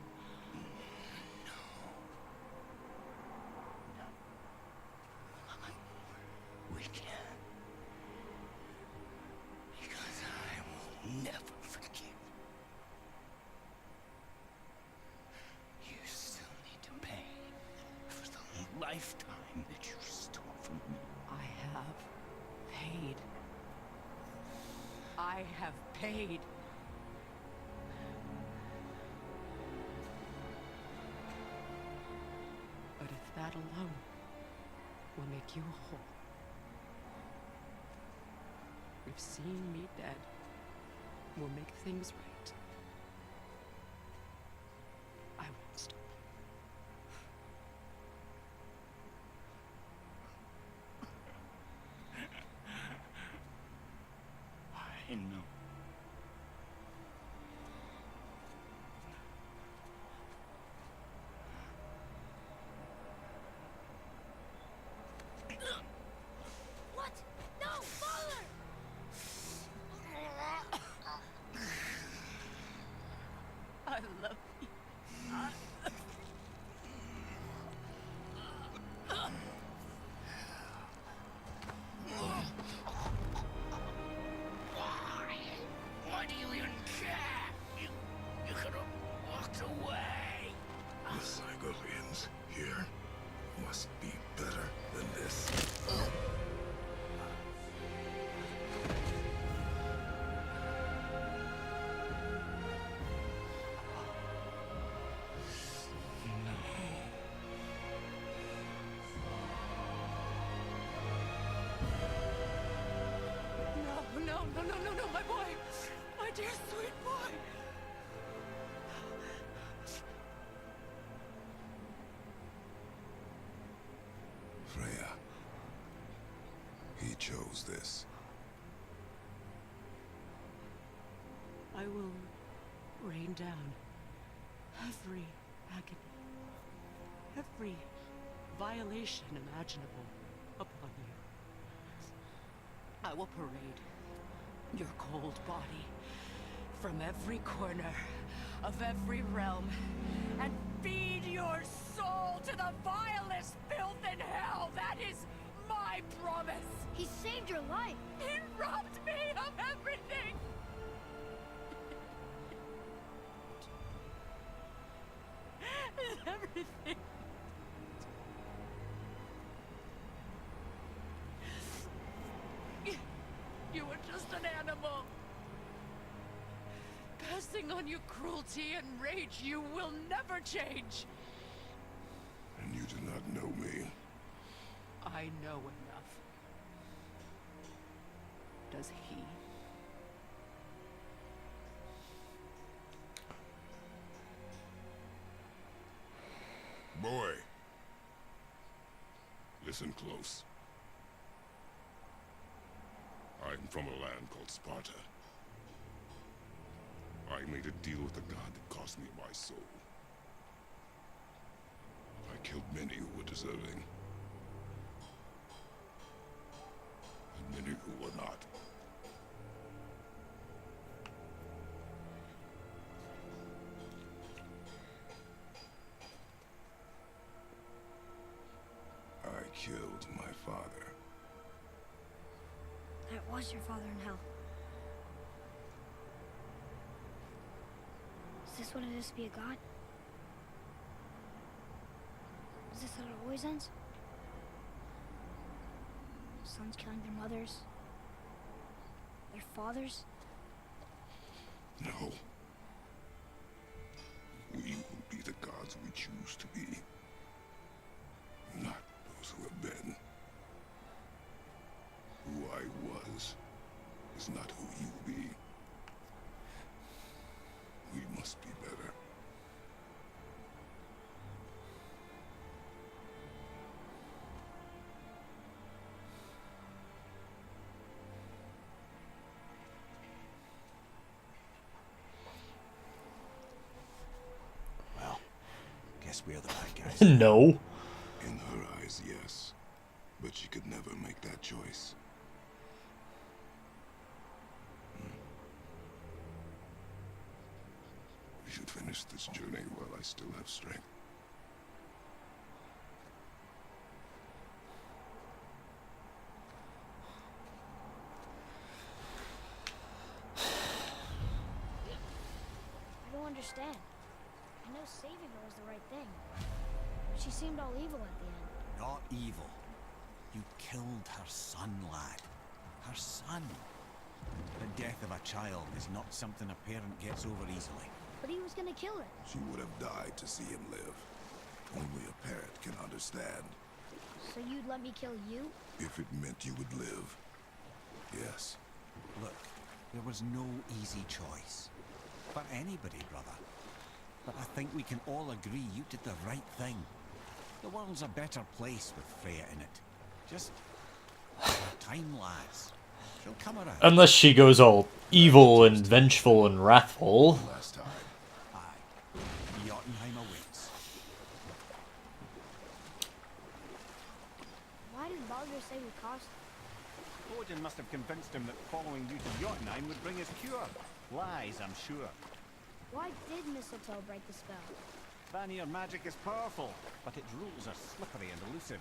We can't. Because I will never forgive. You still need to pay for the lifetime that you stole from me. I have paid. I have paid. But if that alone will make you whole, if seeing me dead will make things right, I won't stop. I know. What? No, Father! I love you. Why do you even care? You could have walked away. The Cygolians here must be better than this. No, my boy! My dear sweet boy! Freya. He chose this. I will rain down every agony, every violation imaginable upon you. I will parade your cold body from every corner of every realm and feed your soul to the vilest filth in hell. That is my promise. He saved your life. He robbed me of everything. Everything. You were just an animal. Passing on your cruelty and rage, you will never change. And you do not know me. I know enough. Does he? Boy. Listen close. I'm from a land called Sparta. I made a deal with a god that cost me my soul. I killed many who were deserving. And many who were not. killed my father. That was your father in hell. Is this what it is to be a god? Is this how it always ends? Sons killing their mothers? Their fathers? No. We will be the gods we choose to be. Not those who have been. Who I was is not who you will be. We must be better. Well, guess we're the bad guys. No. In her eyes, yes. But she could never make that choice. We should finish this journey while I still have strength. I don't understand. I know saving her was the right thing. But she seemed all evil at the end. Not evil. You killed her son, lad. Her son. The death of a child is not something a parent gets over easily. But he was gonna kill her. She would have died to see him live. Only a parent can understand. So you'd let me kill you? If it meant you would live. Yes. Look, there was no easy choice. For anybody, brother. But I think we can all agree you did the right thing. The world's a better place with Freya in it. Just time, lads. She'll come around. Unless she goes all evil and vengeful and wrathful. Last time. Aye. Jotunheim awaits. Why did Baldur say we cost? Odin must have convinced him that following you to Jotunheim would bring his cure. Lies, I'm sure. Why did mistletoe break the spell? Vanir magic is powerful, but its rules are slippery and elusive.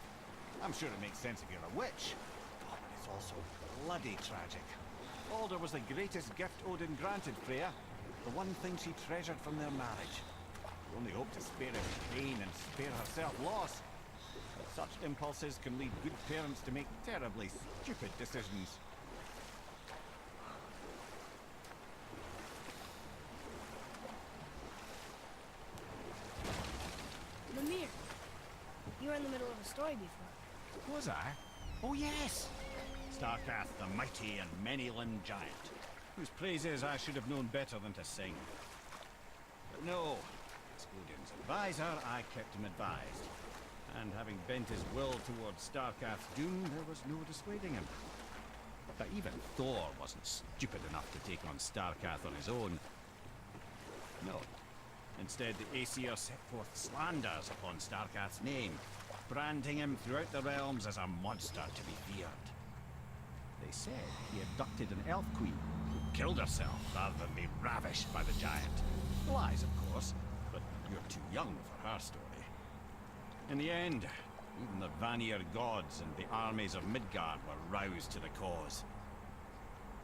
I'm sure it makes sense if you're a witch. Oh, but it's also bloody tragic. Baldur was the greatest gift Odin granted Freya. The one thing she treasured from their marriage. She only hoped to spare her pain and spare herself loss. But such impulses can lead good parents to make terribly stupid decisions. Lemire, you were in the middle of a story before. Was I? Oh yes! Starkath, the mighty and many-limbed giant, whose praises I should have known better than to sing. But no, as Odin's advisor, I kept him advised. And having bent his will towards Starkath's doom, there was no dissuading him. But even Thor wasn't stupid enough to take on Starkath on his own. No. Instead, the Aesir set forth slanders upon Starkath's name, branding him throughout the realms as a monster to be feared. They said he abducted an elf queen who killed herself rather than be ravished by the giant. Lies, of course, but you're too young for her story. In the end, even the Vanir gods and the armies of Midgard were roused to the cause.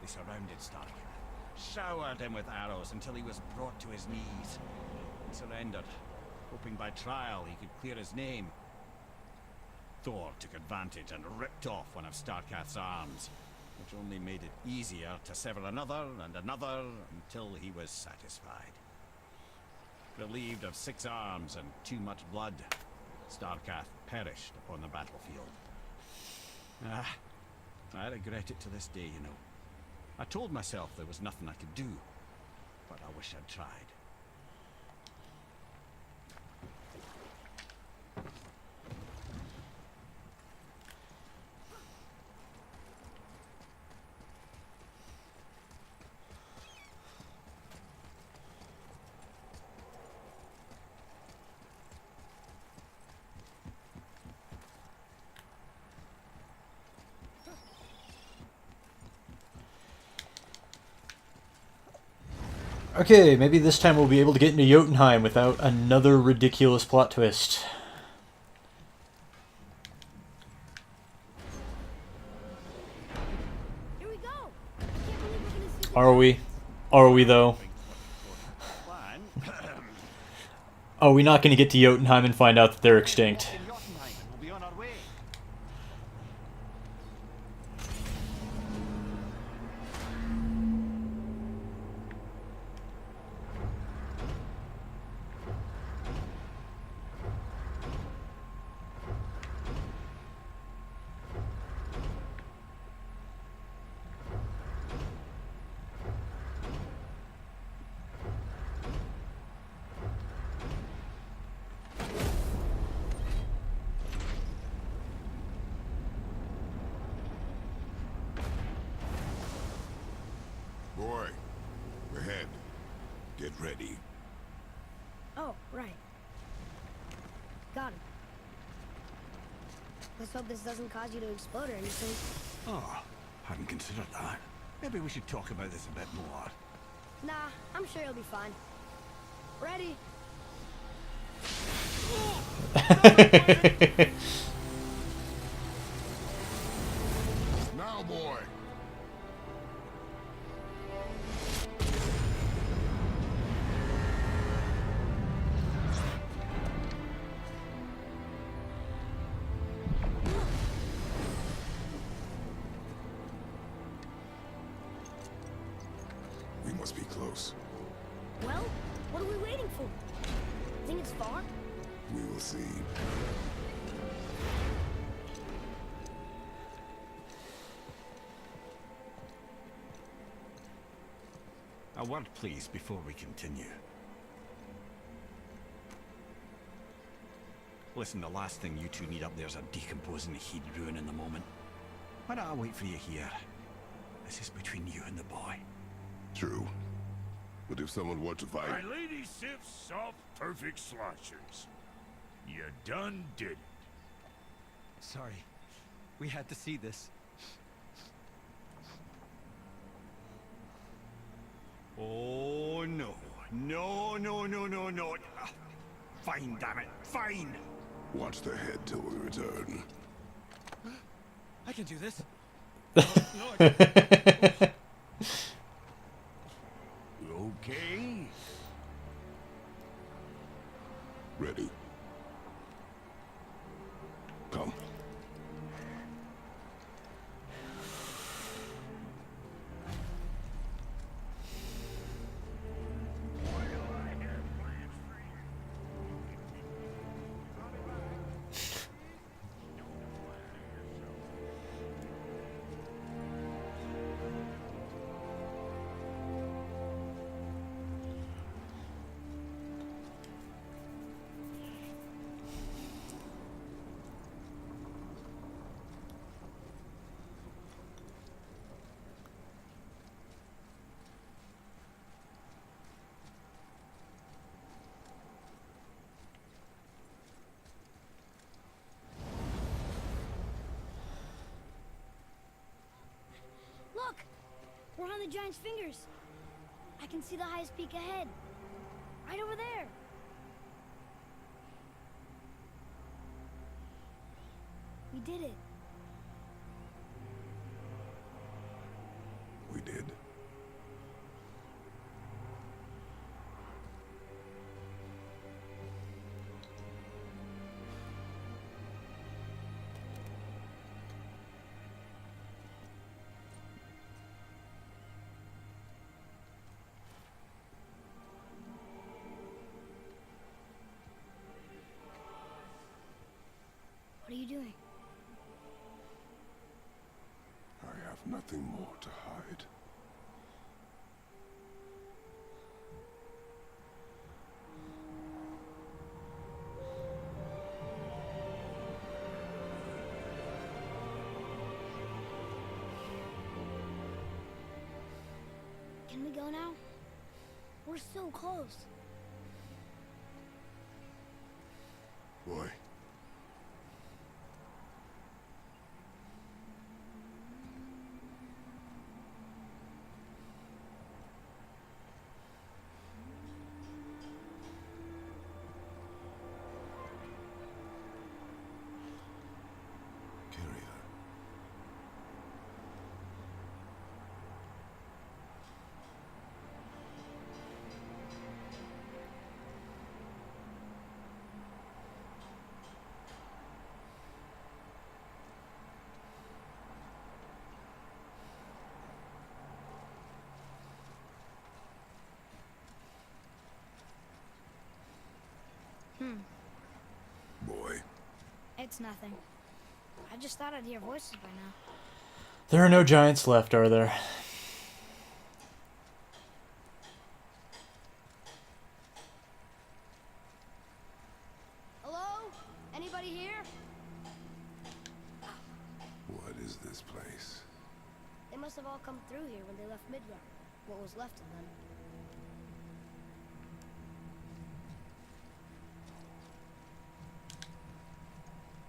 They surrounded Starkath, showered him with arrows until he was brought to his knees. He surrendered, hoping by trial he could clear his name. Thor took advantage and ripped off one of Starkath's arms, which only made it easier to sever another and another until he was satisfied. Relieved of 6 arms and too much blood, Starkath perished upon the battlefield. I regret it to this day, you know. I told myself there was nothing I could do, but I wish I'd tried. Okay, maybe this time we'll be able to get into Jotunheim without another ridiculous plot twist. Are we? Are we, though? Are we not going to get to Jotunheim and find out that they're extinct? In Jotunheim, and we'll be on our way. Boy, ahead. Get ready. Oh, right. Got him. Let's hope this doesn't cause you to explode or anything. Oh, hadn't considered that. Maybe we should talk about this a bit more. Nah, I'm sure you'll be fine. Ready? Now, boy. We must be close. Well, what are we waiting for? Think it's far? We will see. A word, please, before we continue. Listen, the last thing you two need up there is a decomposing heat ruining the moment. Why don't I wait for you here? This is between you and the boy. True. But if someone were to fight... My lady sips soft, perfect sloshers. You done did it. Sorry. We had to see this. Oh, no. No, no, no, no, no. Ah, fine, damn it. Fine. Watch their head till we return. I can do this. Okay. Ready. Come. Look! We're on the giant's fingers. I can see the highest peak ahead. Right over there. We did it. We did. What are you doing? I have nothing more to hide. Can we go now? We're so close. Boy. Carry her. Boy. It's nothing. I just thought I'd hear voices by now. There are no giants left, are there? Hello? Anybody here? What is this place? They must have all come through here when they left Midgard. What was left of them.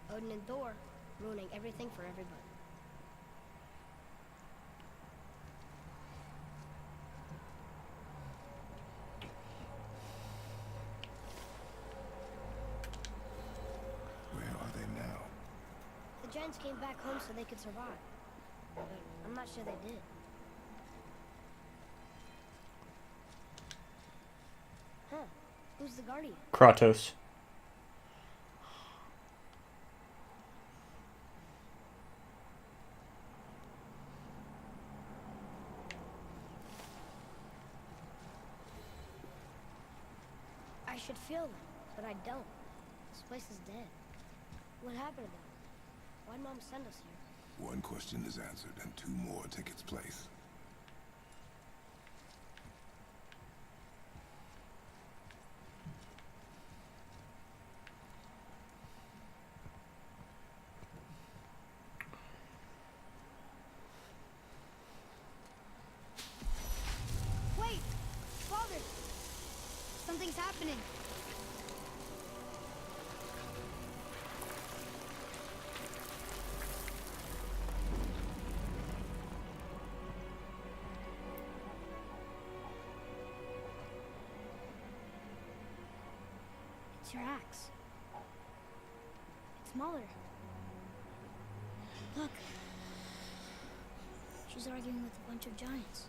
Odin and Thor, ruining everything for everybody. Where are they now? The giants came back home so they could survive. But I'm not sure they did. Huh. Who's the guardian? Kratos. I should feel them, but I don't. This place is dead. What happened to them? Why'd Mom send us here? One question is answered, and two more take its place. Wait! Father! Something's happening. It's your axe. It's Muller. Look. She's arguing with a bunch of giants.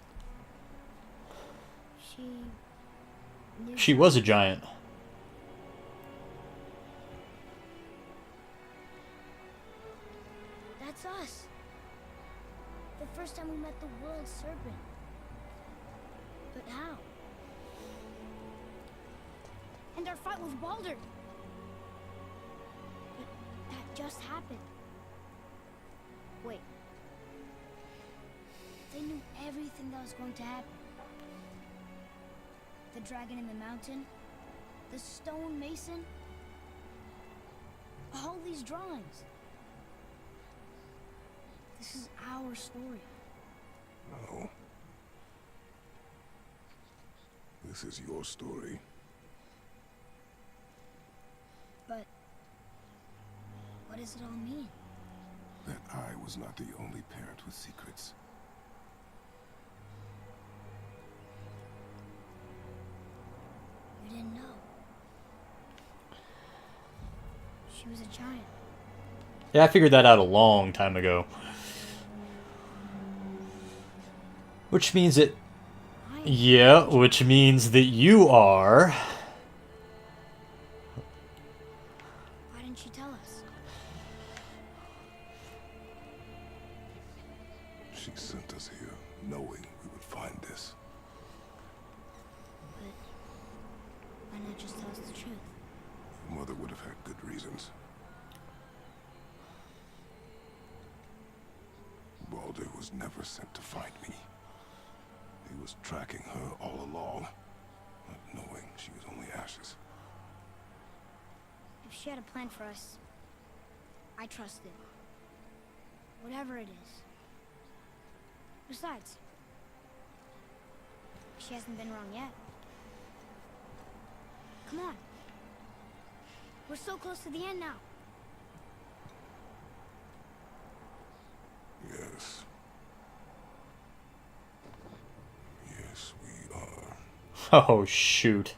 She was a giant. That's us. The first time we met the world serpent. But how? And our fight with Baldur. But that just happened. Wait. They knew everything that was going to happen. The dragon in the mountain, the stone mason, all these drawings. This is our story. No. This is your story. But what does it all mean? That I was not the only parent with secrets. You didn't know. She was a giant. Yeah, I figured that out a long time ago. Which means that... Yeah, which means that you are... Why didn't she tell us? She sent us here, knowing we would find this. But why not just tell us the truth? Mother would have had good reasons. Baldur was never sent to find me. He was tracking her all along, not knowing she was only ashes. If she had a plan for us, I trust it. Whatever it is. Besides, she hasn't been wrong yet. Come on. We're so close to the end now. Yes. Yes, we are. Oh, shoot.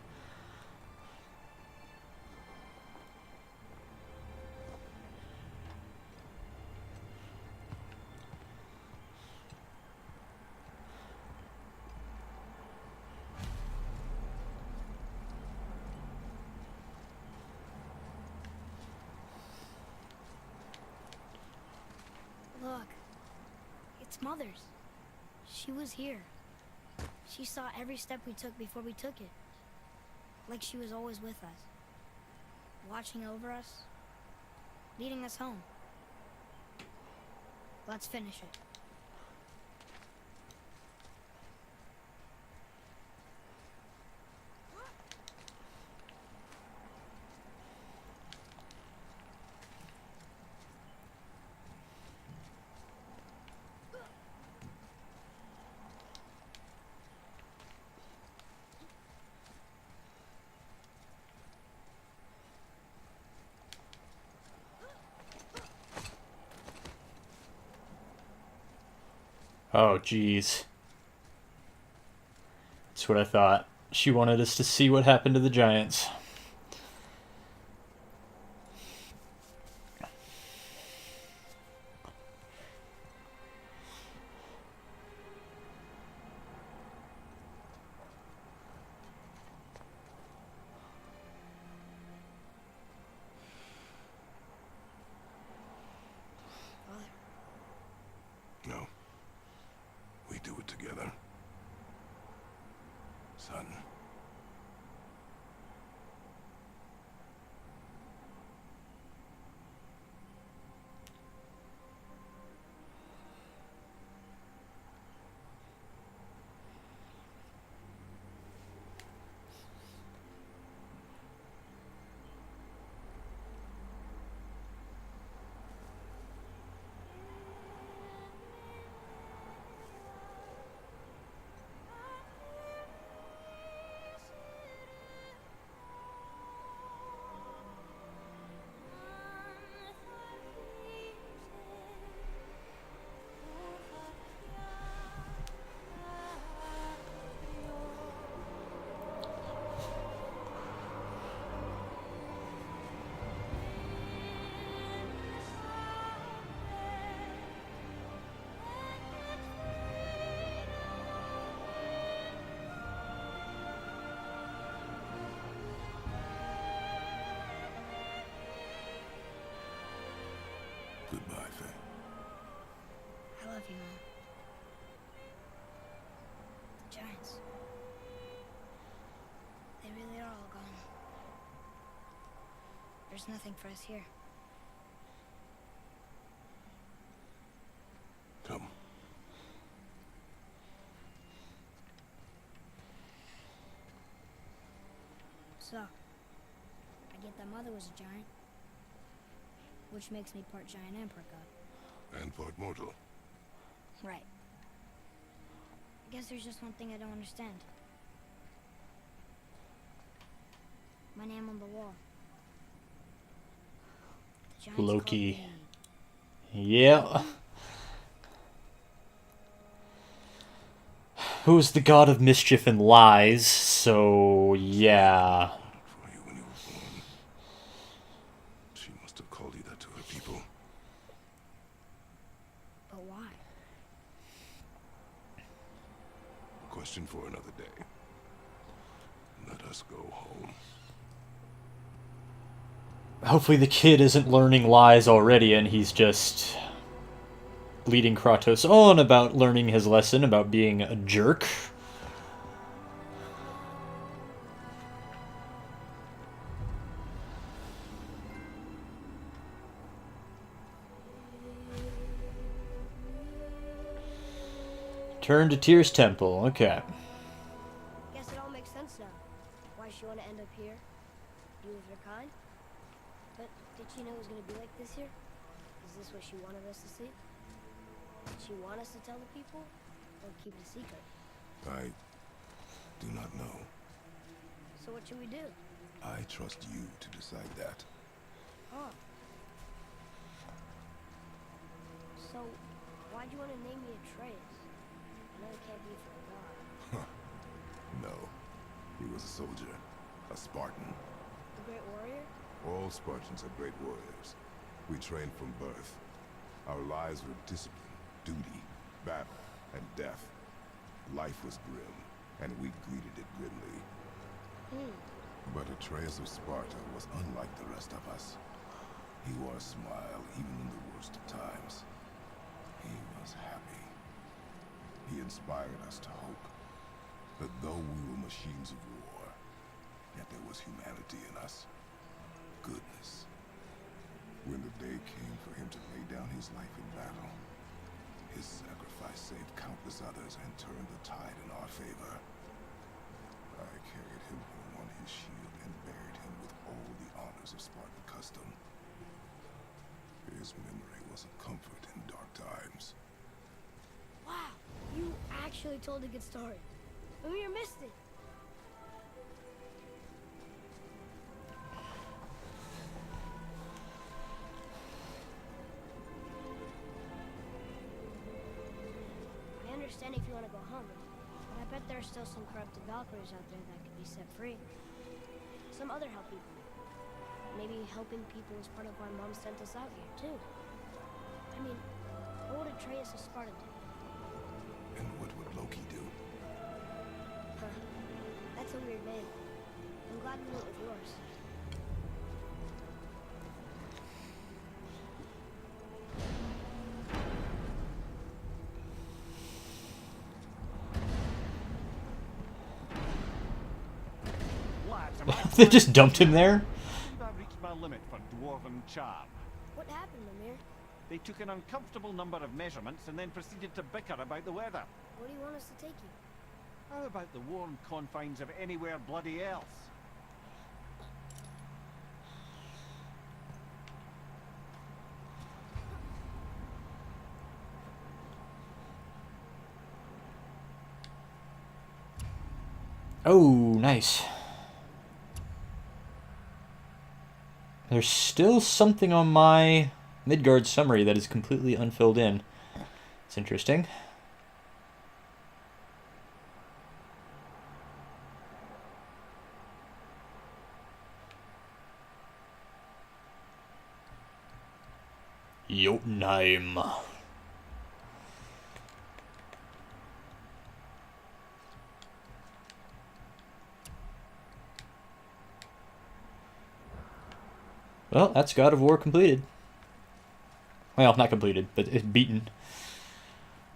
Look. It's Mother's. She was here. She saw every step we took before we took it. Like she was always with us. watching over us, leading us home. Let's finish it. Oh, jeez. That's what I thought. She wanted us to see what happened to the giants. No. We do it together. Son. Goodbye, Faye. I love you, Mom. The giants. They really are all gone. There's nothing for us here. Come. So, I get that Mother was a giant, which makes me part giant and part god. And part mortal. Right. I guess there's just one thing I don't understand. My name on the wall. The giants Loki. called me- Yeah. Who's the god of mischief and lies, so yeah. For you when you were born. She must have called you that to her people. But why? A question for another day. Let us go home. Hopefully the kid isn't learning lies already and he's just leading Kratos on about learning his lesson about being a jerk. Turn to Tyr's temple. Okay. Guess it all makes sense now. Why she want to end up here? Be with her kind? But did she know it was going to be like this here? Is this what she wanted us to see? Did she want us to tell the people? Or keep it a secret? I do not know. So what should we do? I trust you to decide that. Oh. So, why'd you want to name me Atreus? I know it can't be for a god. No. He was a soldier. A Spartan. The great warrior? All Spartans are great warriors. We trained from birth. Our lives were discipline, duty, battle, and death. Life was grim, and we greeted it grimly. But Atreus of Sparta was unlike the rest of us. He wore a smile even in the worst of times. He was happy. He inspired us to hope that though we were machines of war, yet there was humanity in us. Goodness. his life in battle. His sacrifice saved countless others and turned the tide in our favor. I carried him home on his shield and buried him with all the honors of Spartan custom. His memory was a comfort in dark times. Wow, you actually told a good story. Amir missed it. I understand if you want to go home, but I bet there are still some corrupted Valkyries out there that could be set free. Some other help people. Maybe helping people is part of why Mom sent us out here, too. I mean, what would Atreus of Sparta do? And what would Loki do? Huh. That's a weird name. I'm glad we went with yours. Lads, am I They just dumped him there? I've reached my limit for dwarven charm. What happened, Amir? They took an uncomfortable number of measurements and then proceeded to bicker about the weather. Where do you want us to take you? How about the warm confines of anywhere bloody else? Oh, nice. There's still something on my Midgard summary that is completely unfilled in. It's interesting. Jotunheim. Well, that's God of War completed. Well, not completed, but it's beaten.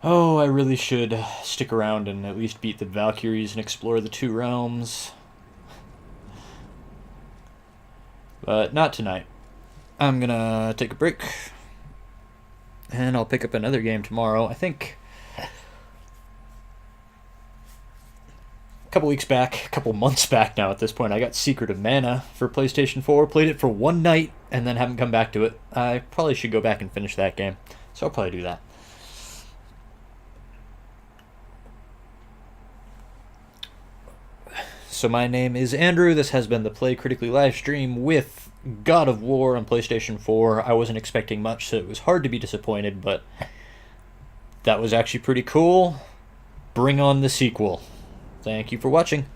Oh, I really should stick around and at least beat the Valkyries and explore the two realms. But not tonight. I'm gonna take a break. And I'll pick up another game tomorrow. I think a couple weeks back, a couple months back now at this point, I got Secret of Mana for PlayStation 4. Played it for one night and then haven't come back to it. I probably should go back and finish that game. So I'll probably do that. So my name is Andrew. This has been the Play Critically live stream with God of War on PlayStation 4. I wasn't expecting much, so it was hard to be disappointed, but that was actually pretty cool. Bring on the sequel. Thank you for watching.